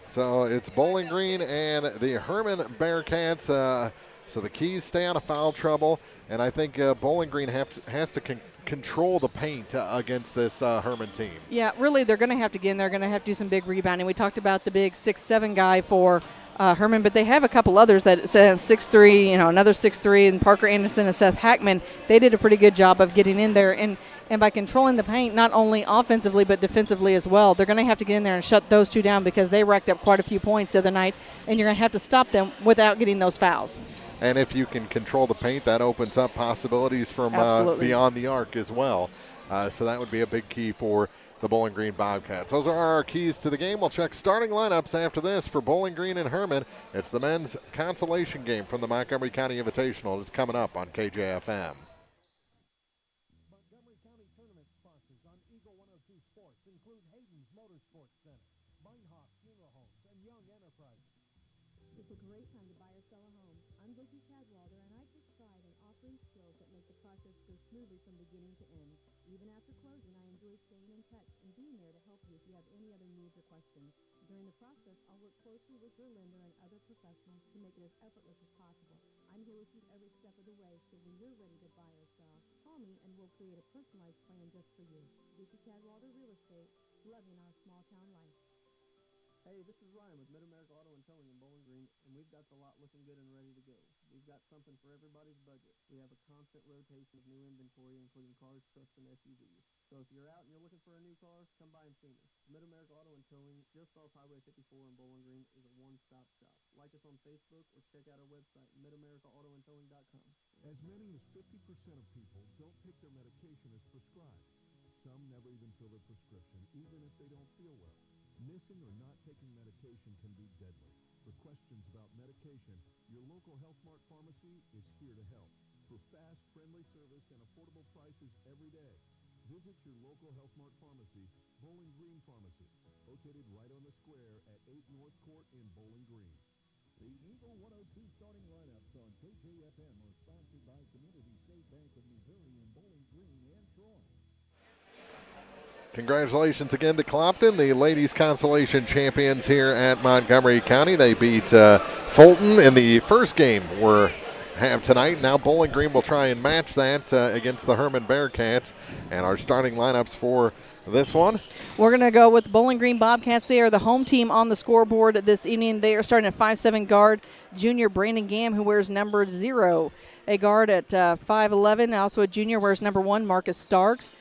So it's Bowling Green and the Hermann Bearcats. So the Keys stay out of foul trouble, and I think Bowling Green has to control the paint against this Hermann team. Yeah, really, they're going to have to get in there. They're going to have to do some big rebounding. We talked about the big 6'7" guy for Hermann, but they have a couple others that says 6'3", you know, another 6'3", and Parker Anderson and Seth Hackman. They did a pretty good job of getting in there, and by controlling the paint, not only offensively but defensively as well. They're going to have to get in there and shut those two down, because they racked up quite a few points the other night, and you're going to have to stop them without getting those fouls. And if you can control the paint, that opens up possibilities from beyond the arc as well. So that would be a big key for the Bowling Green Bobcats. Those are our keys to the game. We'll check starting lineups after this for Bowling Green and Hermann. It's the men's consolation game from the Montgomery County Invitational. It's coming up on KJFM. Montgomery County Tournament sponsors on Eagle 102 Sports include Hayden's Motorsports Center, Meinhof Funeral Homes, and Young Enterprises. It's a great time to buy or sell a home. I'm Vicky Cadwalder, and I take pride in offering skills that make the process go smoothly from beginning to end. Even after closing, I enjoy staying in touch and being there to help you if you have any other needs or questions. During the process, I'll work closely with your lender and other professionals to make it as effortless as possible. I'm here with you every step of the way, so when you're ready to buy or sell, call me and we'll create a personalized plan just for you. Vicky Cadwalder Real Estate, loving our small town life. Hey, this is Ryan with Mid-America Auto and Towing in Bowling Green, and we've got the lot looking good and ready to go. We've got something for everybody's budget. We have a constant rotation of new inventory, including cars, trucks, and SUVs. So if you're out and you're looking for a new car, come by and see me. Mid-America Auto and Towing, just off Highway 54 in Bowling Green, is a one-stop shop. Like us on Facebook or check out our website, midamericaautoandtowing.com. As many as 50% of people don't take their medication as prescribed. Some never even fill their prescription, even if they don't feel well. Missing or not taking medication can be deadly. For questions about medication, your local Health Mart pharmacy is here to help. For fast, friendly service and affordable prices every day, visit your local Health Mart pharmacy, Bowling Green Pharmacy, located right on the square at 8 North Court in Bowling Green. The Eagle 102 starting lineups on KJFM are sponsored by Community State Bank of Missouri in Bowling Green and Troy. Congratulations again to Clopton, the ladies' consolation champions here at Montgomery County. They beat Fulton in the first game we have tonight. Now Bowling Green will try and match that against the Hermann Bearcats. And our starting lineups for this one. We're going to go with Bowling Green Bobcats. They are the home team on the scoreboard this evening. They are starting at 5'7" guard, junior Brandon Gamm, who wears number 0. A guard at 5'11", also a junior, wears number 1, Marcus Starks.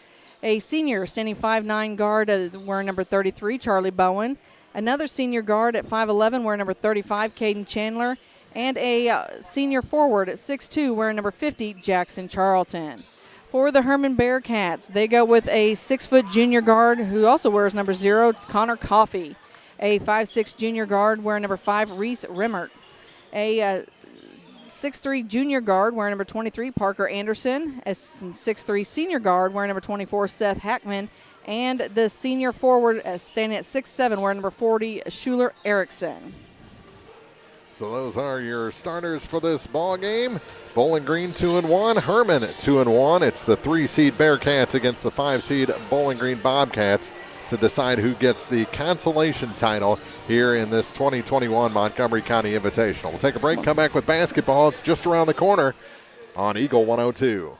A senior standing 5'9" guard wearing number 33, Charlie Bowen. Another senior guard at 5'11", wearing number 35, Caden Chandler. And a senior forward at 6'2", wearing number 50, Jackson Charlton. For the Hermann Bearcats, they go with a 6-foot junior guard who also wears number 0, Connor Coffey. A 5'6" junior guard wearing number 5, Reese Rimmert. A 6'3" junior guard wearing number 23, Parker Anderson. A 6'3" senior guard wearing number 24, Seth Hackman. And the senior forward standing at 6'7", wearing number 40, Schuler Erickson. So those are your starters for this ball game. Bowling Green 2-1, Hermann 2-1. It's the 3-seed Bearcats against the 5-seed Bowling Green Bobcats to decide who gets the consolation title here in this 2021 Montgomery County Invitational. We'll take a break, come back with basketball. It's just around the corner on Eagle 102.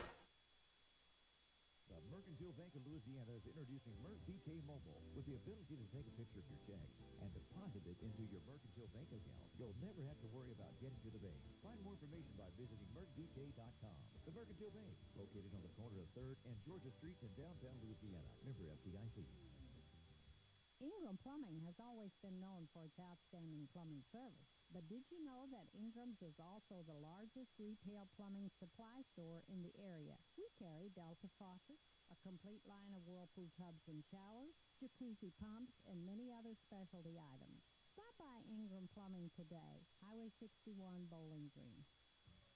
The Mercantile Bank of Louisiana is introducing Merc BK Mobile with the ability to take a picture of your check and deposit it into your Mercantile Bank account. You'll never have to worry about getting to the bank. Find more information by visiting mercbk.com. The Mercantile Bank, located on the corner of 3rd and Georgia Streets in downtown Louisiana. Member FDIC. Ingram Plumbing has always been known for its outstanding plumbing service. But did you know that Ingram's is also the largest retail plumbing supply store in the area? We carry Delta faucets, a complete line of Whirlpool tubs and showers, jacuzzi pumps, and many other specialty items. Stop by Ingram Plumbing today, Highway 61, Bowling Green.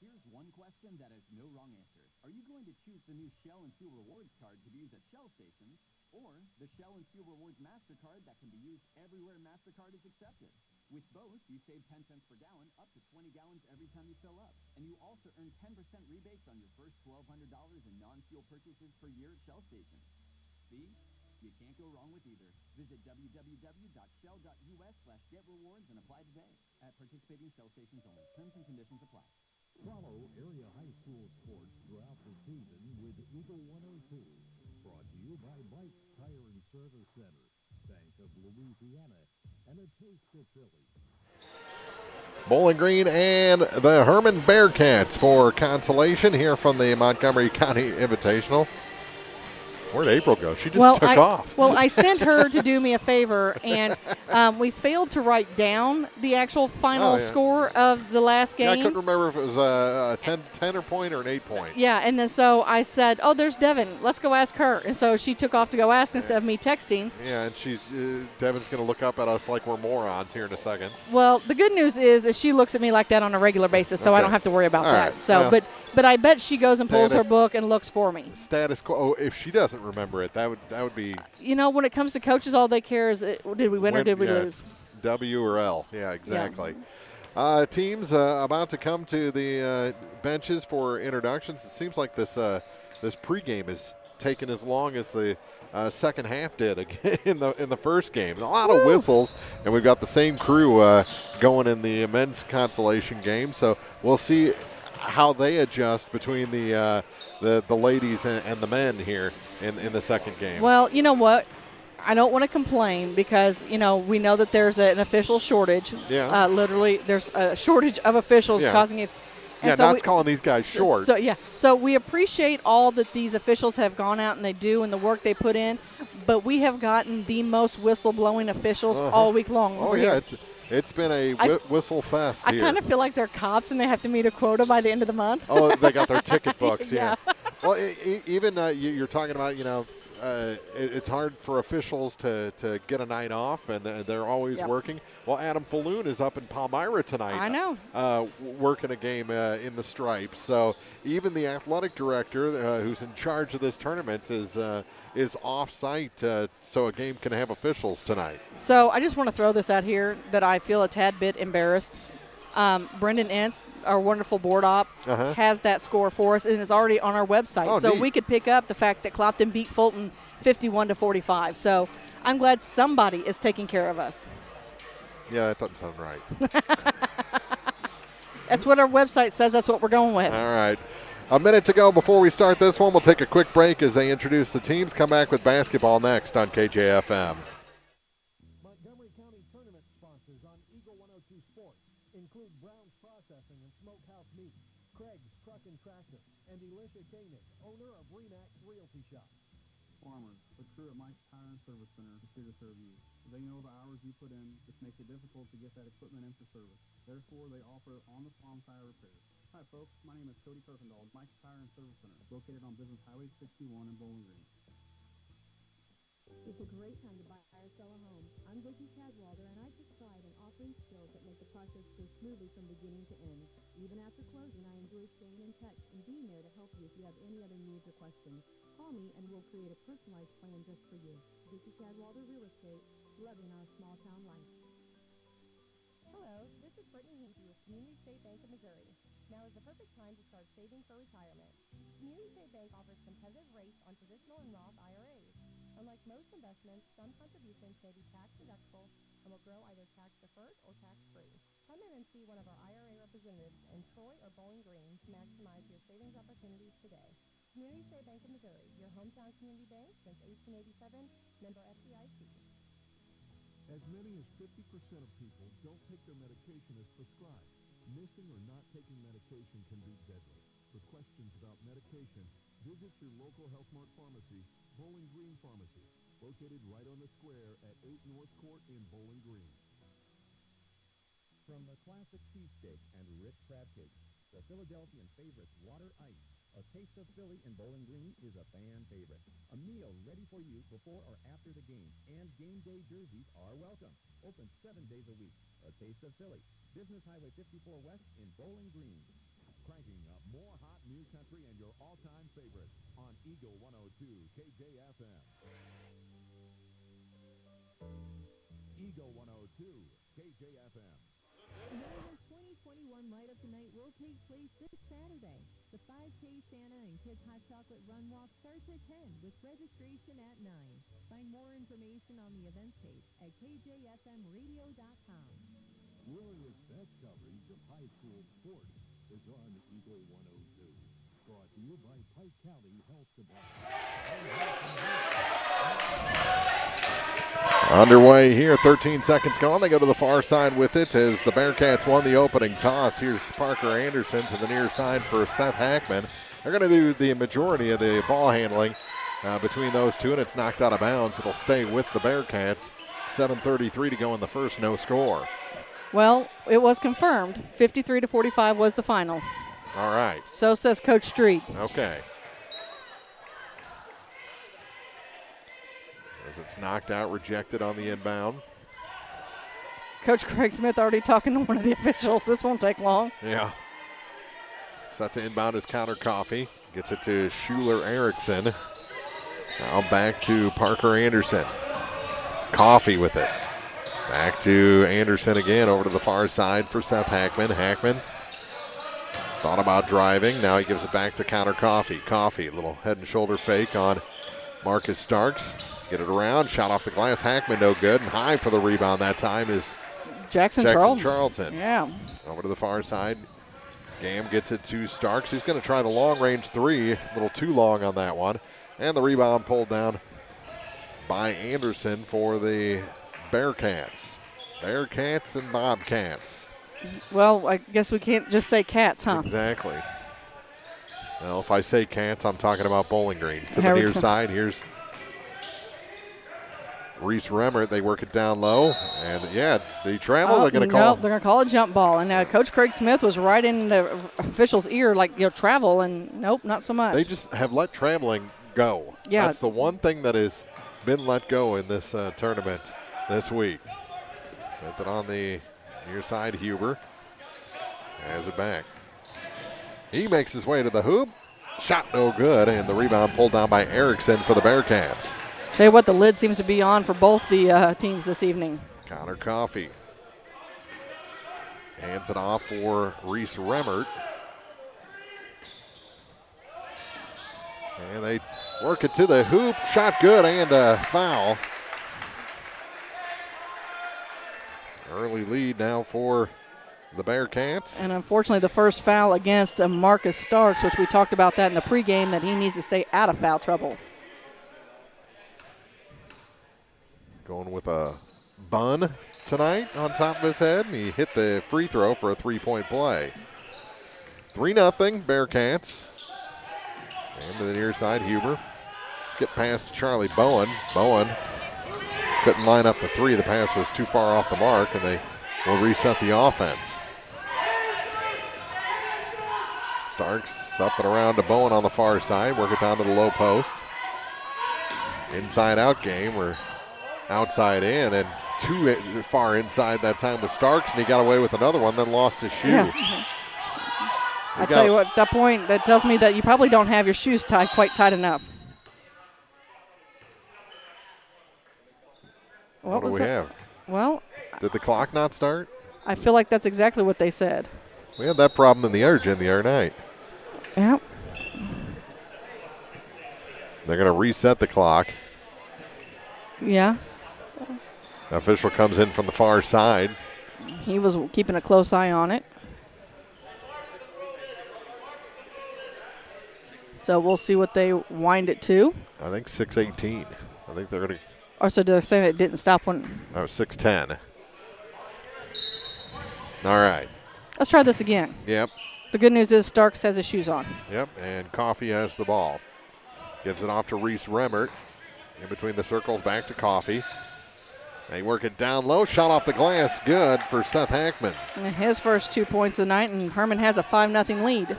Here's one question that has no wrong answer. Are you going to choose the new Shell and Fuel Rewards card to be used at Shell stations, or the Shell and Fuel Rewards MasterCard that can be used everywhere MasterCard is accepted? With both, you save 10 cents per gallon, up to 20 gallons every time you fill up. And you also earn 10% rebates on your first $1,200 in non-fuel purchases per year at Shell stations. See? You can't go wrong with either. Visit www.shell.us/getrewards and apply today. At participating Shell stations only. Terms and conditions apply. Follow area high school sports throughout the season with Eagle 102. Brought to you by Mike's Tire and Service Center, Bank of Louisiana, and a taste of Philly. Bowling Green and the Hermann Bearcats for consolation here from the Montgomery County Invitational. Where'd April go? She just took off. Well, I sent her to do me a favor, and we failed to write down the actual final score of the last game. Yeah, I couldn't remember if it was a 10 point or an 8 point. Yeah, and then so I said, oh, there's Devin. Let's go ask her. And so she took off to go ask instead of me texting. Yeah, and she's Devin's going to look up at us like we're morons here in a second. Well, the good news is she looks at me like that on a regular basis, so I don't have to worry about that. Right. So, well, but I bet she goes and pulls her book and looks for me. Status quo. Oh, if she doesn't remember it, that would be. You know, when it comes to coaches, all they care is did we win or did we lose? W or L. Yeah, exactly. Yeah. Teams about to come to the benches for introductions. It seems like this pregame is taking as long as the second half did in the first game. A lot of whistles, and we've got the same crew going in the men's consolation game. So we'll see how they adjust between the ladies and the men here in the second game. Well, you know what? I don't want to complain because, we know that there's an official shortage. Yeah. Literally, there's a shortage of officials causing it. And yeah, so not calling these guys short. So we appreciate all that these officials have gone out and they do and the work they put in, but we have gotten the most whistle-blowing officials all week long. Oh, yeah, it's been a whistle fest I here. kind of feel like they're cops and they have to meet a quota by the end of the month. Oh, they got their ticket books, yeah. Yeah. Well, even you're talking about, it's hard for officials to get a night off, and they're always working. Well, Adam Falloon is up in Palmyra tonight. I know. Working a game in the Stripes. So even the athletic director who's in charge of this tournament is off-site so a game can have officials tonight. So I just want to throw this out here that I feel a tad bit embarrassed. Brendan Entz, our wonderful board op, has that score for us and is already on our website. Oh, so neat. we could pick up the fact that Clopton beat Fulton 51-45. So I'm glad somebody is taking care of us. Yeah, that doesn't sound right. That's what our website says. That's what we're going with. All right. A minute to go before we start this one. We'll take a quick break as they introduce the teams. Come back with basketball next on KJFM. Montgomery County Tournament sponsors on Eagle 102 Sports include Brown's Processing and Smokehouse Meat, Craig's Truck and Tractor, and Elisha Koenig, owner of Remax Realty Shop. Farmers, the crew at Mike's Tire and Service Center is here to serve you. They know the hours you put in, which makes it difficult to get that equipment into service. Therefore, they offer on-the-farm tire repair. Hi, folks. My name is Cody Kirkendall, Mike's Tire and Service Center, located on Business Highway 61 in Bowling Green. It's a great time to buy or sell a home. I'm Vicki Cadwalder, and I take pride in offering skills that make the process go smoothly from beginning to end. Even after closing, I enjoy staying in touch and being there to help you if you have any other needs or questions. Call me, and we'll create a personalized plan just for you. Vicki Cadwalder Real Estate, loving our small-town life. Hello, this is Brittany Hinkey with Community State Bank of Missouri. Now is the perfect time to start saving for retirement. Community State Bank offers competitive rates on traditional and Roth IRAs. Unlike most investments, some contributions may be tax deductible and will grow either tax deferred or tax free. Come in and see one of our IRA representatives in Troy or Bowling Green to maximize your savings opportunities today. Community State Bank of Missouri, your hometown community bank since 1887, member FDIC. As many as 50% of people don't take their medication as prescribed. Missing or not taking medication can be deadly. For questions about medication, visit your local Health Mart pharmacy, Bowling Green Pharmacy, located right on the square at 8 North Court in Bowling Green. From the classic cheesesteak and rich crab cakes, the Philadelphian favorites Water Ice. A taste of Philly in Bowling Green is a fan favorite. A meal ready for you before or after the game, and game day jerseys are welcome. Open 7 days a week. A taste of Philly. Business Highway 54 West in Bowling Green. Cranking up more hot new country and your all-time favorites on Eagle 102 KJFM. Eagle 102 KJFM. Another 2021 Light Up the Night will take place this Saturday. The 5K Santa and Kids Hot Chocolate Run Walk starts at 10 with registration at 9. Find more information on the events page at kjfmradio.com. Willowwood's best coverage of high school sports is on Eagle 102. Brought to you by Pike County Health Department. Underway here, 13 seconds gone. They go to the far side with it as the Bearcats won the opening toss. Here's Parker Anderson to the near side for Seth Hackman. They're going to do the majority of the ball handling between those two, and it's knocked out of bounds. It'll stay with the Bearcats. 7:33 to go in the first, no score. Well, it was confirmed. 53-45 was the final. All right. So says Coach Street. Okay. As it's knocked out, rejected on the inbound. Coach Craig Smith already talking to one of the officials. This won't take long. Yeah. Set to inbound is Counter Coffee. Gets it to Schuler Erickson. Now back to Parker Anderson. Coffee with it. Back to Anderson again, over to the far side for Seth Hackman. Hackman thought about driving. Now he gives it back to Counter Coffee. Coffee, a little head and shoulder fake on Marcus Starks. Get it around, shot off the glass. Hackman no good, and high for the rebound that time is Jackson Charlton. Yeah. Over to the far side. Gam gets it to Starks. He's going to try the long-range three. A little too long on that one. And the rebound pulled down by Anderson for the Bearcats. Bearcats and Bobcats. Well, I guess we can't just say Cats, huh? Exactly. Well, if I say Cats, I'm talking about Bowling Green. To the There we near go. side, here's Reese Remmert. They work it down low, and yeah, they travel. They're going to call. They're going to call a jump ball. And Coach Craig Smith was right in the official's ear, like, travel, and nope, not so much. They just have let traveling go. Yeah. That's the one thing that has been let go in this tournament this week. With it on the near side, Huber has it back. He makes his way to the hoop. Shot no good, and the rebound pulled down by Erickson for the Bearcats. Tell you what, the lid seems to be on for both the teams this evening. Connor Coffey hands it off for Reese Remmert. And they work it to the hoop. Shot good and a foul. Early lead now for the Bearcats. And unfortunately, the first foul against Marcus Starks, which we talked about that in the pregame, that he needs to stay out of foul trouble. Going with a bun tonight on top of his head, and he hit the free throw for a three-point play. 3-0 Bearcats. And to the near side, Huber. Skip pass to Charlie Bowen. Bowen couldn't line up the three. The pass was too far off the mark, and they will reset the offense. Starks up and around to Bowen on the far side. Work it down to the low post. Inside-out game. We're outside in, and too far inside that time with Starks, and he got away with another one, then lost his shoe. Yeah. I tell you what, at that point, that tells me that you probably don't have your shoes tied quite tight enough. What do we have? Well, did the clock not start? I feel like that's exactly what they said. We had that problem in the other gym the other night. Yep. They're going to reset the clock. Yeah. The official comes in from the far side. He was keeping a close eye on it. So we'll see what they wind it to. I think 6:18. I think they're going to. Or so they're saying it didn't stop when. Oh, 6:10. All right. Let's try this again. Yep. The good news is Starks has his shoes on. Yep, and Coffey has the ball. Gives it off to Reese Remmert. In between the circles, back to Coffey. They work it down low. Shot off the glass. Good for Seth Hackman. And his first 2 points of the night, and Hermann has a 5-0 lead.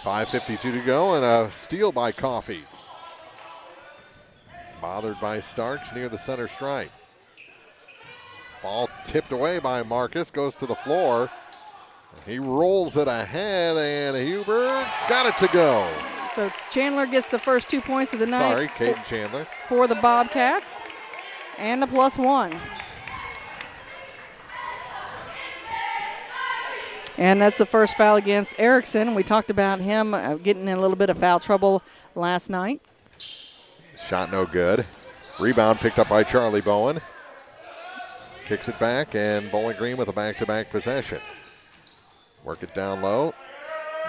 5:52 to go, and a steal by Coffey. Bothered by Starks near the center stripe. Ball tipped away by Marcus. Goes to the floor. He rolls it ahead, and Huber got it to go. So Chandler gets the first 2 points of the night. Sorry, Caden Chandler. For the Bobcats. And a +1. And that's the first foul against Erickson. We talked about him getting in a little bit of foul trouble last night. Shot no good. Rebound picked up by Charlie Bowen. Kicks it back, and Bowling Green with a back-to-back possession. Work it down low.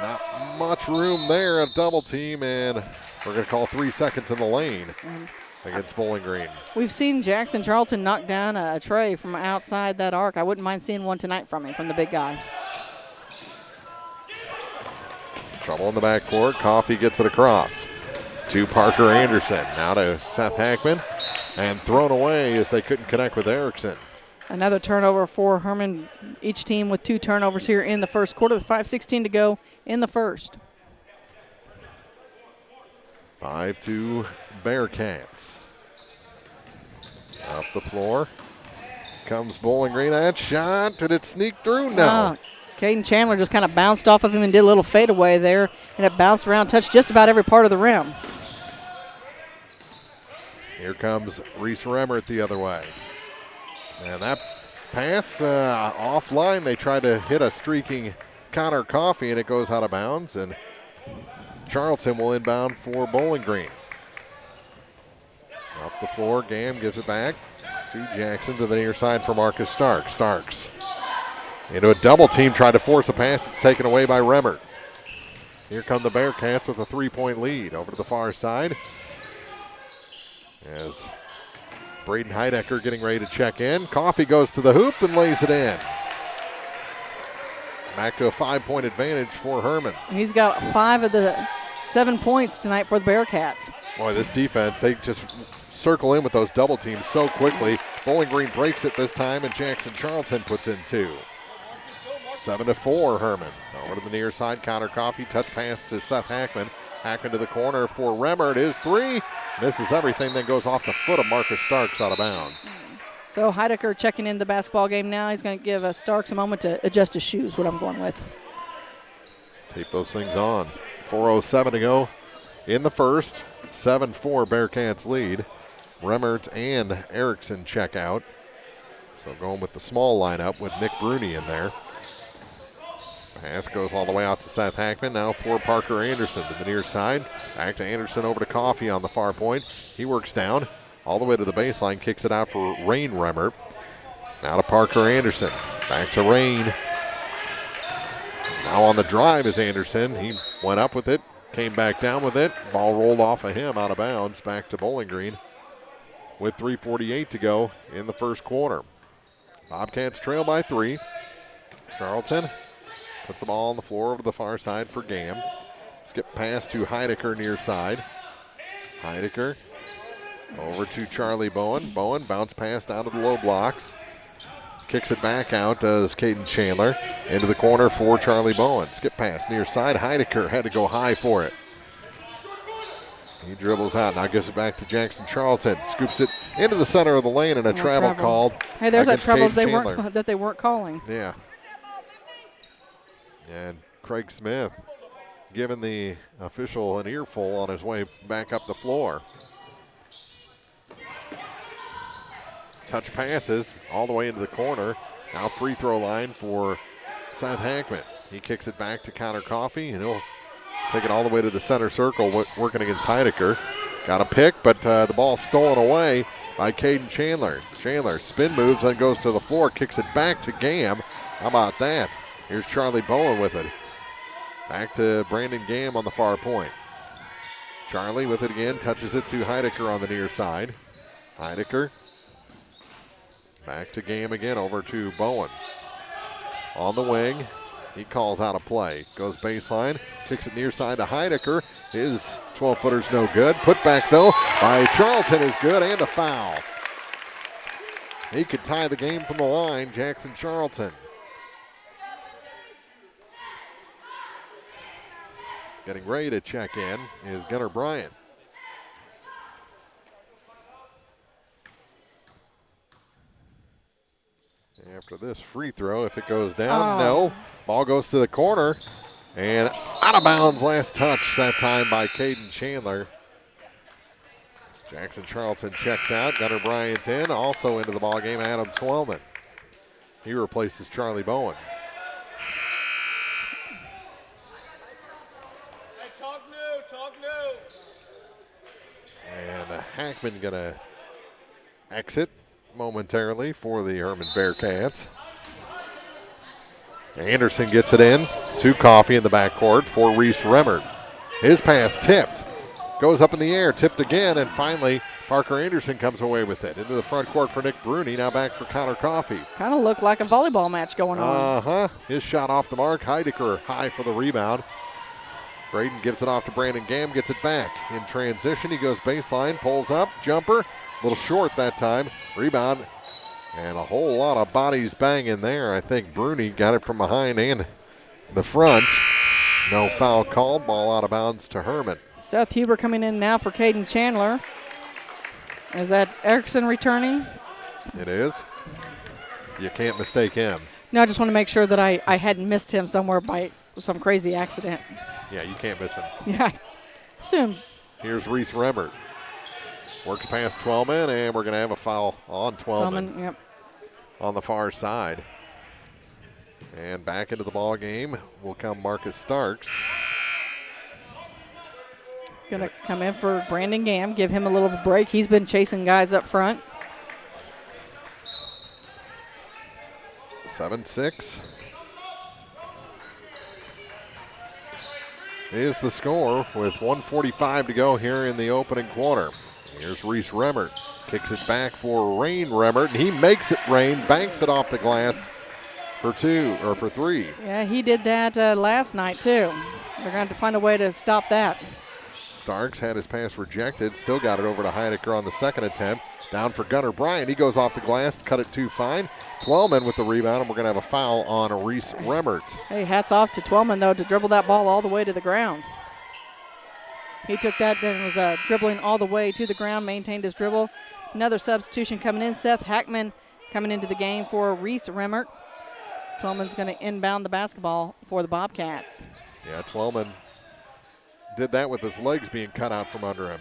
Not much room there, a double team, and we're going to call 3 seconds in the lane against Bowling Green. We've seen Jackson Charlton knock down a tray from outside that arc. I wouldn't mind seeing one tonight from him, from the big guy. Trouble in the backcourt. Coffey gets it across to Parker Anderson. Now to Seth Hackman, and thrown away as they couldn't connect with Erickson. Another turnover for Hermann. Each team with 2 turnovers here in the first quarter with 5:16 to go in the first. 5-2 Bearcats. Up the floor comes Bowling Green. That shot, did it sneak through? No. Caden Chandler just kind of bounced off of him and did a little fadeaway there, and it bounced around, touched just about every part of the rim. Here comes Reese Remmert the other way. And that pass offline, they try to hit a streaking Connor Coffey, and it goes out of bounds, and Charlton will inbound for Bowling Green. Up the floor, Gam gives it back to Jackson to the near side for Marcus Starks. Starks into a double team, tried to force a pass. It's taken away by Remmert. Here come the Bearcats with a 3-point lead. Over to the far side as Braden Heidecker getting ready to check in. Coffey goes to the hoop and lays it in. Back to a 5-point advantage for Hermann. He's got 5 of the 7 points tonight for the Bearcats. Boy, this defense, they just circle in with those double teams so quickly. Bowling Green breaks it this time, and Jackson Charlton puts in 2. 7-4, Hermann. Over to the near side, Connor Coffey, touch pass to Seth Hackman. Hackman to the corner for Remmer. It is 3. Misses everything, then goes off the foot of Marcus Starks out of bounds. So Heidecker checking in the basketball game now. He's going to give Starks a moment to adjust his shoes, what I'm going with. Tape those things on. 4:07 to go in the first. 7-4 Bearcats lead. Remmert and Erickson check out. So going with the small lineup with Nick Bruni in there. Pass goes all the way out to Seth Hackman. Now for Parker Anderson to the near side. Back to Anderson over to Coffey on the far point. He works down all the way to the baseline. Kicks it out for Rain Remmert. Now to Parker Anderson. Back to Rain. Now on the drive is Anderson. He went up with it. Came back down with it. Ball rolled off of him out of bounds. Back to Bowling Green with 3:48 to go in the first quarter. Bobcats trail by 3. Charlton puts the ball on the floor over to the far side for Gam. Skip pass to Heidecker near side. Heidecker over to Charlie Bowen. Bowen bounce pass down to the low blocks. Kicks it back out, does Caden Chandler. Into the corner for Charlie Bowen. Skip pass near side. Heidecker had to go high for it. He dribbles out, now gives it back to Jackson Charlton. Scoops it into the center of the lane, and a travel called. Hey, there's that travel Caden that they weren't calling. Yeah. And Craig Smith giving the official an earful on his way back up the floor. Touch passes all the way into the corner. Now free throw line for Seth Hackman. He kicks it back to Connor Coffey, and he'll take it all the way to the center circle, working against Heidecker. Got a pick, but the ball stolen away by Caden Chandler. Chandler spin moves, then goes to the floor, kicks it back to Gam. How about that? Here's Charlie Bowen with it. Back to Brandon Gam on the far point. Charlie with it again, touches it to Heidecker on the near side. Heidecker back to Gam again, over to Bowen. On the wing, he calls out a play. Goes baseline, kicks it near side to Heidecker. His 12-footer's no good. Put back, though, by Charlton is good, and a foul. He could tie the game from the line, Jackson Charlton. Getting ready to check in is Gunnar Bryant. After this free throw, if it goes down, no. Ball goes to the corner, and out of bounds, last touch that time by Caden Chandler. Jackson Charlton checks out. Gunnar Bryant in. Also into the ballgame, Adam Twellman. He replaces Charlie Bowen. And Hackman going to exit momentarily for the Hermann Bearcats. Anderson gets it in to Coffey in the backcourt for Reese Remmert. His pass tipped. Goes up in the air, tipped again, and finally Parker Anderson comes away with it. Into the front court for Nick Bruni, now back for Connor Coffey. Kind of looked like a volleyball match going on. His shot off the mark. Heidecker high for the rebound. Braden gives it off to Brandon Gam, gets it back. In transition, he goes baseline, pulls up, jumper. A little short that time. Rebound, and a whole lot of bodies banging there. I think Bruni got it from behind and the front. No foul called. Ball out of bounds to Hermann. Seth Huber coming in now for Caden Chandler. Is that Erickson returning? It is. You can't mistake him. No, I just want to make sure that I hadn't missed him somewhere by some crazy accident. Yeah, you can't miss him. Yeah, soon. Here's Reese Remmert. Works past Twellman, and we're going to have a foul on Twellman. Yep. On the far side. And back into the ball game will come Marcus Starks. Going to come in for Brandon Gam, give him a little break. He's been chasing guys up front. 7-6 is the score with 1:45 to go here in the opening quarter. Here's Reese Remmert. Kicks it back for Rain Remmert, and he makes it rain, banks it off the glass for three. Yeah, he did that last night, too. They're going to have to find a way to stop that. Starks had his pass rejected, still got it over to Heidecker on the second attempt. Down for Gunnar Bryant. He goes off the glass, cut it too fine. Twellman with the rebound, and we're going to have a foul on Reese Remmert. Hey, hats off to Twellman, though, to dribble that ball all the way to the ground. He took that and was dribbling all the way to the ground, maintained his dribble. Another substitution coming in. Seth Hackman coming into the game for Reese Remmert. Twellman's going to inbound the basketball for the Bobcats. Yeah, Twellman did that with his legs being cut out from under him.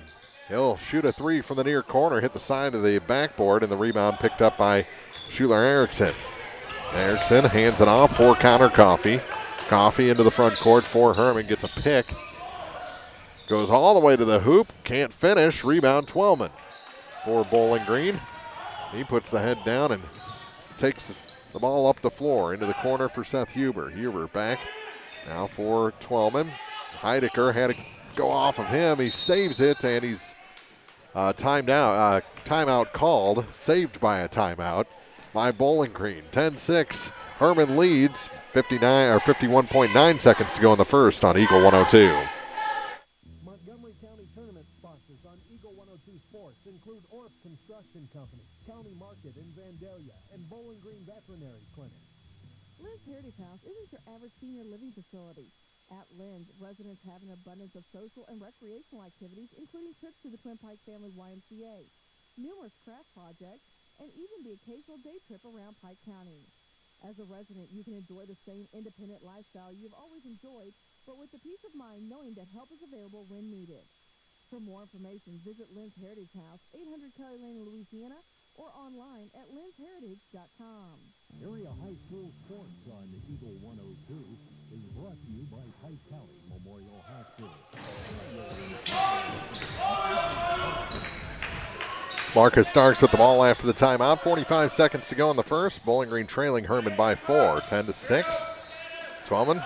He'll shoot a three from the near corner, hit the side of the backboard, and the rebound picked up by Schuler Erickson. Erickson hands it off for Connor Coffey. Coffey into the front court for Herman, gets a pick. Goes all the way to the hoop, can't finish. Rebound Twellman for Bowling Green. He puts the head down and takes the ball up the floor into the corner for Seth Huber. Huber back now for Twellman. Heidecker had to go off of him. He saves it, and he's timeout called, saved by a timeout by Bowling Green. 10-6. Herman leads. 51.9 seconds to go in the first on Eagle 102. Montgomery County Tournament sponsors on Eagle 102 Sports include Orff Construction Company, County Market in Vandalia, and Bowling Green Veterinary Clinic. Lynn's Heritage House isn't your average senior living facility. At Lynn's, residents have an abundance of social and recreational activities, including trips to the Twin Pike Family YMCA, numerous craft projects, and even the occasional day trip around Pike County. As a resident, you can enjoy the same independent lifestyle you've always enjoyed, but with the peace of mind knowing that help is available when needed. For more information, visit Lynn's Heritage House, 800 Kelly Lane, Louisiana, or online at lynnsheritage.com. Area High School Sports on Eagle 102 is brought to you by Pike County Memorial Hospital. Marcus Starks with the ball after the timeout. 45 seconds to go in the first. Bowling Green trailing Herman by 4, 10-6. Twellman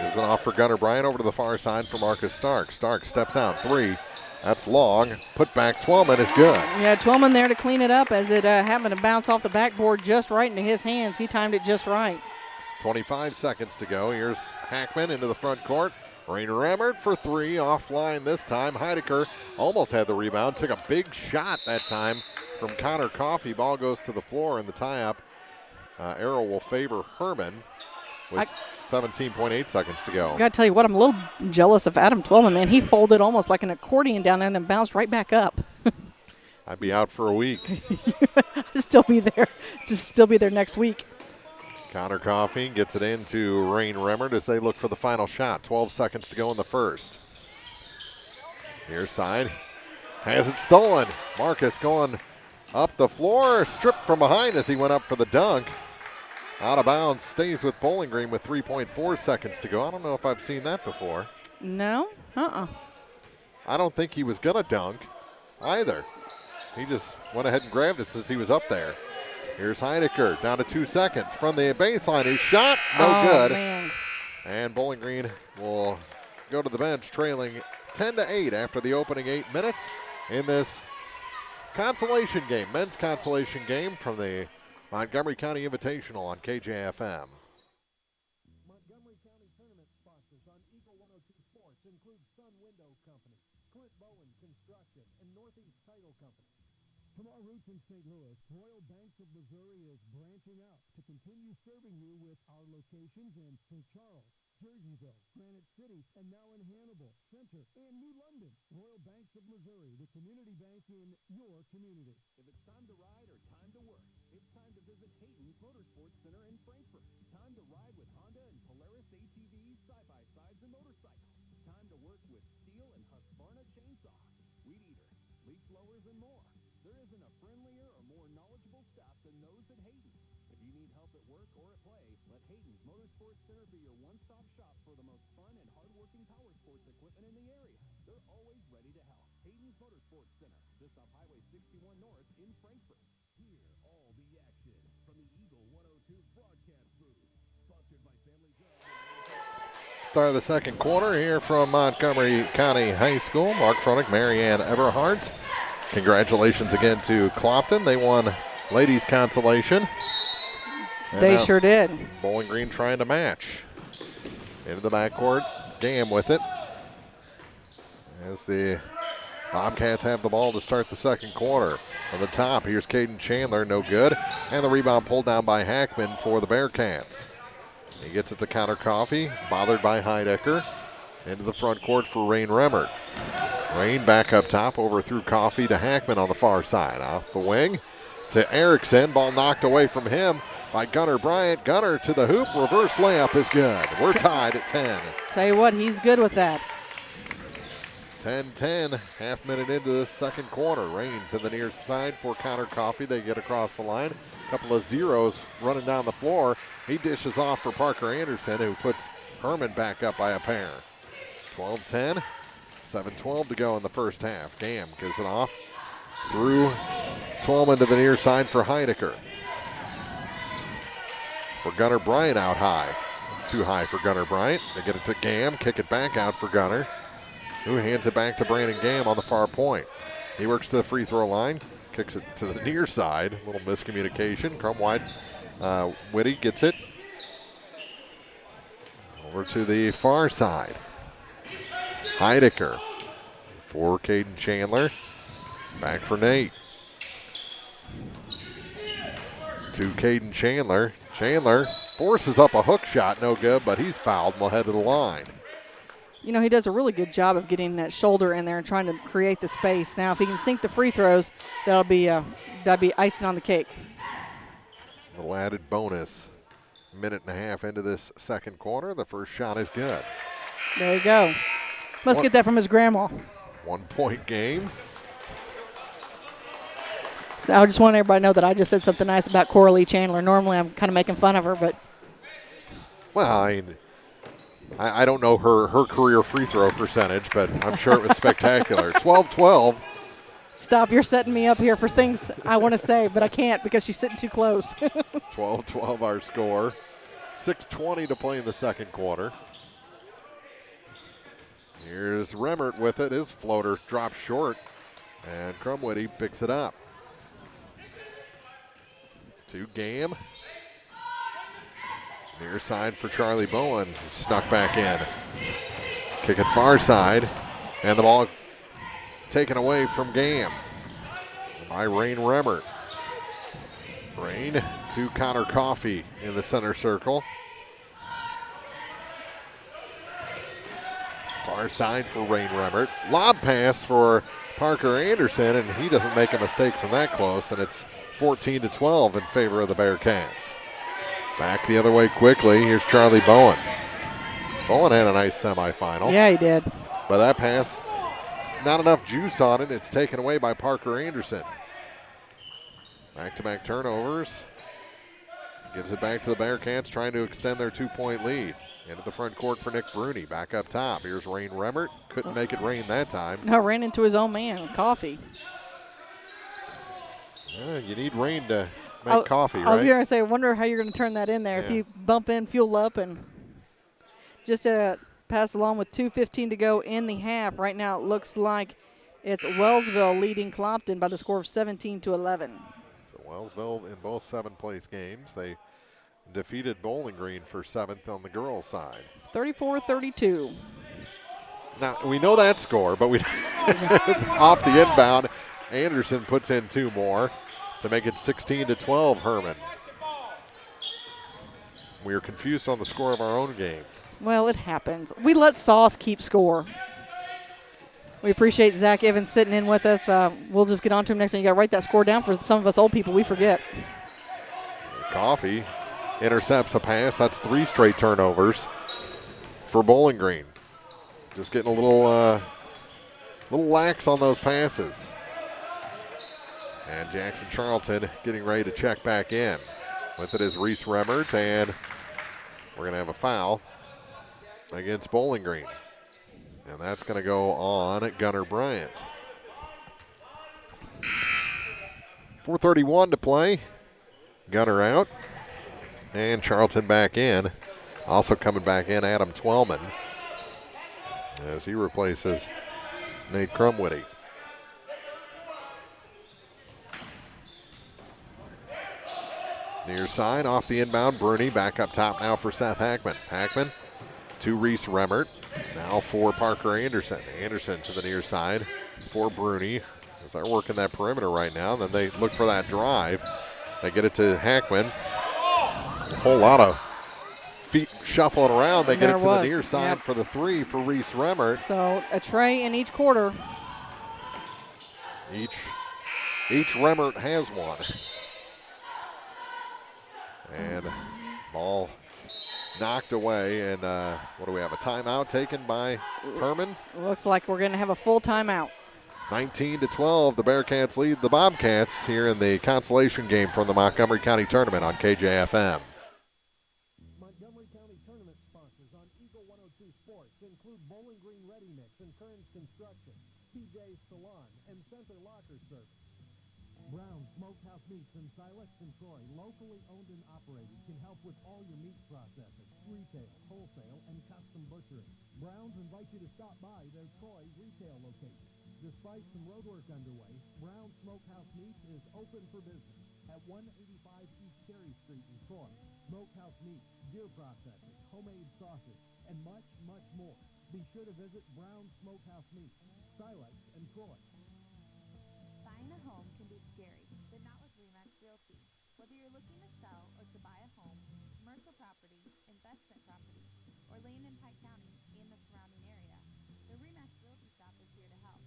gives it off for Gunnar Bryant over to the far side for Marcus Starks. Starks steps out, three. That's long. Put back Twellman is good. Yeah, Twellman there to clean it up as it happened to bounce off the backboard just right into his hands. He timed it just right. 25 seconds to go. Here's Hackman into the front court. Rainer Remmert for three, offline this time. Heidecker almost had the rebound, took a big shot that time from Connor Coffey. Ball goes to the floor, and the tie-up arrow will favor Herman with 17.8 seconds to go. I got to tell you what, I'm a little jealous of Adam Twellman, man. He folded almost like an accordion down there and then bounced right back up. I'd be out for a week. Still be there. Just still be there next week. Connor Coffey gets it into Rain Remmert as they look for the final shot. 12 seconds to go in the first. Near side. Has it stolen. Marcus going up the floor. Stripped from behind as he went up for the dunk. Out of bounds. Stays with Bowling Green with 3.4 seconds to go. I don't know if I've seen that before. No? I don't think he was going to dunk either. He just went ahead and grabbed it since he was up there. Here's Heidecker down to 2 seconds from the baseline. His shot, no good. Man. And Bowling Green will go to the bench trailing 10-8 after the opening 8 minutes in this consolation game, men's consolation game from the Montgomery County Invitational on KJFM. Montgomery County Tournament sponsors on Eagle 102 Sports include Sun Window Company, Clint Bowen Construction, and Northeast Title Company. From our roots in St. Louis, Royal Banks of Missouri is branching out to continue serving you with our locations in St. Charles, Jerseyville, Granite City, and now in Hannibal, Center, and New London. Royal Banks of Missouri, the community bank in your community. If it's time to ride or time to work, it's time to visit Hayden's Motorsports Center in Frankfort. Time to ride with Honda and Polaris ATVs, side-by-sides, and motorcycles. Time to work with Steel and Husqvarna chainsaws, weed eaters, leaf blowers, and more. There isn't a friendlier or more knowledgeable staff than those at Hayden. If you need help at work or at play, let Hayden's Motorsports Center be your one-stop shop for the most fun and hard-working power sports equipment in the area. They're always ready to help. Hayden's Motorsports Center, just off Highway 61 North in Frankfort. Hear all the action from the Eagle 102 broadcast booth. Sponsored by Family Joe. Start of the second quarter here from Montgomery County High School. Mark Froelich, Marianne Everhart. Congratulations again to Clopton. They won ladies consolation. And They now sure did. Bowling Green trying to match. Into the backcourt, Gam with it. As the Bobcats have the ball to start the second quarter. On the top, here's Caden Chandler, no good. And the rebound pulled down by Hackman for the Bearcats. He gets it to Connor Coffey, bothered by Heidecker. Into the front court for Rain Remmert. Rain back up top, over through Coffey to Hackman on the far side. Off the wing to Erickson, ball knocked away from him by Gunnar Bryant. Gunnar to the hoop, reverse layup is good. We're tied at 10. Tell you what, he's good with that. 10-10, half minute into this second quarter. Rain to the near side for Connor Coffey. They get across the line. A couple of zeros running down the floor. He dishes off for Parker Anderson, who puts Herman back up by a pair. 12-10, 7:12 to go in the first half. Gam gives it off through Twelman to the near side for Heidecker. For Gunnar Bryant out high. It's too high for Gunnar Bryant. They get it to Gam, kick it back out for Gunnar, who hands it back to Brandon Gam on the far point. He works to the free throw line, kicks it to the near side. A little miscommunication. Crumwide, Whitty gets it over to the far side. Heidecker for Caden Chandler. Back for Nate. To Caden Chandler. Chandler forces up a hook shot, no good, but he's fouled and will head to the line. You know, he does a really good job of getting that shoulder in there and trying to create the space. Now, if he can sink the free throws, that'll be icing on the cake. A little added bonus. Minute and a half into this second quarter. The first shot is good. There you go. Must get that from his grandma. 1 point game. So I just want everybody to know that I just said something nice about Coralie Chandler. Normally I'm kind of making fun of her, but. Well, I don't know her career free throw percentage, but I'm sure it was spectacular. 12-12. Stop, you're setting me up here for things I want to say, but I can't because she's sitting too close. 12-12 our score. 6:20 to play in the second quarter. Here's Remmert with it. His floater drops short, and Crumwitty picks it up. To Gam. Near side for Charlie Bowen. Snuck back in. Kick it far side, and the ball taken away from Gam by Rain Remmert. Rain to Connor Coffey in the center circle. Far side for Rain Remmert. Lob pass for Parker Anderson, and he doesn't make a mistake from that close, and it's 14-12 in favor of the Bearcats. Back the other way quickly. Here's Charlie Bowen. Bowen had a nice semifinal. Yeah, he did. But that pass, not enough juice on it. It's taken away by Parker Anderson. Back-to-back turnovers. Gives it back to the Bearcats, trying to extend their 2-point lead. Into the front court for Nick Bruni. Back up top. Here's Rain Remmert. Couldn't make it rain that time. No, ran into his own man, Coffey. Yeah, you need rain to make coffee, right? I was going to say, I wonder how you're going to turn that in there. Yeah. If you bump in, fuel up, and just to pass along with 2:15 to go in the half. Right now it looks like it's Wellsville leading Clopton by the score of 17-11. So Wellsville in both 7th-place games. They defeated Bowling Green for 7th on the girls' side. 34-32. Now, we know that score, but we off the inbound, Anderson puts in 2 more to make it 16-12, Herman. We are confused on the score of our own game. Well, it happens. We let Sauce keep score. We appreciate Zach Evans sitting in with us. We'll just get on to him next time. You got to write that score down for some of us old people. We forget. Coffey intercepts a pass. That's 3 straight turnovers for Bowling Green. Just getting a little lax on those passes. And Jackson Charlton getting ready to check back in. With it is Reese Remmert, and we're going to have a foul against Bowling Green. And that's going to go on at Gunnar Bryant. 4:31 to play. Gunnar out. And Charlton back in. Also coming back in, Adam Twellman, as he replaces Nate Crumwitty. Near side off the inbound. Bruni back up top now for Seth Hackman. Hackman to Reese Remmert. Now for Parker Anderson. Anderson to the near side for Bruni. As they're working that perimeter right now. Then they look for that drive. They get it to Hackman. A whole lot of feet shuffling around. They get it to the near side for the three for Reese Remmert. So a tray in each quarter. Each Remmert has one. And ball knocked away. And what do we have? A timeout taken by Hermann? Looks like we're going to have a full timeout. 19-12, the Bearcats lead the Bobcats here in the consolation game from the Montgomery County Tournament on KJFM. Montgomery County Tournament sponsors on Eagle 102 Sports include Bowling Green Ready Mix and Kearns Construction, TJ's Salon, and Center Locker Service. Brown Smokehouse Meats in Silex and Troy, locally owned and operated, can help with all your meat processing, retail, wholesale, and custom butchering. Browns invite you to stop by their Troy retail location. Despite some roadwork underway, Brown Smokehouse Meats is open for business at 185 East Cherry Street in Troy. Smokehouse Meats, deer processing, homemade sausage, and much, much more. Be sure to visit Brown Smokehouse Meats, Silex, and Troy. Buying a home can be scary, but not with RE/MAX Realty. Whether you're looking to sell or to buy a home, commercial property, investment property, or land in Pike County and the surrounding area, the RE/MAX Realty shop is here to help.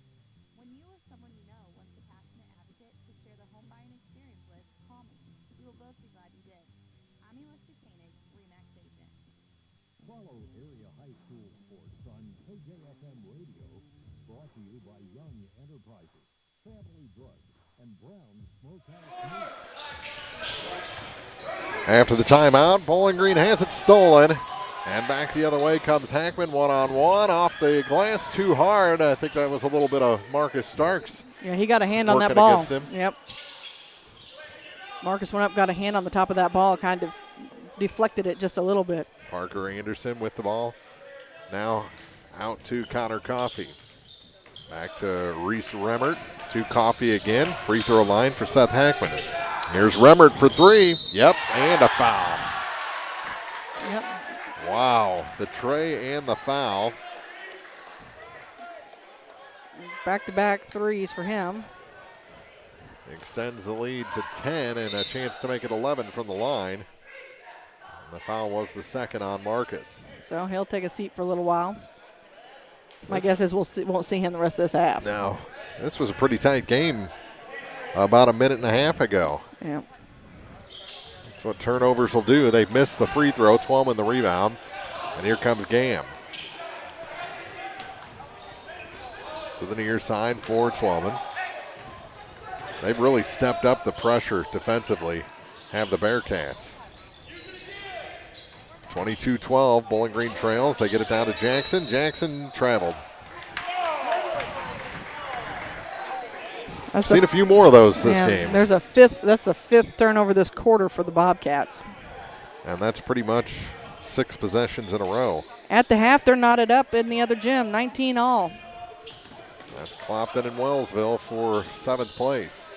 When you or someone you know wants a passionate advocate to share the home buying experience with, call me. We will both be glad you did. I'm Melissa Koenig, RE/MAX agent. Follow area high school sports on KJFM Radio, brought to you by Young Enterprises, Family Drugs, and Brown Smokehouse Meats. After the timeout, Bowling Green has it stolen. And back the other way comes Hackman, one-on-one, off the glass too hard. I think that was a little bit of Marcus Starks. Yeah, he got a hand on that ball. Against him. Yep. Marcus went up, got a hand on the top of that ball, kind of deflected it just a little bit. Parker Anderson with the ball. Now out to Connor Coffey. Back to Reese Remmert. To Coffey again. Free throw line for Seth Hackman. Here's Remmert for three. Yep, and a foul. Yep. Wow, the tray and the foul. Back-to-back threes for him. Extends the lead to 10 and a chance to make it 11 from the line. And the foul was the second on Marcus. So he'll take a seat for a little while. My guess is won't see him the rest of this half. No, this was a pretty tight game about a minute and a half ago. Yeah. That's what turnovers will do. They've missed the free throw, Twelman the rebound, and here comes Gam. To the near side for Twelman. They've really stepped up the pressure defensively, have the Bearcats. 22-12, Bowling Green trails. They get it down to Jackson. Jackson traveled. I've seen a few more of those this game. There's a fifth. That's the fifth turnover this quarter for the Bobcats. And that's pretty much 6 possessions in a row. At the half, they're knotted up in the other gym, 19 all. That's Clopton and Wellsville for 7th place.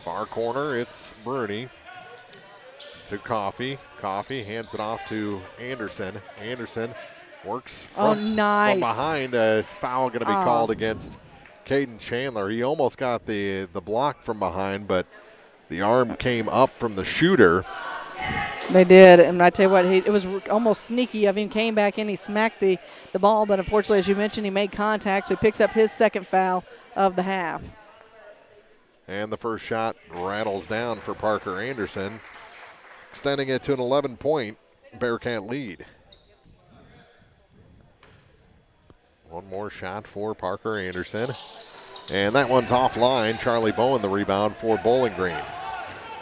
Far corner, it's Bruni. To Coffey. Coffey hands it off to Anderson. Anderson works from behind. A foul going to be called against Caden Chandler. He almost got the block from behind, but the arm came up from the shooter. They did, and I tell you what, it was almost sneaky of him. Came back in, he smacked the ball, but unfortunately, as you mentioned, he made contact, so he picks up his second foul of the half. And the first shot rattles down for Parker Anderson, extending it to an 11-point Bearcat lead. One more shot for Parker Anderson. And that one's offline. Charlie Bowen the rebound for Bowling Green.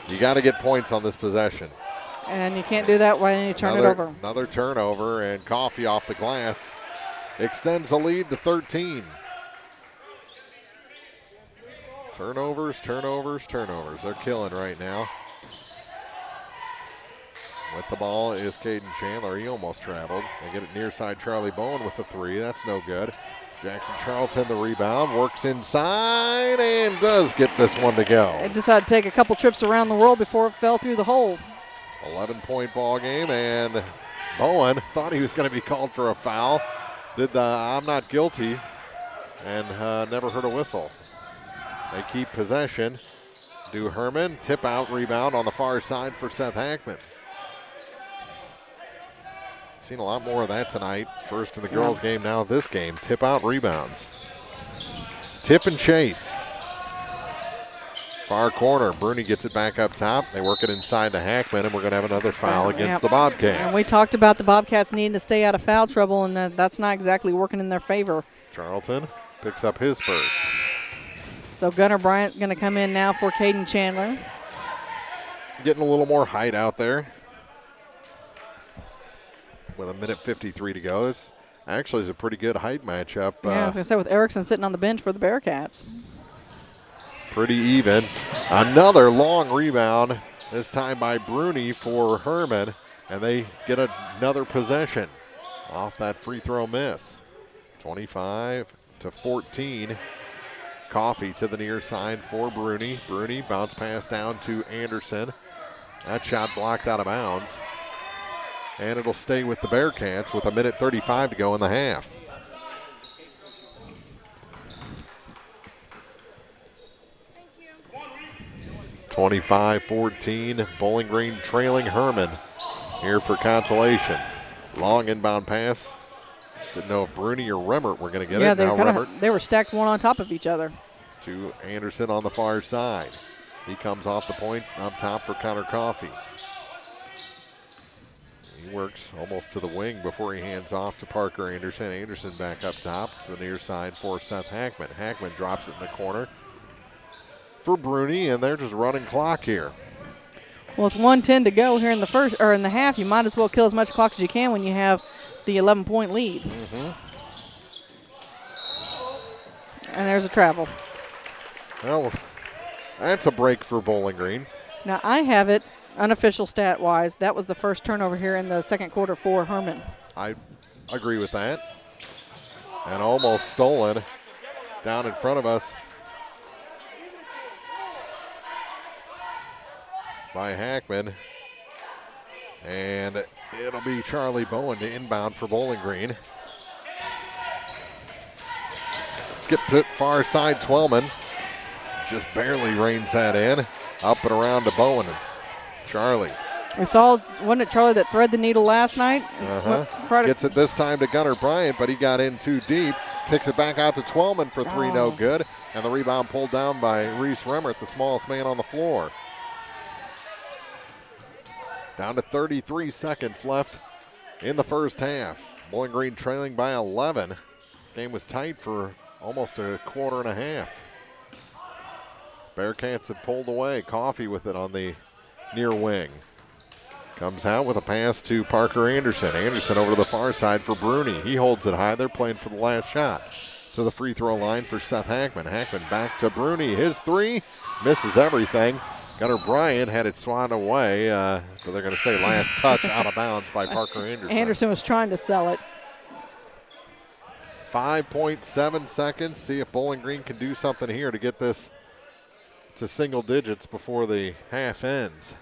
You got to get points on this possession. And you can't do that when you turn it over. Another turnover, and Coffey off the glass extends the lead to 13. Turnovers. They're killing right now. With the ball is Caden Chandler. He almost traveled. They get it near side. Charlie Bowen with the three. That's no good. Jackson Charlton, the rebound, works inside and does get this one to go. It decided to take a couple trips around the world before it fell through the hole. 11-point ball game, and Bowen thought he was going to be called for a foul. Did the I'm not guilty, and never heard a whistle. They keep possession. Do Hermann, tip out rebound on the far side for Seth Hackman. Seen a lot more of that tonight. First in the girls' game, now this game. Tip out rebounds. Tip and chase. Far corner. Bruni gets it back up top. They work it inside to Hackman, and we're going to have another foul against the Bobcats. And we talked about the Bobcats needing to stay out of foul trouble, and that's not exactly working in their favor. Charlton picks up his first. So Gunnar Bryant going to come in now for Caden Chandler. Getting a little more height out there. With a minute 53 to go. This actually is a pretty good height matchup. Yeah, I was going to say, with Erickson sitting on the bench for the Bearcats. Pretty even. Another long rebound, this time by Bruni for Hermann, and they get another possession off that free throw miss. 25-14. Coffee to the near side for Bruni. Bruni bounce pass down to Anderson. That shot blocked out of bounds. And it'll stay with the Bearcats with a minute 35 to go in the half. Thank you. 25-14, Bowling Green trailing Hermann here for consolation. Long inbound pass. Didn't know if Bruni or Remmert were going to get it. Yeah, they were stacked one on top of each other. To Anderson on the far side. He comes off the point up top for Connor Coffey. He works almost to the wing before he hands off to Parker Anderson. Anderson back up top to the near side for Seth Hackman. Hackman drops it in the corner for Bruni, and they're just running clock here. Well, with 1:10 to go here in the half, you might as well kill as much clock as you can when you have the 11-point lead. And there's a travel. Well, that's a break for Bowling Green. Now, I have it, unofficial stat-wise, that was the first turnover here in the second quarter for Hermann. I agree with that. And almost stolen down in front of us by Hackman. And it'll be Charlie Bowen to inbound for Bowling Green. Skip to far side, Twellman just barely reins that in. Up and around to Bowen. Charlie. We saw, wasn't it Charlie that thread the needle last night? Gets it this time to Gunnar Bryant, but he got in too deep. Kicks it back out to Twellman for three, no good. And the rebound pulled down by Reese Remmert, the smallest man on the floor. Down to 33 seconds left in the first half. Bowling Green trailing by 11. This game was tight for almost a quarter and a half. Bearcats have pulled away. Coffee with it on the near wing. Comes out with a pass to Parker Anderson. Anderson over to the far side for Bruni. He holds it high. They're playing for the last shot. To the free throw line for Seth Hackman. Hackman back to Bruni. His three misses everything. Gunnar Bryant had it swatted away, but they're going to say last touch out of bounds by Parker Anderson. Anderson was trying to sell it. 5.7 seconds. See if Bowling Green can do something here to get this to single digits before the half ends.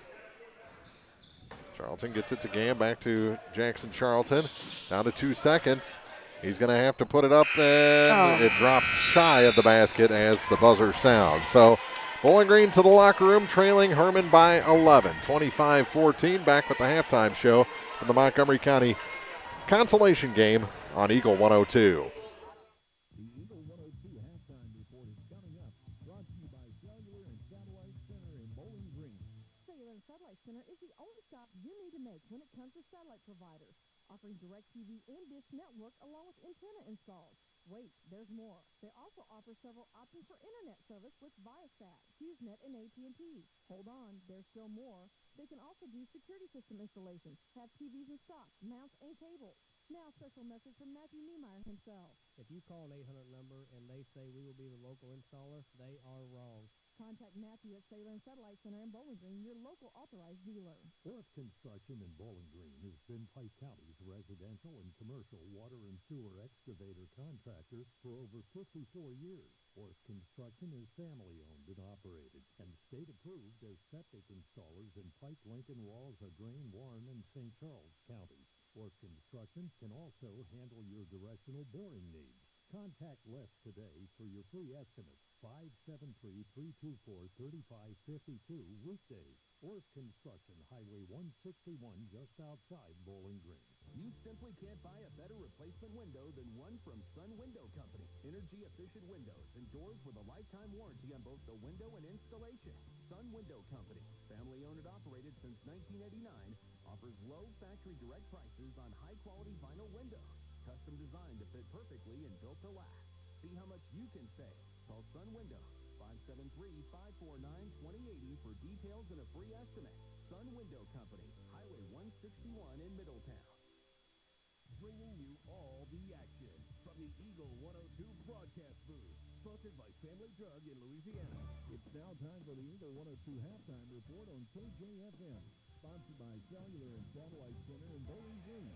Charlton gets it to Gam, back to Jackson Charlton. Down to 2 seconds. He's going to have to put it up, and it drops shy of the basket as the buzzer sounds. So Bowling Green to the locker room, trailing Hermann by 11. 25-14, back with the halftime show from the Montgomery County consolation game on Eagle 102. When it comes to satellite providers, offering DirecTV and Dish Network along with antenna installs. Wait, there's more. They also offer several options for internet service with Viasat, HughesNet, and AT&T. Hold on, there's still more. They can also do security system installations, have TVs in stock, mounts, and cables. Now, special message from Matthew Niemeyer himself. If you call an 800 number and they say we will be the local installer, they are wrong. Contact Matthew at Sailor and Satellite Center in Bowling Green, your local authorized dealer. Orff Construction in Bowling Green has been Pike County's residential and commercial water and sewer excavator contractor for over 54 years. Orf Construction is family-owned and operated and state-approved as septic installers in Pike, Lincoln, Walls, Drain, Warren, and St. Charles counties. Orf Construction can also handle your directional boring needs. Contact Les today for your free estimate. 573-324-3552 weekdays. Orf Construction, Highway 161, just outside Bowling Green. You simply can't buy a better replacement window than one from Sun Window Company. Energy-efficient windows and doors with a lifetime warranty on both the window and installation. Sun Window Company, family-owned and operated since 1989, offers low factory direct prices on high-quality vinyl windows. Custom designed to fit perfectly and built to last. See how much you can save. Call Sun Window, 573-549-2080 for details and a free estimate. Sun Window Company, Highway 161 in Middletown. Bringing you all the action from the Eagle 102 broadcast booth. Sponsored by Family Drug in Louisiana. It's now time for the Eagle 102 halftime report on KJFM. Sponsored by Cellular and Satellite Center in Bowling Green.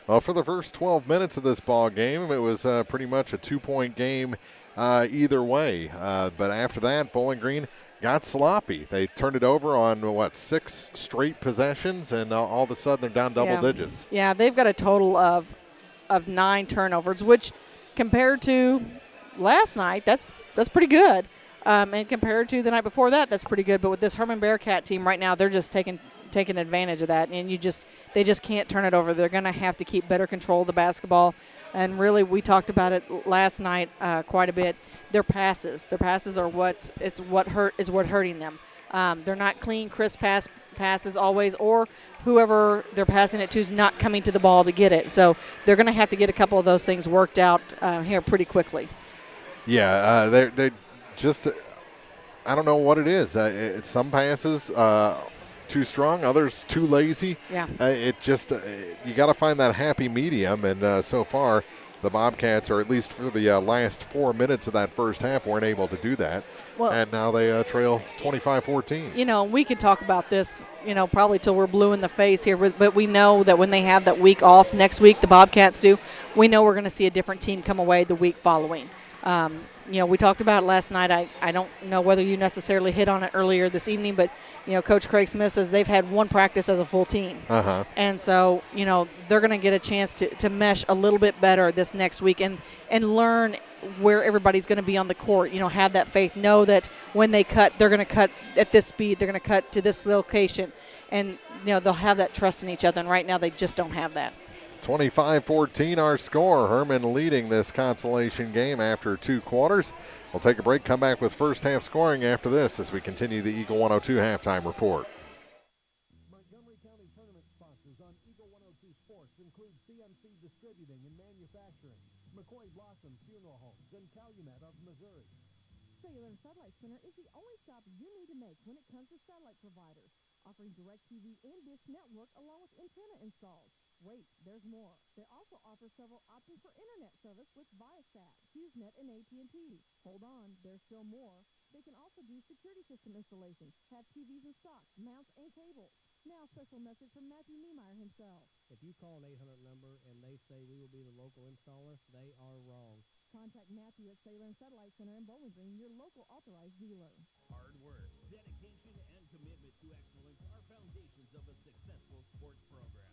Well, for the first 12 minutes of this ball game, it was pretty much a two-point game either way. But after that, Bowling Green got sloppy. They turned it over on, 6 straight possessions, and all of a sudden they're down double digits. Yeah, they've got a total of 9 turnovers, which compared to last night, that's pretty good. And compared to the night before that, that's pretty good. But with this Hermann Bearcat team right now, they're just taking advantage of that, and they just can't turn it over. They're going to have to keep better control of the basketball. And really, we talked about it last night quite a bit. Their passes are what's hurting them. They're not clean, crisp passes always, or whoever they're passing it to is not coming to the ball to get it. So they're going to have to get a couple of those things worked out here pretty quickly. Yeah, they just I don't know what it is. It's some passes too strong, others too lazy. Yeah. It just you got to find that happy medium, and so far the Bobcats, or at least for the last 4 minutes of that first half, weren't able to do that. Well, and now they trail 25-14. We could talk about this, probably till we're blue in the face here, but we know that when they have that week off next week, the Bobcats do, we know we're going to see a different team come away the week following. We talked about it last night. I don't know whether you necessarily hit on it earlier this evening, but, Coach Craig Smith says they've had one practice as a full team. Uh-huh. And so, they're going to get a chance to mesh a little bit better this next week and learn where everybody's going to be on the court. Have that faith. Know that when they cut, they're going to cut at this speed. They're going to cut to this location. And, they'll have that trust in each other. And right now they just don't have that. 25-14 our score. Hermann leading this consolation game after 2 quarters. We'll take a break, come back with first half scoring after this as we continue the Eagle 102 halftime report. Montgomery County Tournament sponsors on Eagle 102 Sports include CMC Distributing and Manufacturing, McCoy Blossom Funeral Homes, and Calumet of Missouri. Cellular and Satellite Center is the only stop you need to make when it comes to satellite providers, offering DirecTV and Dish Network along with antenna installs. Wait, there's more. They also offer several options for internet service with Viasat, HughesNet, and AT&T. Hold on, there's still more. They can also do security system installations, have TVs in stock, mounts, and cables. Now, a special message from Matthew Niemeyer himself. If you call an 800 number and they say we will be the local installer, they are wrong. Contact Matthew at Cellular and Satellite Center in Bowling Green, your local authorized dealer. Hard work, dedication, and commitment to excellence are foundations of a successful sports program.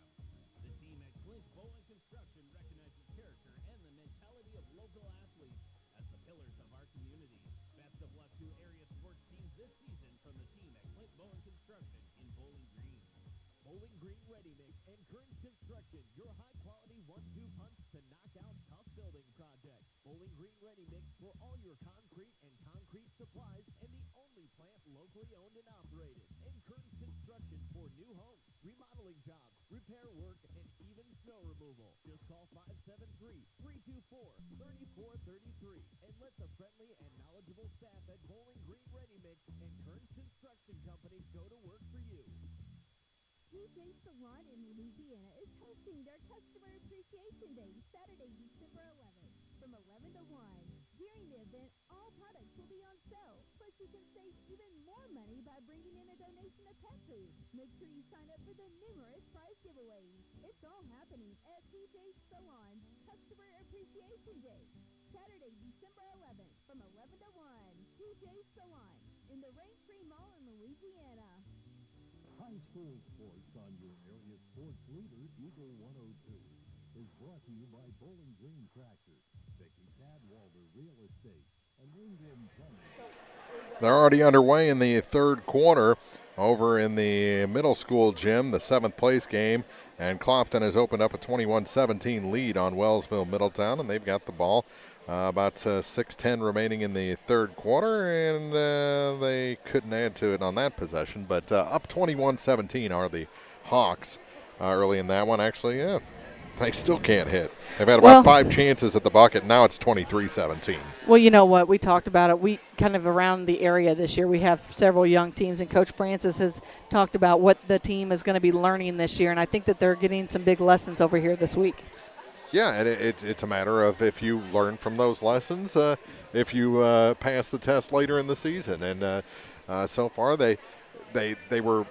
The team at Clint Bowen Construction recognizes character and the mentality of local athletes as the pillars of our community. Best of luck to area sports teams this season from the team at Clint Bowen Construction in Bowling Green. Bowling Green Ready Mix and Kearns Construction, your high-quality 1-2 punch to knock out tough building projects. Bowling Green Ready Mix for all your concrete and concrete supplies, and the only plant locally owned and operated. And Kearns Construction for new homes, remodeling jobs, repair work, and even snow removal. Just call 573-324-3433 and let the friendly and knowledgeable staff at Bowling Green Ready Mix and Kearns Construction Company go to work for you. TJ's Salon in Louisiana is hosting their Customer Appreciation Day Saturday, December 11th from 11 to 1. During the event, all products will be on sale. Plus, you can save even more money by bringing in a donation of pet food. Make sure you sign up for the numerous prize giveaways. It's all happening at TJ's Salon Customer Appreciation Day, Saturday, Saturday, December 11th, from 11 to 1. TJ Salon in the Raintree Mall in Louisiana. High school sports on your area sports leader, Eagle 102, is brought to you by Bowling Green Tractor, Vicky Cadwalder Real Estate, and England Plumbing. They're already underway in the third quarter over in the middle school gym, the 7th place game, and Clopton has opened up a 21-17 lead on Wellsville Middletown, and they've got the ball. About 6:10 remaining in the third quarter, and they couldn't add to it on that possession, but up 21-17 are the Hawks early in that one. Actually, yeah, they still can't hit. They've had about 5 chances at the bucket. Now it's 23-17. Well, you know what? We talked about it. We kind of around the area this year, we have several young teams, and Coach Francis has talked about what the team is going to be learning this year, and I think that they're getting some big lessons over here this week. Yeah, and it's a matter of if you learn from those lessons, if you pass the test later in the season. And so far they were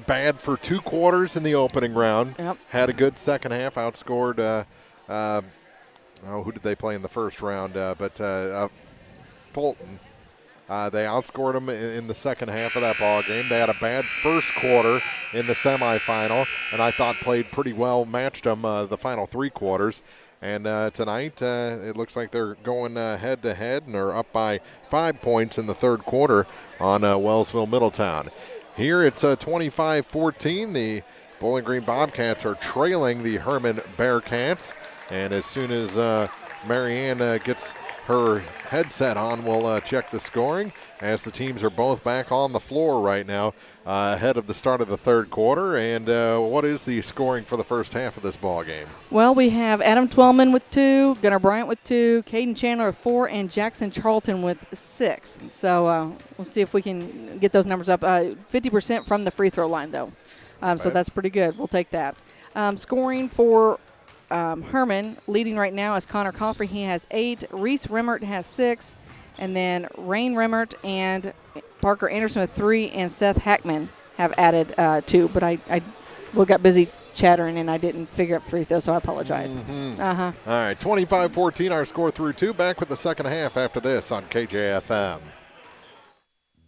bad for 2 quarters in the opening round. Yep. Had a good second half, outscored who did they play in the first round? But Fulton. They outscored them in the second half of that ball game. They had a bad first quarter in the semifinal, and I thought played pretty well, matched them the final 3 quarters. And tonight, it looks like they're going head-to-head, and are up by 5 points in the third quarter on Wellsville Middletown. Here it's 25-14. The Bowling Green Bobcats are trailing the Hermann Bearcats, and as soon as Marianne gets her headset on, we'll check the scoring, as the teams are both back on the floor right now ahead of the start of the third quarter. And what is the scoring for the first half of this ball game? Well, we have Adam Twellman with 2, Gunnar Bryant with 2, Caden Chandler with 4, and Jackson Charlton with 6. So we'll see if we can get those numbers up. 50% from the free throw line, though. So that's pretty good. We'll take that. Scoring for Hermann, leading right now is Connor Comfrey. He has 8. Reese Remmert has 6. And then Rain Remmert and Parker Anderson with 3. And Seth Hackman have added 2. But I got busy chattering, and I didn't figure out free throw, so I apologize. Mm-hmm. All right, 25-14, our score through 2. Back with the second half after this on KJFM.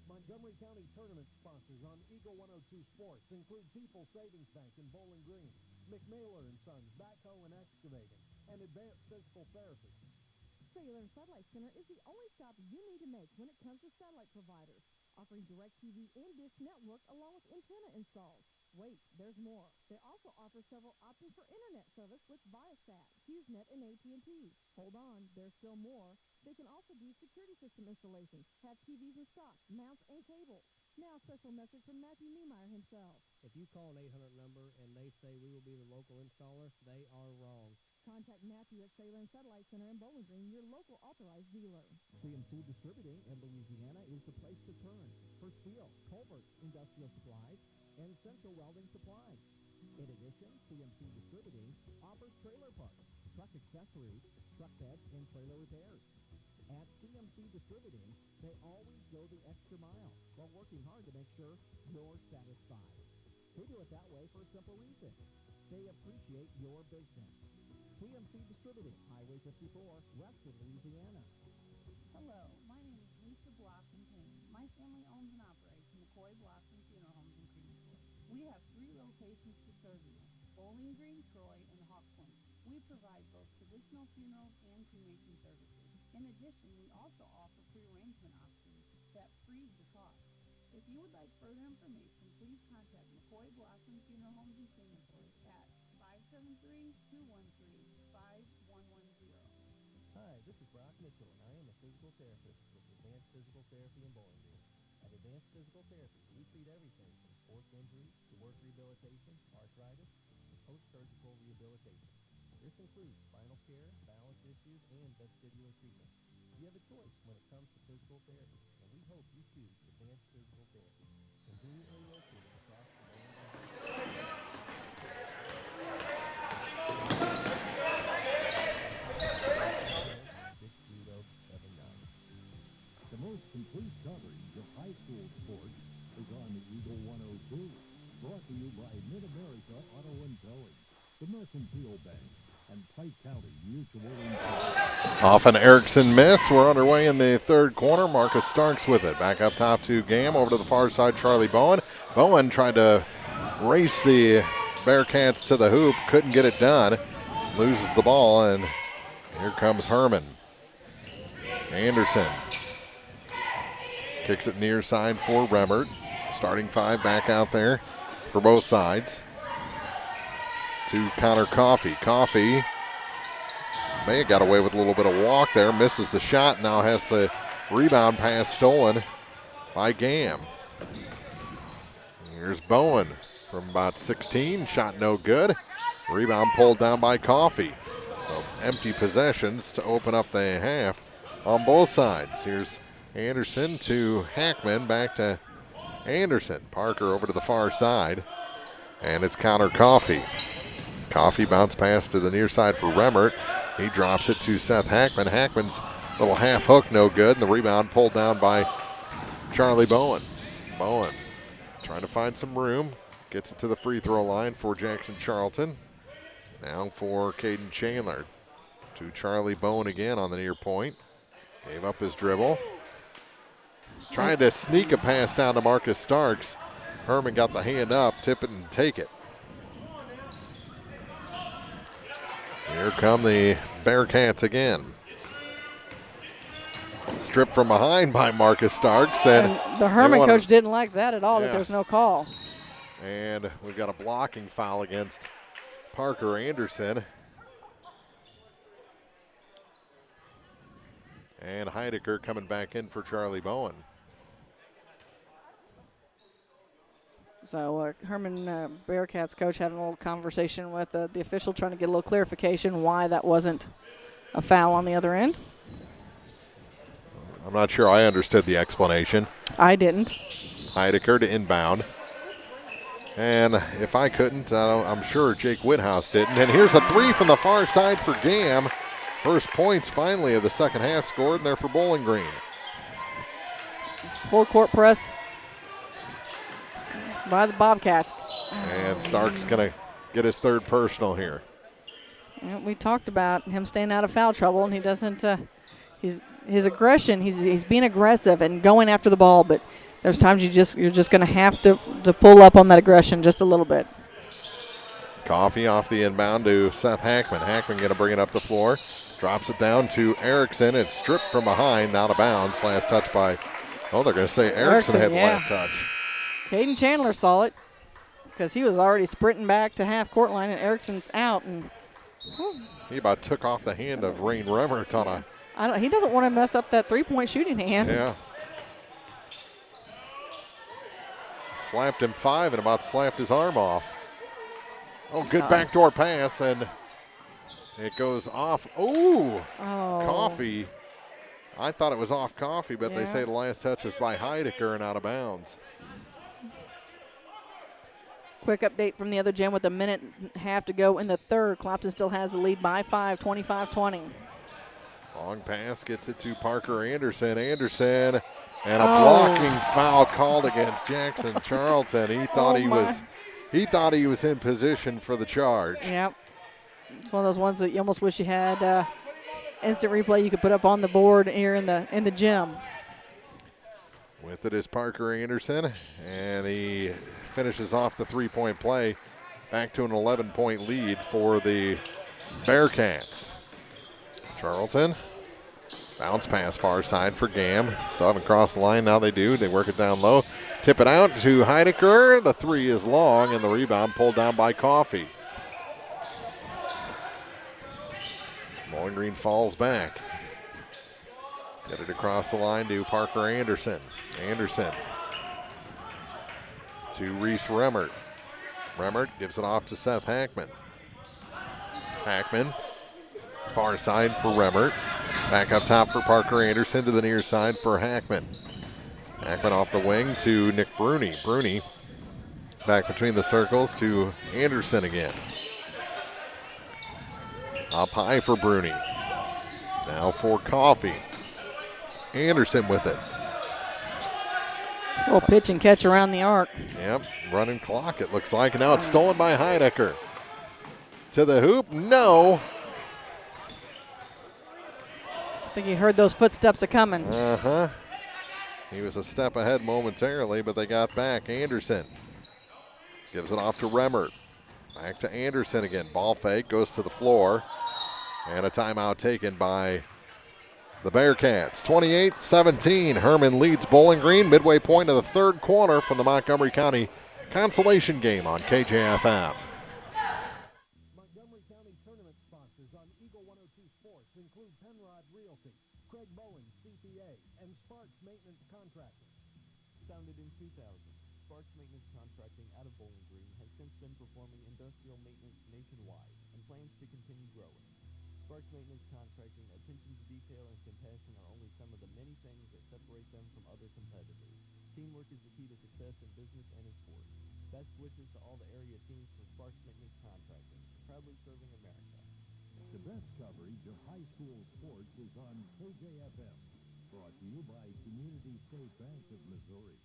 Montgomery County Tournament sponsors on Eagle 102 Sports include People Savings Bank in Bowling Green, McNailer & Sons Backhoe and Excavating, and Advanced Physical Therapy. Cellular and Satellite Center is the only stop you need to make when it comes to satellite providers, offering DirecTV and Dish Network along with antenna installs. Wait, there's more. They also offer several options for internet service with Viasat, HughesNet, and AT&T. Hold on, there's still more. They can also do security system installations, have TVs in stock, mounts, and cables. Now, a special message from Matthew Niemeyer himself. If you call an 800 number and they say we will be the local installer, they are wrong. Contact Matthew at Cellular and Satellite Center in Bowling Green, your local authorized dealer. CMC Distributing in Louisiana is the place to turn for steel, culverts, industrial supplies, and central welding supplies. In addition, CMC Distributing offers trailer parts, truck accessories, truck beds, and trailer repairs. At CMC Distributing, they always go the extra mile while working hard to make sure you're satisfied. They do it that way for a simple reason. They appreciate your business. CMC Distributing, Highway 54, west of Louisiana. Hello, my name is Lisa Blossom Payne. My family owns and operates McCoy Blossom Funeral Homes in Crematory. We have 3 locations to serve you: Bowling Green, Troy, and Hawk Point. We provide both traditional funerals and cremation services. In addition, we also offer pre-arrangement options that freeze the cost. If you would like further information, please contact McCoy Blossom Funeral Homes in Crematory at 573-213-5110. Hi, this is Brock Mitchell, and I am a physical therapist with Advanced Physical Therapy in Bowling Green. At Advanced Physical Therapy, we treat everything from sports injuries to work rehabilitation, arthritis, and post-surgical rehabilitation. This includes spinal care, balance issues, and vestibular treatment. You have a choice when it comes to physical therapy, and we hope you choose Advanced Physical Therapy, conveniently located across the The most complete coverage of high school sports is on the Eagle 102. Brought to you by Mid-America Auto and Towing, the Mercantile Bank, and Pike County Mutual. Off an Erickson miss. We're underway in the third quarter. Marcus Starks with it. Back up top to Gam. Over to the far side, Charlie Bowen. Bowen tried to race the Bearcats to the hoop. Couldn't get it done. Loses the ball, and here comes Hermann. Anderson kicks it near side for Remmert. Starting five back out there for both sides. To Connor Coffey. Coffey may have got away with a little bit of walk there. Misses the shot. Now has the rebound pass stolen by Gam. Here's Bowen from about 16. Shot no good. Rebound pulled down by Coffey. So empty possessions to open up the half on both sides. Here's Anderson to Hackman. Back to Anderson. Parker over to the far side. And it's Connor Coffey. Coffey bounce pass to the near side for Remmert. He drops it to Seth Hackman. Hackman's little half hook no good. And the rebound pulled down by Charlie Bowen. Bowen trying to find some room. Gets it to the free throw line for Jackson Charlton. Now for Caden Chandler. To Charlie Bowen again on the near point. Gave up his dribble. Trying to sneak a pass down to Marcus Starks. Hermann got the hand up, tip it and take it. Here come the Bearcats again. Stripped from behind by Marcus Starks. And the Hermann coach didn't like that at all, that there's no call. And we've got a blocking foul against Parker Anderson. And Heidecker coming back in for Charlie Bowen. So Hermann Bearcats coach having a little conversation with the official, trying to get a little clarification why that wasn't a foul on the other end. I'm not sure I understood the explanation. I didn't. Heidecker to inbound. And if I couldn't, I'm sure Jake Whithouse didn't. And here's a three from the far side for Gam. First points finally of the second half scored, and they're for Bowling Green. Full court press by the Bobcats. And Stark's going to get his third personal here. Yeah, we talked about him staying out of foul trouble, and he doesn't. His aggression. He's being aggressive and going after the ball, but there's times you're just going to have to pull up on that aggression just a little bit. Coffey off the inbound to Seth Hackman. Hackman going to bring it up the floor. Drops it down to Erickson. It's stripped from behind, out of bounds. Last touch by, they're going to say Erickson had the last touch. Caden Chandler saw it because he was already sprinting back to half court line, and Erickson's out. And he about took off the hand of Rain Remmert on a. He doesn't want to mess up that three-point shooting hand. Yeah. Slapped him 5 and about slapped his arm off. Oh, good backdoor pass, and it goes off. Ooh, Coffey. I thought it was off Coffey, but they say the last touch was by Heidecker and out of bounds. Quick update from the other gym with a minute and a half to go in the third. Clopton still has the lead by 5, 25-20. Long pass gets it to Parker Anderson. Anderson, and a blocking foul called against Jackson Charlton. He thought he was in position for the charge. Yep. It's one of those ones that you almost wish you had instant replay you could put up on the board here in the gym. With it is Parker Anderson, and he finishes off the three-point play. Back to an 11-point lead for the Bearcats. Charlton, bounce pass far side for Gam. Still haven't crossed the line. Now they do. They work it down low. Tip it out to Heidecker. The three is long, and the rebound pulled down by Coffey. Bowling Green falls back. Get it across the line to Parker Anderson. Anderson to Reese Remmert. Remmert gives it off to Seth Hackman. Hackman, far side for Remmert. Back up top for Parker Anderson to the near side for Hackman. Hackman off the wing to Nick Bruni. Bruni back between the circles to Anderson again. Up high for Bruni. Now for Coffey. Anderson with it. Little pitch and catch around the arc. Yep, running clock it looks like. And now it's stolen by Heidecker. To the hoop, no. think he heard those footsteps a coming. Uh-huh. He was a step ahead momentarily, but they got back. Anderson gives it off to Remmert. Back to Anderson again. Ball fake, goes to the floor. And a timeout taken by the Bearcats. 28-17. Hermann leads Bowling Green. Midway point of the third quarter from the Montgomery County consolation game on KJFM. Montgomery County Tournament sponsors on Eagle 102 Sports include Penrod Realty, Craig Bowen, CPA, and Sparks Maintenance Contracting. Founded in 2000, Sparks Maintenance Contracting out of Bowling Green has since been performing industrial maintenance nationwide and plans to continue growing. Sparks Maintenance Contracting attention to detail and compassion are only some of the many things that separate them from other competitors. Teamwork is the key to success in business and in sports. Best wishes to all the area teams from Sparks Maintenance Contracting, proudly serving America. The best coverage of high school sports is on KJFM. Brought to you by Community State Bank of Missouri,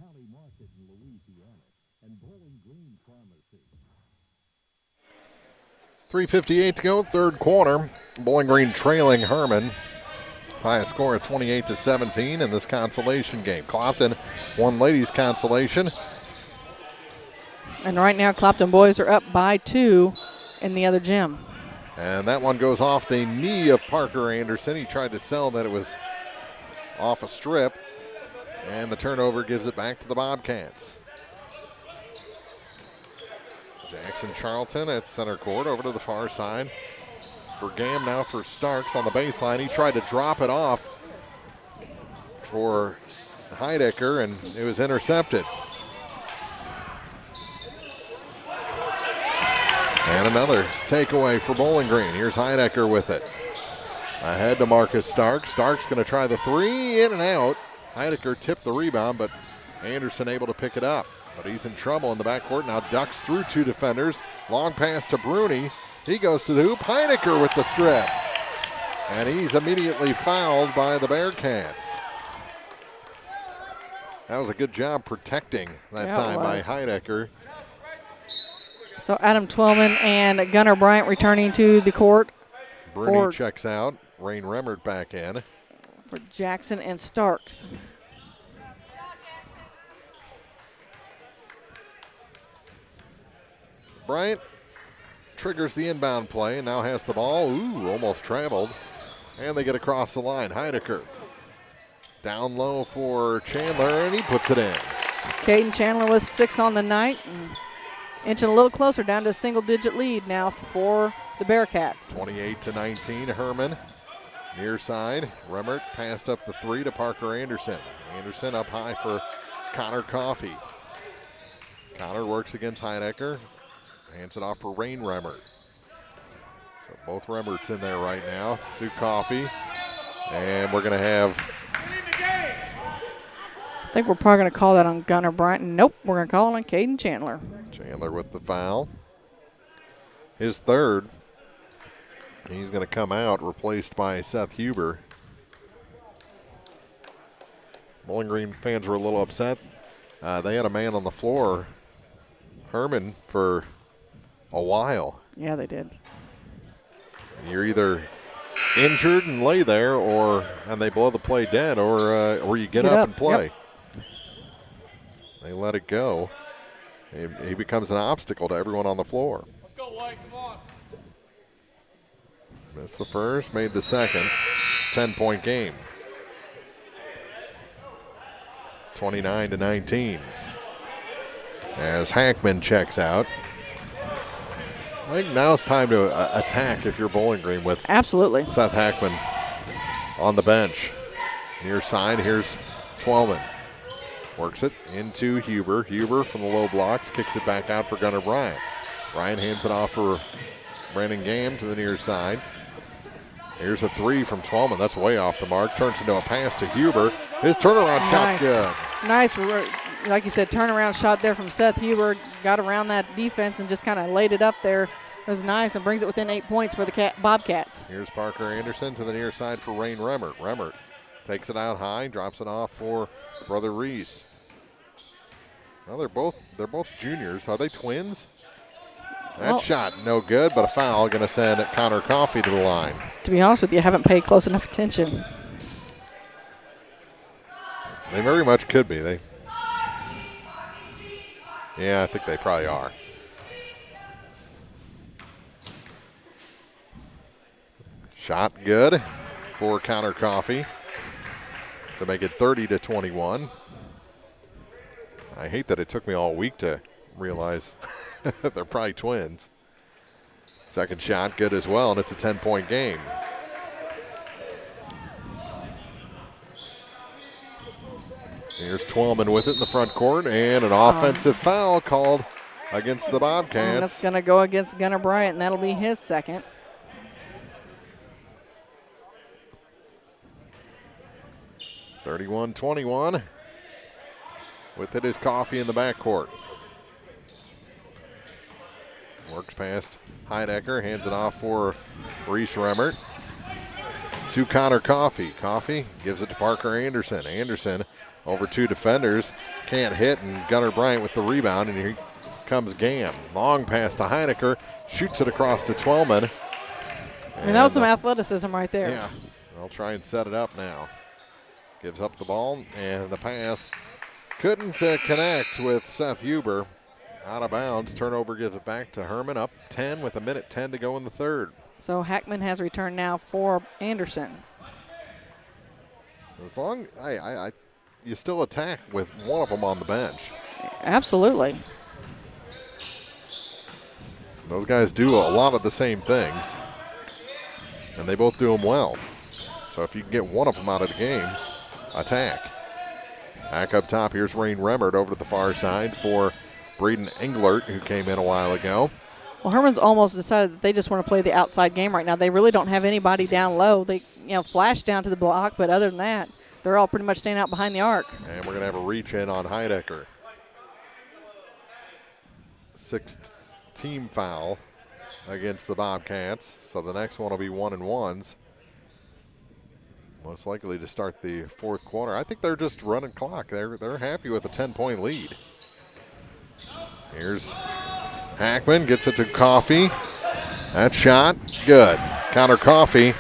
County Market in Louisiana, and Bowling Green Pharmacy. 3:58 to go, third quarter. Bowling Green trailing Hermann by a score of 28-17 in this consolation game. Clopton won ladies consolation. And right now, Clopton boys are up by 2 in the other gym. And that one goes off the knee of Parker Anderson. He tried to sell that it was off a strip. And the turnover gives it back to the Bobcats. Jackson Charlton at center court, over to the far side. For Gam, now for Starks on the baseline. He tried to drop it off for Heidecker, and it was intercepted. And another takeaway for Bowling Green. Here's Heidecker with it. Ahead to Marcus Starks. Starks going to try the three, in and out. Heidecker tipped the rebound, but Anderson able to pick it up. But he's in trouble in the backcourt. Now ducks through 2 defenders. Long pass to Bruni. He goes to the hoop. Heidecker with the strip. And he's immediately fouled by the Bearcats. That was a good job protecting that time by Heidecker. So Adam Twellman and Gunnar Bryant returning to the court. Bruni checks out. Rain Remmert back in. For Jackson and Starks. Bryant triggers the inbound play and now has the ball. Ooh, almost traveled. And they get across the line. Heidecker down low for Chandler, and he puts it in. Caden Chandler was 6 on the night. Inching a little closer, down to a single-digit lead now for the Bearcats. 28-19, Hermann. Near side, Remmert passed up the 3 to Parker Anderson. Anderson up high for Connor Coffey. Connor works against Heidecker. Hands it off for Rain Remmert. So both Remmerts in there right now. To Coffey. And we're going to have... I think we're probably going to call that on Gunnar Bryant. Nope, we're going to call it on Caden Chandler. Chandler with the foul. His third. He's going to come out, replaced by Seth Huber. Bowling Green fans were a little upset. They had a man on the floor, Hermann, for a while. Yeah, they did. You're either injured and lay there, and they blow the play dead, or you get up and play. Yep. They let it go. He becomes an obstacle to everyone on the floor. Let's go, White. Come on. Missed the first, made the second. 10-point game. 29-19. As Hackman checks out. I think now it's time to attack if you're Bowling Green with absolutely Seth Hackman on the bench. Near side, here's Twellman. Works it into Huber. Huber from the low blocks kicks it back out for Gunnar Bryant. Bryant hands it off for Brandon Gam to the near side. Here's a 3 from Twellman. That's way off the mark. Turns into a pass to Huber. His turnaround shot's good. Nice, like you said, turnaround shot there from Seth Huber. Got around that defense and just kind of laid it up there. It was nice and brings it within 8 points for the Bobcats. Here's Parker Anderson to the near side for Rain Remmert. Remmert takes it out high, drops it off for Brother Reese. Well, they're both juniors. Are they twins? That shot no good, but a foul going to send Connor Coffey to the line. To be honest with you, I haven't paid close enough attention. They very much could be. Yeah, I think they probably are. Shot good for Connor Coffey to make it 30-21. I hate that it took me all week to realize they're probably twins. Second shot good as well, and it's a 10-point game. Here's Twellman with it in the front court, and an offensive foul called against the Bobcats. And that's going to go against Gunnar Bryant, and that'll be his second. (31-21). With it is Coffey in the backcourt. Works past Heidecker, hands it off for Reese Remmert. To Connor Coffey. Coffey gives it to Parker Anderson. Anderson over two defenders. Can't hit, and Gunnar Bryant with the rebound, and here comes Gam. Long pass to Heidecker. Shoots it across to Twellman. I mean, that was some athleticism right there. Yeah. They'll try and set it up now. Gives up the ball, and the pass couldn't connect with Seth Huber. Out of bounds. Turnover gives it back to Hermann. Up 10 with 1:10 to go in the third. So Hackman has returned now for Anderson. As long you still attack with one of them on the bench. Absolutely. Those guys do a lot of the same things, and they both do them well. So if you can get one of them out of the game, attack. Back up top, here's Rain Remmert over to the far side for Braden Englert, who came in a while ago. Well, Herman's almost decided that they just want to play the outside game right now. They really don't have anybody down low. They, flash down to the block, but other than that, they're all pretty much staying out behind the arc. And we're going to have a reach in on Heidecker. Sixth team foul against the Bobcats. So the next one will be 1-and-1s. Most likely to start the fourth quarter. I think they're just running clock. They're happy with a 10-point lead. Here's Hackman, gets it to Coffey. That shot, good. Connor Coffey.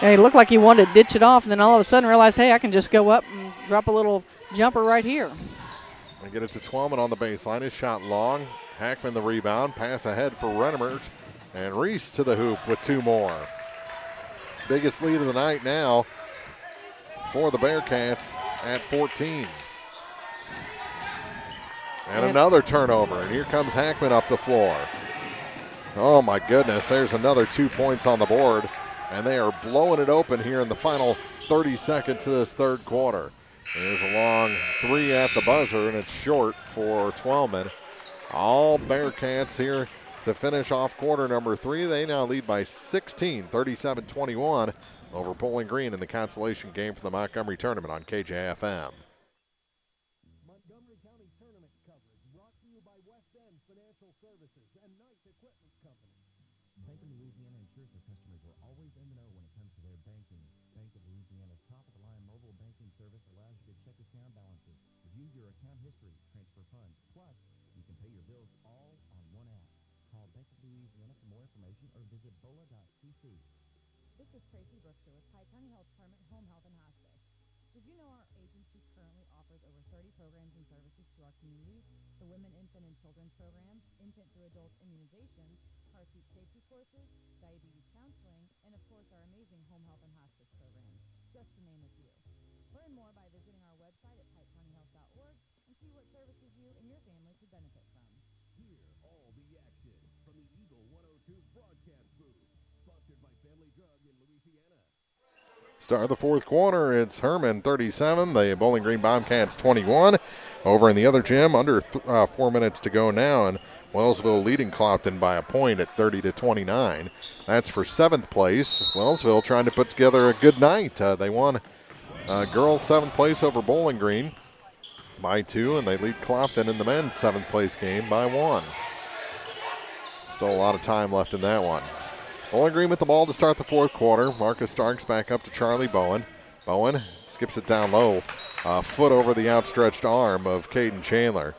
Yeah, he looked like he wanted to ditch it off, and then all of a sudden realized, hey, I can just go up and drop a little jumper right here. And get it to Twellman on the baseline. His shot long. Hackman the rebound. Pass ahead for Remmert. And Reese to the hoop with two more. Biggest lead of the night now for the Bearcats at 14. And another turnover, and here comes Hackman up the floor. Oh my goodness, there's another 2 points on the board, and they are blowing it open here in the final 30 seconds of this third quarter. There's a long three at the buzzer, and it's short for Twellman. All Bearcats here to finish off quarter number 3. They now lead by 16, 37-21 over Bowling Green in the consolation game for the Montgomery Tournament on KJFM. Montgomery County Tournament coverage brought to you by West End Financial Services and Knight Equipment Company. Bank of Louisiana ensures their customers are always in the know when it comes to their banking. Bank of Louisiana's top-of-the-line mobile banking service allows you to check account balances, review your account history, transfer funds, plus you can pay your bills all on one app. Call Bank of Louisiana for more information or visit bola.cc. This is Tracy Brookshire with Pike County Health Department Home Health and Hospice. Did you know our agency currently offers over 30 programs and services to our community? The Women, Infant, and Children's programs, infant through adult immunizations, car seat safety courses, diabetes counseling, and of course our amazing home health and hospice programs, just to name a few. Learn more by visiting our website at pikecountyhealth.org and see what services you and your family could benefit from. Hear all the action from the Eagle 102 broadcast booth, sponsored by Family Drug in Louisiana. Start of the fourth quarter, it's Hermann 37, the Bowling Green Bobcats 21. Over in the other gym, under 4 minutes to go now, and Wellsville leading Clopton by a point at 30-29. That's for 7th place. Wellsville trying to put together a good night. They won girls 7th place over Bowling Green by 2, and they lead Clopton in the men's 7th place game by 1. Still a lot of time left in that one. Bowling Green with the ball to start the fourth quarter. Marcus Starks back up to Charlie Bowen. Bowen skips it down low, a foot over the outstretched arm of Caden Chandler.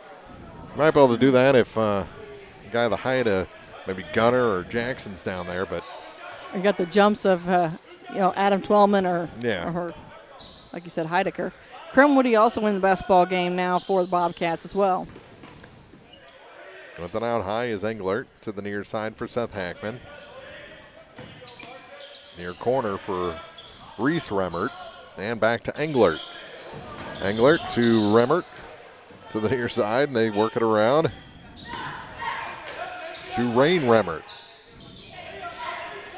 Might be able to do that if guy the height of maybe Gunner or Jackson's down there, but I got the jumps of Adam Twellman or like you said, Heidecker. Crumwoody also in the best ball game now for the Bobcats as well. With it out high is Englert to the near side for Seth Hackman. Near corner for Reese Remmert. And back to Englert. Englert to Remmert to the near side, and they work it around to Rain Remmert.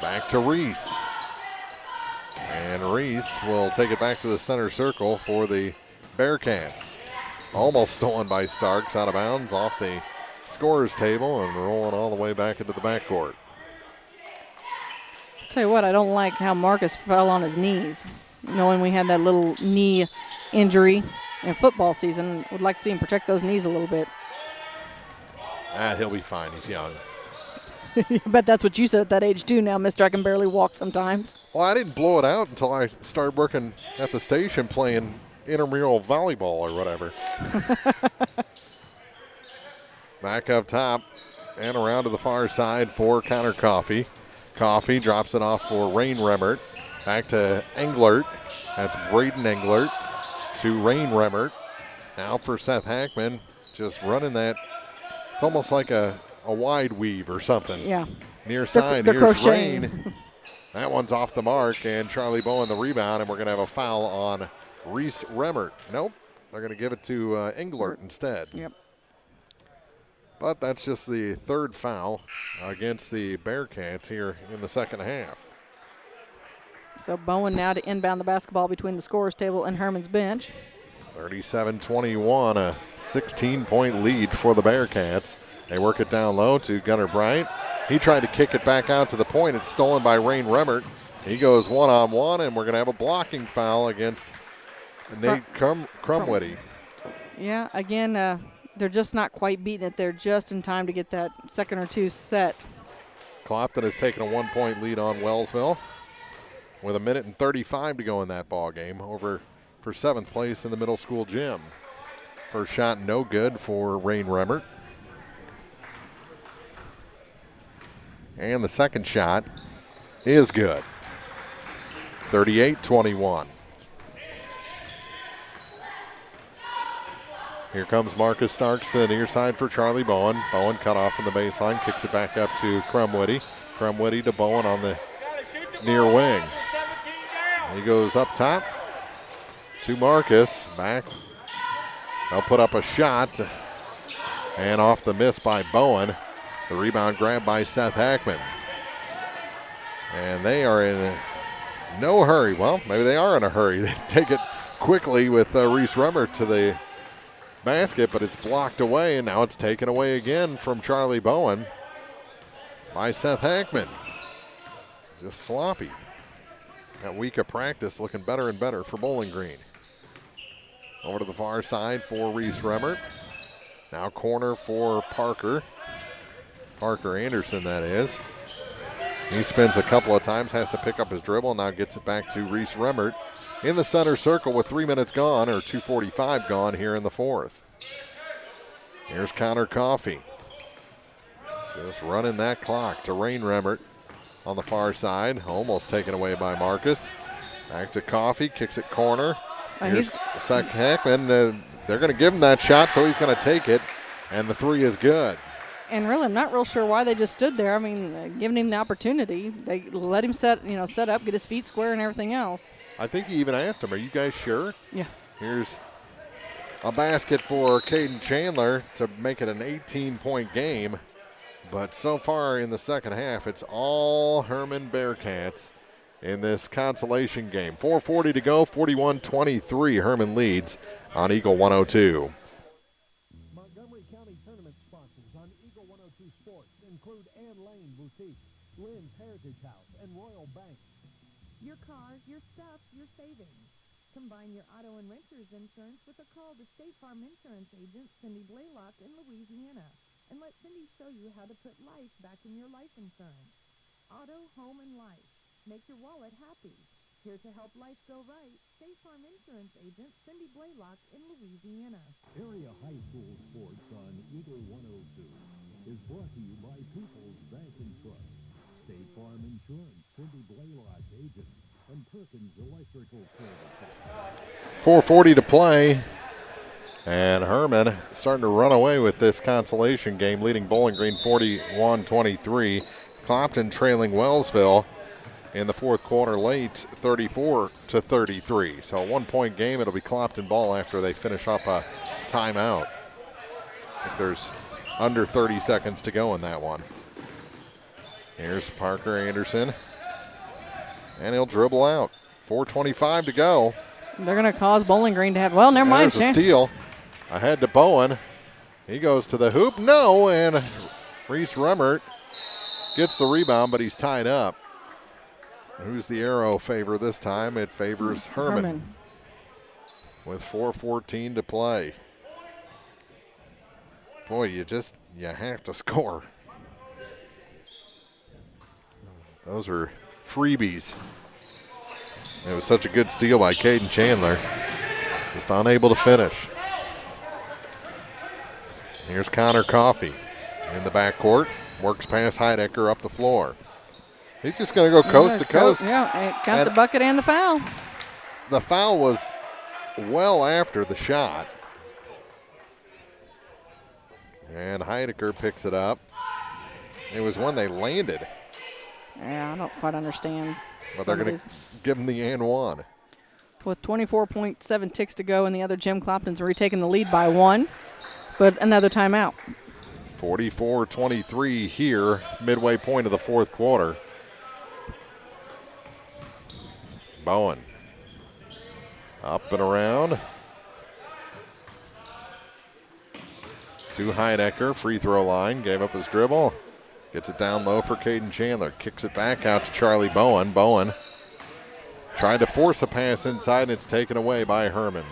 Back to Reese. And Reese will take it back to the center circle for the Bearcats. Almost stolen by Starks, out of bounds off the scorer's table and rolling all the way back into the backcourt. Tell you what, I don't like how Marcus fell on his knees. Knowing we had that little knee injury in football season, would like to see him protect those knees a little bit. He'll be fine. He's young. I bet that's what you said at that age too now, mister. I can barely walk sometimes. Well, I didn't blow it out until I started working at the station playing intramural volleyball or whatever. Back up top and around to the far side for Connor Coffey. Coffey drops it off for Rain Remmert. Back to Englert. That's Braden Englert to Rain Remmert. Now for Seth Hackman, just running that. It's almost like a wide weave or something. Yeah. Near side, they're here's crocheting. Rain. That one's off the mark, and Charlie Bowen the rebound, and we're going to have a foul on Reese Remmert. Nope, they're going to give it to Englert instead. Yep. But that's just the third foul against the Bearcats here in the second half. So Bowen now to inbound the basketball between the scorer's table and Herman's bench. 37-21, a 16-point lead for the Bearcats. They work it down low to Gunnar Bryant. He tried to kick it back out to the point. It's stolen by Rain Remmert. He goes one-on-one, and we're going to have a blocking foul against Nate Crumwoody. Yeah, again, they're just not quite beating it. They're just in time to get that second or two set. Clopton has taken a 1-point lead on Wellsville with 1:35 to go in that ball game over for 7th place in the middle school gym. First shot no good for Rain Remmert. And the second shot is good. 38-21. Here comes Marcus Starks to the near side for Charlie Bowen. Bowen cut off from the baseline, kicks it back up to Crumwoody. Crumwoody to Bowen on the near wing. He goes up top to Marcus. Back. They'll put up a shot. And off the miss by Bowen. The rebound grabbed by Seth Hackman. And they are in no hurry. Well, maybe they are in a hurry. They take it quickly with Reese Remmert to the basket, but it's blocked away, and now it's taken away again from Charlie Bowen by Seth Hackman. Just sloppy. That week of practice looking better and better for Bowling Green. Over to the far side for Reese Remmert. Now corner for Parker. Parker Anderson, that is. He spins a couple of times, has to pick up his dribble, now gets it back to Reese Remmert in the center circle with 3 minutes gone, or 2:45 gone here in the fourth. Here's Connor Coffey. Just running that clock to Rain Remmert on the far side, almost taken away by Marcus. Back to Coffey, kicks it corner. Here's Seth Hackman. They're going to give him that shot, so he's going to take it, and the three is good. And really, I'm not real sure why they just stood there. I mean, giving him the opportunity. They let him set up, get his feet square and everything else. I think he even asked him, are you guys sure? Yeah. Here's a basket for Caden Chandler to make it an 18-point game. But so far in the second half, it's all Hermann Bearcats in this consolation game. 4:40 to go, 41-23. Hermann leads on Eagle 102. Montgomery County Tournament sponsors on Eagle 102 Sports include Ann Lane Boutique, Lynn's Heritage House, and Royal Bank. Your car, your stuff, your savings. Combine your auto and renter's insurance with a call to State Farm Insurance agent Cindy Blaylock in Louisiana. And let Cindy show you how to put life back in your life insurance. Auto, home, and life. Make your wallet happy. Here to help life go right, State Farm Insurance agent Cindy Blaylock in Louisiana. Area high school sports on Eagle 102. is brought to you by People's Bank and Trust, State Farm Insurance, Cindy Blaylock agent, and Perkins Electrical Services. 4:40 to play, and Hermann starting to run away with this consolation game, leading Bowling Green 41-23. Clopton trailing Wellsville in the fourth quarter late, 34-33. So a 1-point game. It'll be Clopton ball after they finish up a timeout. I think there's under 30 seconds to go in that one. Here's Parker Anderson, and he'll dribble out. 4:25 to go. They're going to cause Bowling Green to have, well, never mind. There's a steal. Ahead to Bowen. He goes to the hoop. No, and Reese Remmert gets the rebound, but he's tied up. Who's the arrow favor this time? It favors Hermann. With 4:14 to play. Boy, you have to score. Those are freebies. It was such a good steal by Caden Chandler. Just unable to finish. Here's Connor Coffey in the backcourt. Works past Heidecker up the floor. He's just going to go coast to coast. Yeah, got the bucket and the foul. The foul was well after the shot. And Heidecker picks it up. It was when they landed. Yeah, I don't quite understand. But they're going to give him the and one. With 24.7 ticks to go, and the other Jim Clopton's retaking the lead by 1. But another timeout. 44-23 here, midway point of the fourth quarter. Bowen up and around to Heidecker, free throw line, gave up his dribble, gets it down low for Caden Chandler, kicks it back out to Charlie Bowen. Bowen tried to force a pass inside, and it's taken away by Hermann.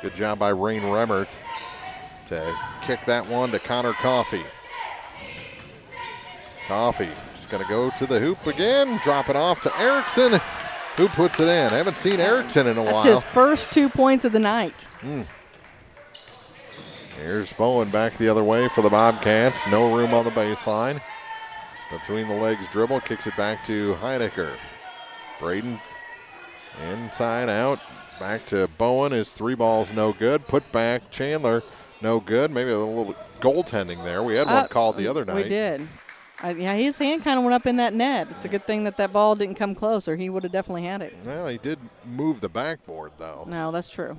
Good job by Rain Remmert to kick that one to Connor Coffey. Coffey just going to go to the hoop again, drop it off to Erickson. Who puts it in? Haven't seen Erickson in a while. That's his first 2 points of the night. Here's Bowen back the other way for the Bobcats. No room on the baseline. Between the legs dribble, kicks it back to Heidecker. Braden inside out. Back to Bowen. His 3 balls no good. Put back Chandler, no good. Maybe a little goaltending there. We had one called the other night. We did. Yeah, his hand kind of went up in that net. It's a good thing that ball didn't come close, or he would have definitely had it. Well, he did move the backboard, though. No, that's true.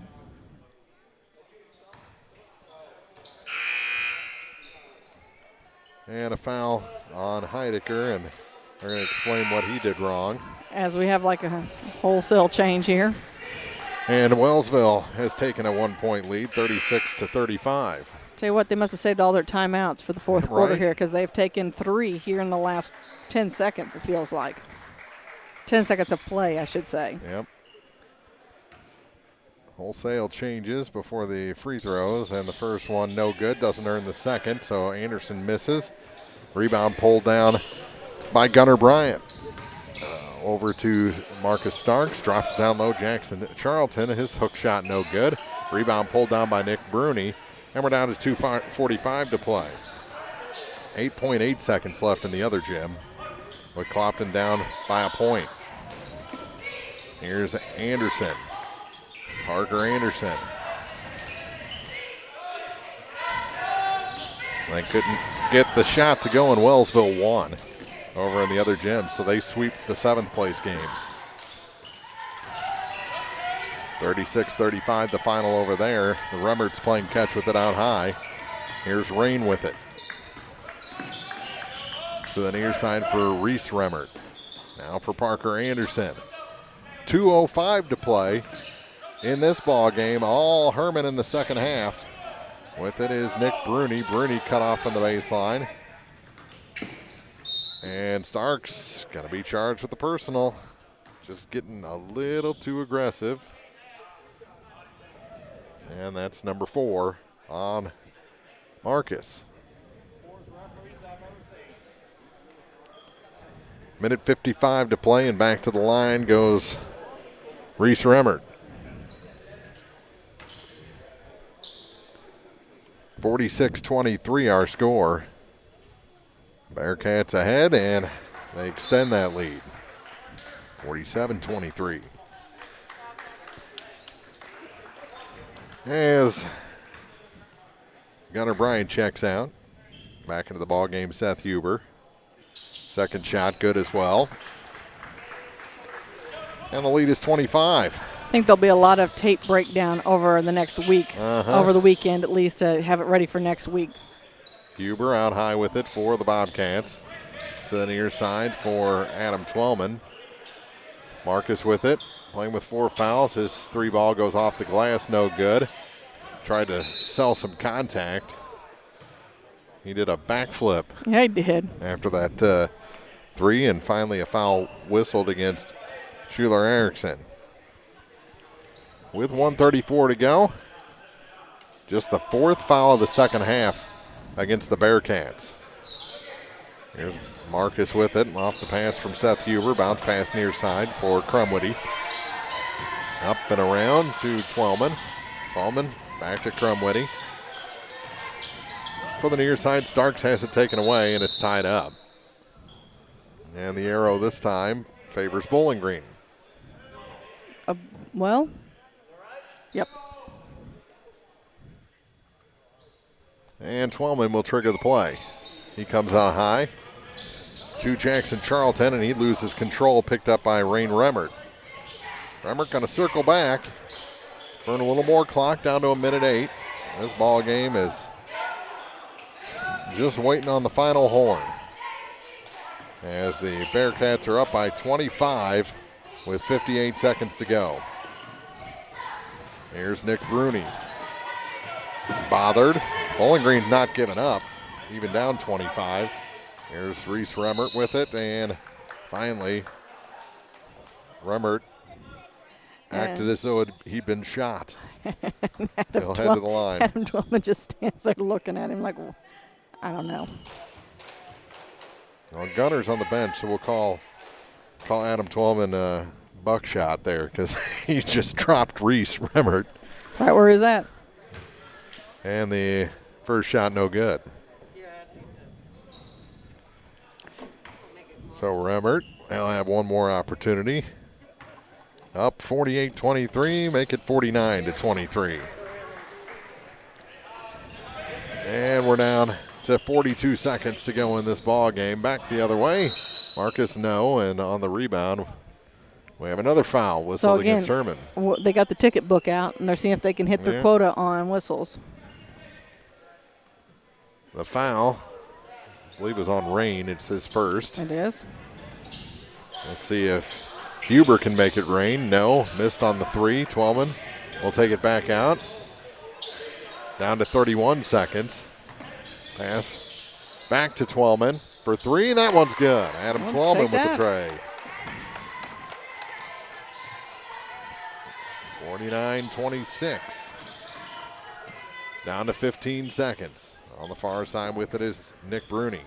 And a foul on Heidecker, and they're going to explain what he did wrong. As we have like a wholesale change here. And Wellsville has taken a 1-point lead, 36-35. Tell you what, they must have saved all their timeouts for the fourth quarter here, because they've taken 3 here in the last 10 seconds, it feels like. 10 seconds of play, I should say. Yep. Wholesale changes before the free throws, and the first one no good, doesn't earn the second, so Anderson misses. Rebound pulled down by Gunnar Bryant. Over to Marcus Starks, drops it down low. Jackson Charlton, his hook shot no good. Rebound pulled down by Nick Bruni, and we're down to 2:45 to play. 8.8 seconds left in the other gym, with Clopton down by a point. Here's Anderson. Parker Anderson. They couldn't get the shot to go, and Wellsville won over in the other gym, so they sweep the 7th place games. 36-35 the final over there. The Remmerts playing catch with it out high. Here's Rain with it. To the near side for Reese Remmert. Now for Parker Anderson. 2:05 to play in this ball game. All Hermann in the second half. With it is Nick Bruni. Bruni cut off from the baseline. And Starks going to be charged with the personal. Just getting a little too aggressive. And that's number 4 on Marcus. Minute 55 to play, and back to the line goes Reese Remmert. 46-23 our score. Bearcats ahead, and they extend that lead. 47-23. As Gunnar Bryant checks out. Back into the ball game, Seth Huber. Second shot good as well. And the lead is 25. I think there'll be a lot of tape breakdown over the next week, over the weekend at least, to have it ready for next week. Huber out high with it for the Bobcats. To the near side for Adam Twellman. Marcus with it, playing with 4 fouls. His 3 ball goes off the glass, no good. Tried to sell some contact. He did a backflip. Yeah, he did. After that 3, and finally a foul whistled against Schuler Erickson. With 1:34 to go, just the 4th foul of the second half against the Bearcats. Here's Marcus with it, off the pass from Seth Huber, bounce pass near side for Crumwitty. Up and around to Twellman. Twellman back to Crumwitty. For the near side, Starks has it taken away, and it's tied up. And the arrow this time favors Bowling Green. Well, yep. And Twellman will trigger the play. He comes out high to Jackson Charlton, and he loses control, picked up by Rain Remmert. Remmert going to circle back, burn a little more clock down to 1:08. This ball game is just waiting on the final horn, as the Bearcats are up by 25 with 58 seconds to go. Here's Nick Bruni. Bothered. Bowling Green not giving up, even down 25. Here's Reese Remmert with it, and finally, Remmert acted as though he'd been shot. He'll head to the line. Adam Twellman just stands there looking at him like, I don't know. Well, Gunner's on the bench, so we'll call Adam Twellman buckshot there, because he just dropped Reese Remmert. Right where is that? And the first shot no good. So Remmert, they'll have one more opportunity. Up 48-23, make it 49-23. And we're down to 42 seconds to go in this ball game. Back the other way. Marcus no, and on the rebound, we have another foul whistled against Hermann. They got the ticket book out, and they're seeing if they can hit their quota on whistles. The foul, I believe, is on Rain. It's his first. It is. Let's see if Huber can make it rain. No, missed on the 3. Twellman will take it back out. Down to 31 seconds. Pass back to Twellman for 3. That one's good. Adam Twellman with the tray. 49-26. Down to 15 seconds. On the far side with it is Nick Bruni.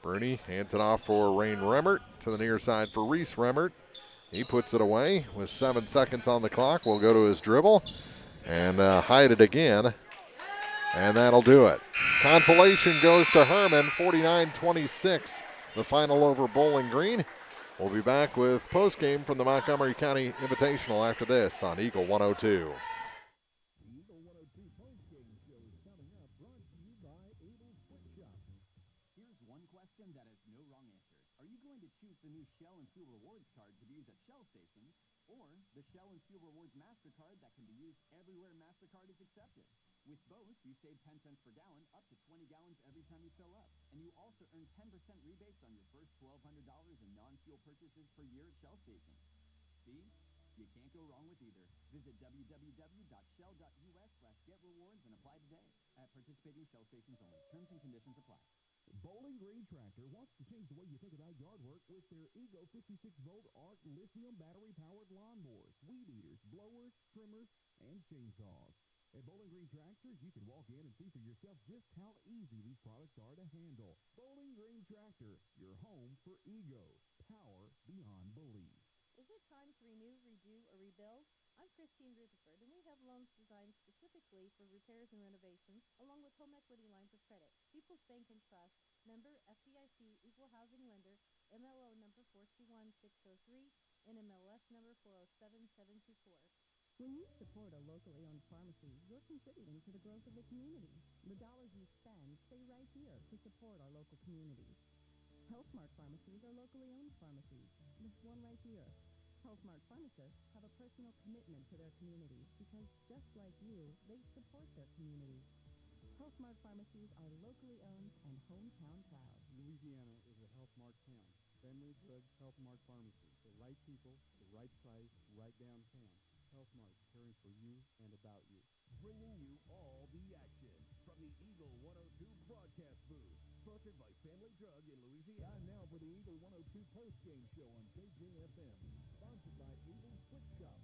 Bruni hands it off for Rain Remmert. To the near side for Reese Remmert. He puts it away with 7 seconds on the clock. We'll go to his dribble and hide it again. And that'll do it. Consolation goes to Hermann, 49-26. The final over Bowling Green. We'll be back with postgame from the Montgomery County Invitational after this on Eagle 102. The Shell and Fuel Rewards MasterCard that can be used everywhere MasterCard is accepted. With both, you save 10 cents per gallon, up to 20 gallons every time you fill up. And you also earn 10% rebates on your first $1,200 in non-fuel purchases per year at Shell stations. See? You can't go wrong with either. Visit www.shell.us/getrewards and apply today. At participating Shell stations only. Terms and conditions apply. Bowling Green Tractor wants to change the way you think about yard work with their Ego 56-volt ARC lithium battery-powered lawnmowers, weed eaters, blowers, trimmers, and chainsaws. At Bowling Green Tractor, you can walk in and see for yourself just how easy these products are to handle. Bowling Green Tractor, your home for Ego. Power beyond belief. Is it time to renew, redo, or rebuild? I'm Christine Rutherford, and we have loans designed specifically specifically for repairs and renovations, along with home equity lines of credit. People's Bank and Trust, member FDIC, equal housing lender, MLO number 421603, and MLS number 407724. When you support a locally owned pharmacy, you're contributing to the growth of the community. The dollars you spend stay right here to support our local communities. HealthMart pharmacies are locally owned pharmacies. This one right here. HealthMart pharmacists have a personal commitment to their communities because, just like you, they support their communities. HealthMart pharmacies are locally owned and hometown proud. Louisiana is a HealthMart town. Family Good HealthMart Pharmacy. The right people, the right price, right downtown. HealthMart, caring for you and about you. Bringing you all the action from the Eagle 102 broadcast booth. Sponsored by Family Drug in Louisiana. Time now for the Eagle 102 post-game show on KJFM. Sponsored by Eagle Quick Shop.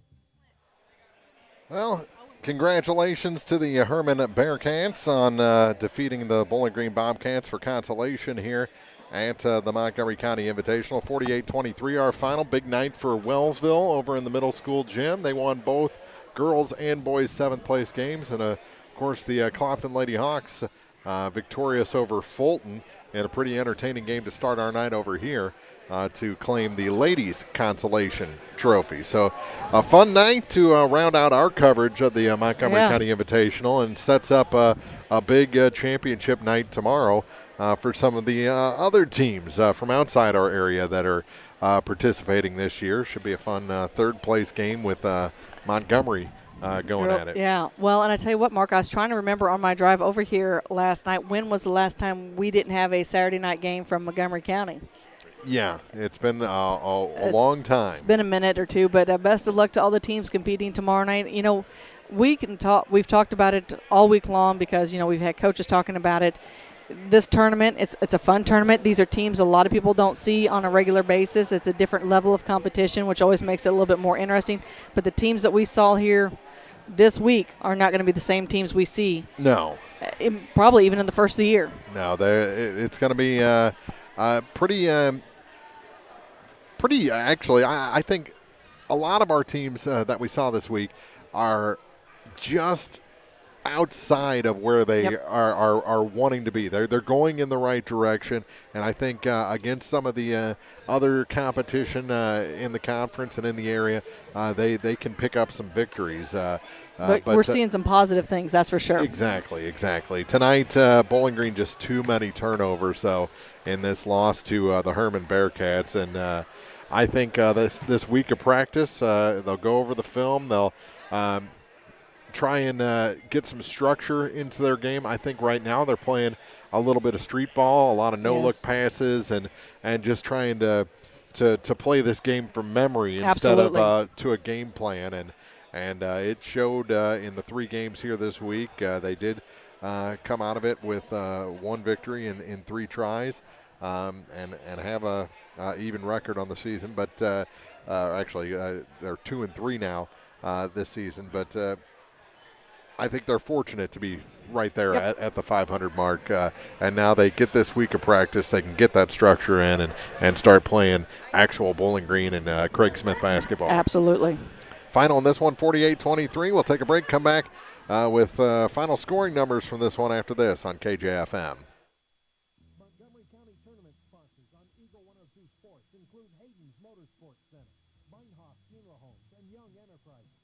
Well, congratulations to the Hermann Bearcats on defeating the Bowling Green Bobcats for consolation here at the Montgomery County Invitational. 48-23 our final. Big night for Wellsville over in the middle school gym. They won both girls and boys 7th place games. And, of course, the Clopton Lady Hawks victorious over Fulton in a pretty entertaining game to start our night over here to claim the ladies' consolation trophy. So a fun night to round out our coverage of the Montgomery County Invitational, and sets up a big championship night tomorrow for some of the other teams from outside our area that are participating this year. Should be a fun third place game with Montgomery going at it. Yeah, well, and I tell you what, Mark, I was trying to remember on my drive over here last night, when was the last time we didn't have a Saturday night game from Montgomery County? Yeah, it's been a long time. It's been a minute or two, but best of luck to all the teams competing tomorrow night. You know, we've talked about it all week long because, you know, we've had coaches talking about it. This tournament, it's a fun tournament. These are teams a lot of people don't see on a regular basis. It's a different level of competition, which always makes it a little bit more interesting. But the teams that we saw here this week are not going to be the same teams we see. No. Probably even in the first of the year. No, it's going to be pretty. Actually, I think a lot of our teams that we saw this week are just outside of where they are wanting to be. They're going in the right direction, and I think against some of the other competition in the conference and in the area, they can pick up some victories. But we're seeing some positive things, that's for sure. Exactly. Tonight, Bowling Green just too many turnovers, though, in this loss to the Hermann Bearcats, and I think this week of practice, they'll go over the film. They'll try and get some structure into their game. I think right now they're playing a little bit of street ball, a lot of no-look passes, and just trying to play this game from memory instead of to a game plan. And it showed in the 3 games here this week. They did come out of it with 1 victory in 3 tries and have a even record on the season. But actually, they're 2-3 now this season. But I think they're fortunate to be right there at the 500 mark. And now they get this week of practice. They can get that structure in and start playing actual Bowling Green and Craig Smith basketball. Absolutely. Final in this one, 48-23. We'll take a break, come back with final scoring numbers from this one after this on KJFM. Montgomery County Tournament sponsors on Eagle 102 Sports include Hayden's Motorsports Center, Meinhof Funeral Homes, and Young Enterprises.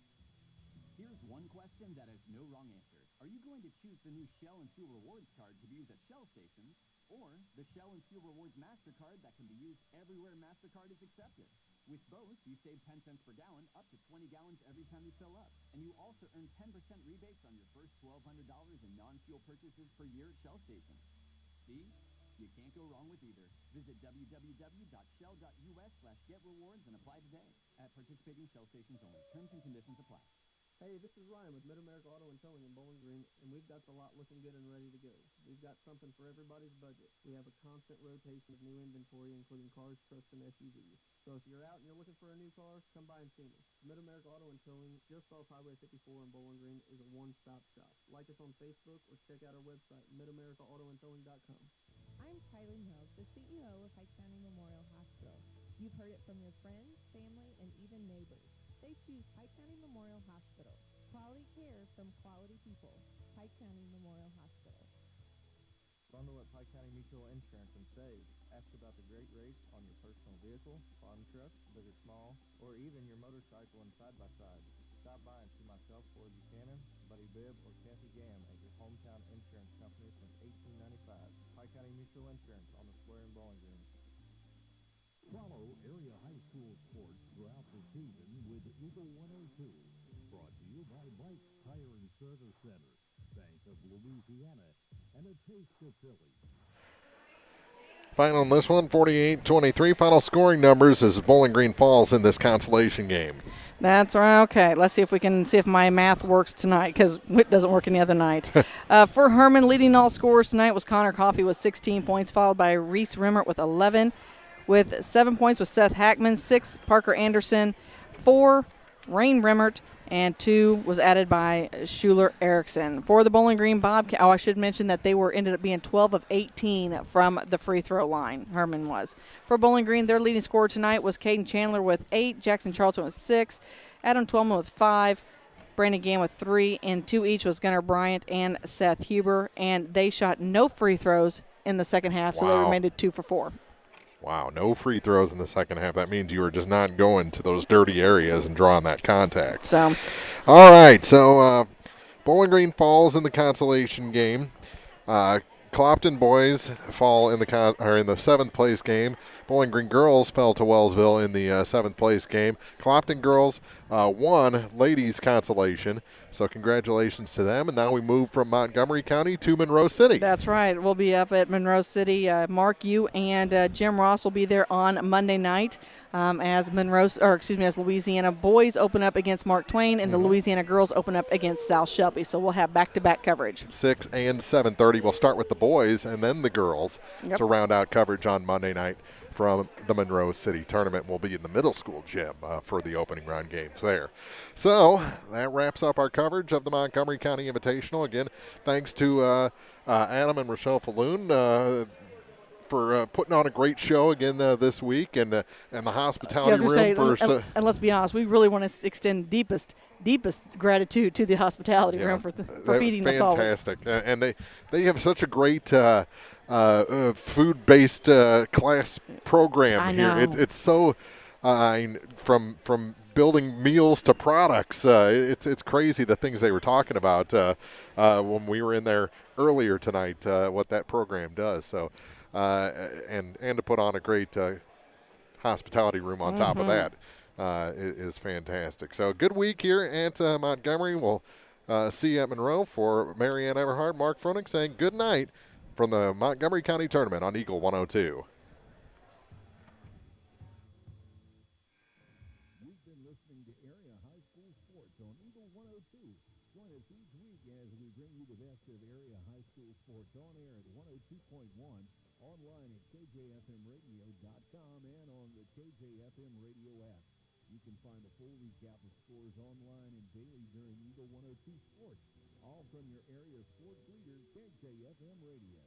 Here's one question that has no wrong answers. Are you going to choose the new Shell and Fuel Rewards card to be used at Shell stations, or the Shell and Fuel Rewards MasterCard that can be used everywhere MasterCard is accepted? With both, you save 10 cents per gallon, up to 20 gallons every time you fill up. And you also earn 10% rebates on your first $1,200 in non-fuel purchases per year at Shell stations. See? You can't go wrong with either. Visit www.shell.us/getrewards and apply today. At participating Shell stations only. Terms and conditions apply. Hey, this is Ryan with Mid-America Auto and Towing in Bowling Green, and we've got the lot looking good and ready to go. We've got something for everybody's budget. We have a constant rotation of new inventory, including cars, trucks, and SUVs. So if you're out and you're looking for a new car, come by and see me. Mid-America Auto and Towing, just off Highway 54 in Bowling Green, is a one-stop shop. Like us on Facebook or check out our website, midamericaautoandtowing.com. I'm Kylie Mills, the CEO of Pike County Memorial Hospital. You've heard it from your friends, family, and even neighbors. They choose Pike County Memorial Hospital. Quality quality care from quality people. Pike County Memorial Hospital. Bundle at Pike County Mutual Insurance and save. Ask about the great rates on your personal vehicle, farm truck, big or small, or even your motorcycle and side-by-side. Stop by and see myself, Floyd Buchanan, Buddy Bibb, or Kathy Gam as your hometown insurance company since 1895. Pike County Mutual Insurance on the square in Bowling Green. Follow area high school sports throughout the season with Eagle 102. Brought to you by Mike's Tire and Service Center, Bank of Louisiana, and a taste of Philly. Final on this one, 48-23. Final scoring numbers as Bowling Green falls in this consolation game. That's right. Okay, let's see if we can see if my math works tonight, because it doesn't work any other night. For Hermann, leading all scorers tonight was Connor Coffey with 16 points, followed by Reese Rimmert with 11. With 7 points was Seth Hackman, 6 Parker Anderson, 4 Rain Rimmert, and 2 was added by Schuler Erickson. For the Bowling Green Bobcats, I should mention that they ended up being 12 of 18 from the free throw line, Herman was. For Bowling Green, their leading scorer tonight was Caden Chandler with 8, Jackson Charlton with 6, Adam Twelman with 5, Brandon Gann with 3, and 2 each was Gunnar Bryant and Seth Huber, and they shot no free throws in the second half, so they remained at 2 for 4. Wow, no free throws in the second half. That means you were just not going to those dirty areas and drawing that contact. So, all right, so Bowling Green falls in the consolation game. Clopton boys fall in the seventh place game. Bowling Green girls fell to Wellsville in the seventh place game. Clopton girls won ladies consolation. So congratulations to them. And now we move from Montgomery County to Monroe City. That's right. We'll be up at Monroe City. Mark, you and Jim Ross will be there on Monday night as Louisiana boys open up against Mark Twain and the Louisiana girls open up against South Shelby. So we'll have back-to-back coverage. 6 and 7:30. We'll start with the boys and then the girls to round out coverage on Monday night from the Monroe City Tournament. We'll be in the middle school gym for the opening round games there. So that wraps up our coverage of the Montgomery County Invitational. Again, thanks to Adam and Rochelle Falloon for putting on a great show again this week, and the hospitality room. And let's be honest, we really want to extend deepest gratitude to the hospitality room for feeding us all. Fantastic, and they have such a great food-based class program here. It's so from building meals to products. It's crazy the things they were talking about when we were in there earlier tonight. What that program does. So. And to put on a great hospitality room on top of that is fantastic. So good week here at Montgomery. We'll see you at Monroe. For Marianne Everhart, Mark Froenig saying good night from the Montgomery County Tournament on Eagle 102. You've been listening to Area High School Sports on Eagle 102. Join us each week as we bring you the best of area high school sports on air at 102.1. Online at KJFMradio.com and on the KJFM radio app. You can find a full recap of scores online and daily during Eagle 102 Sports, all from your area sports leader, KJFM Radio.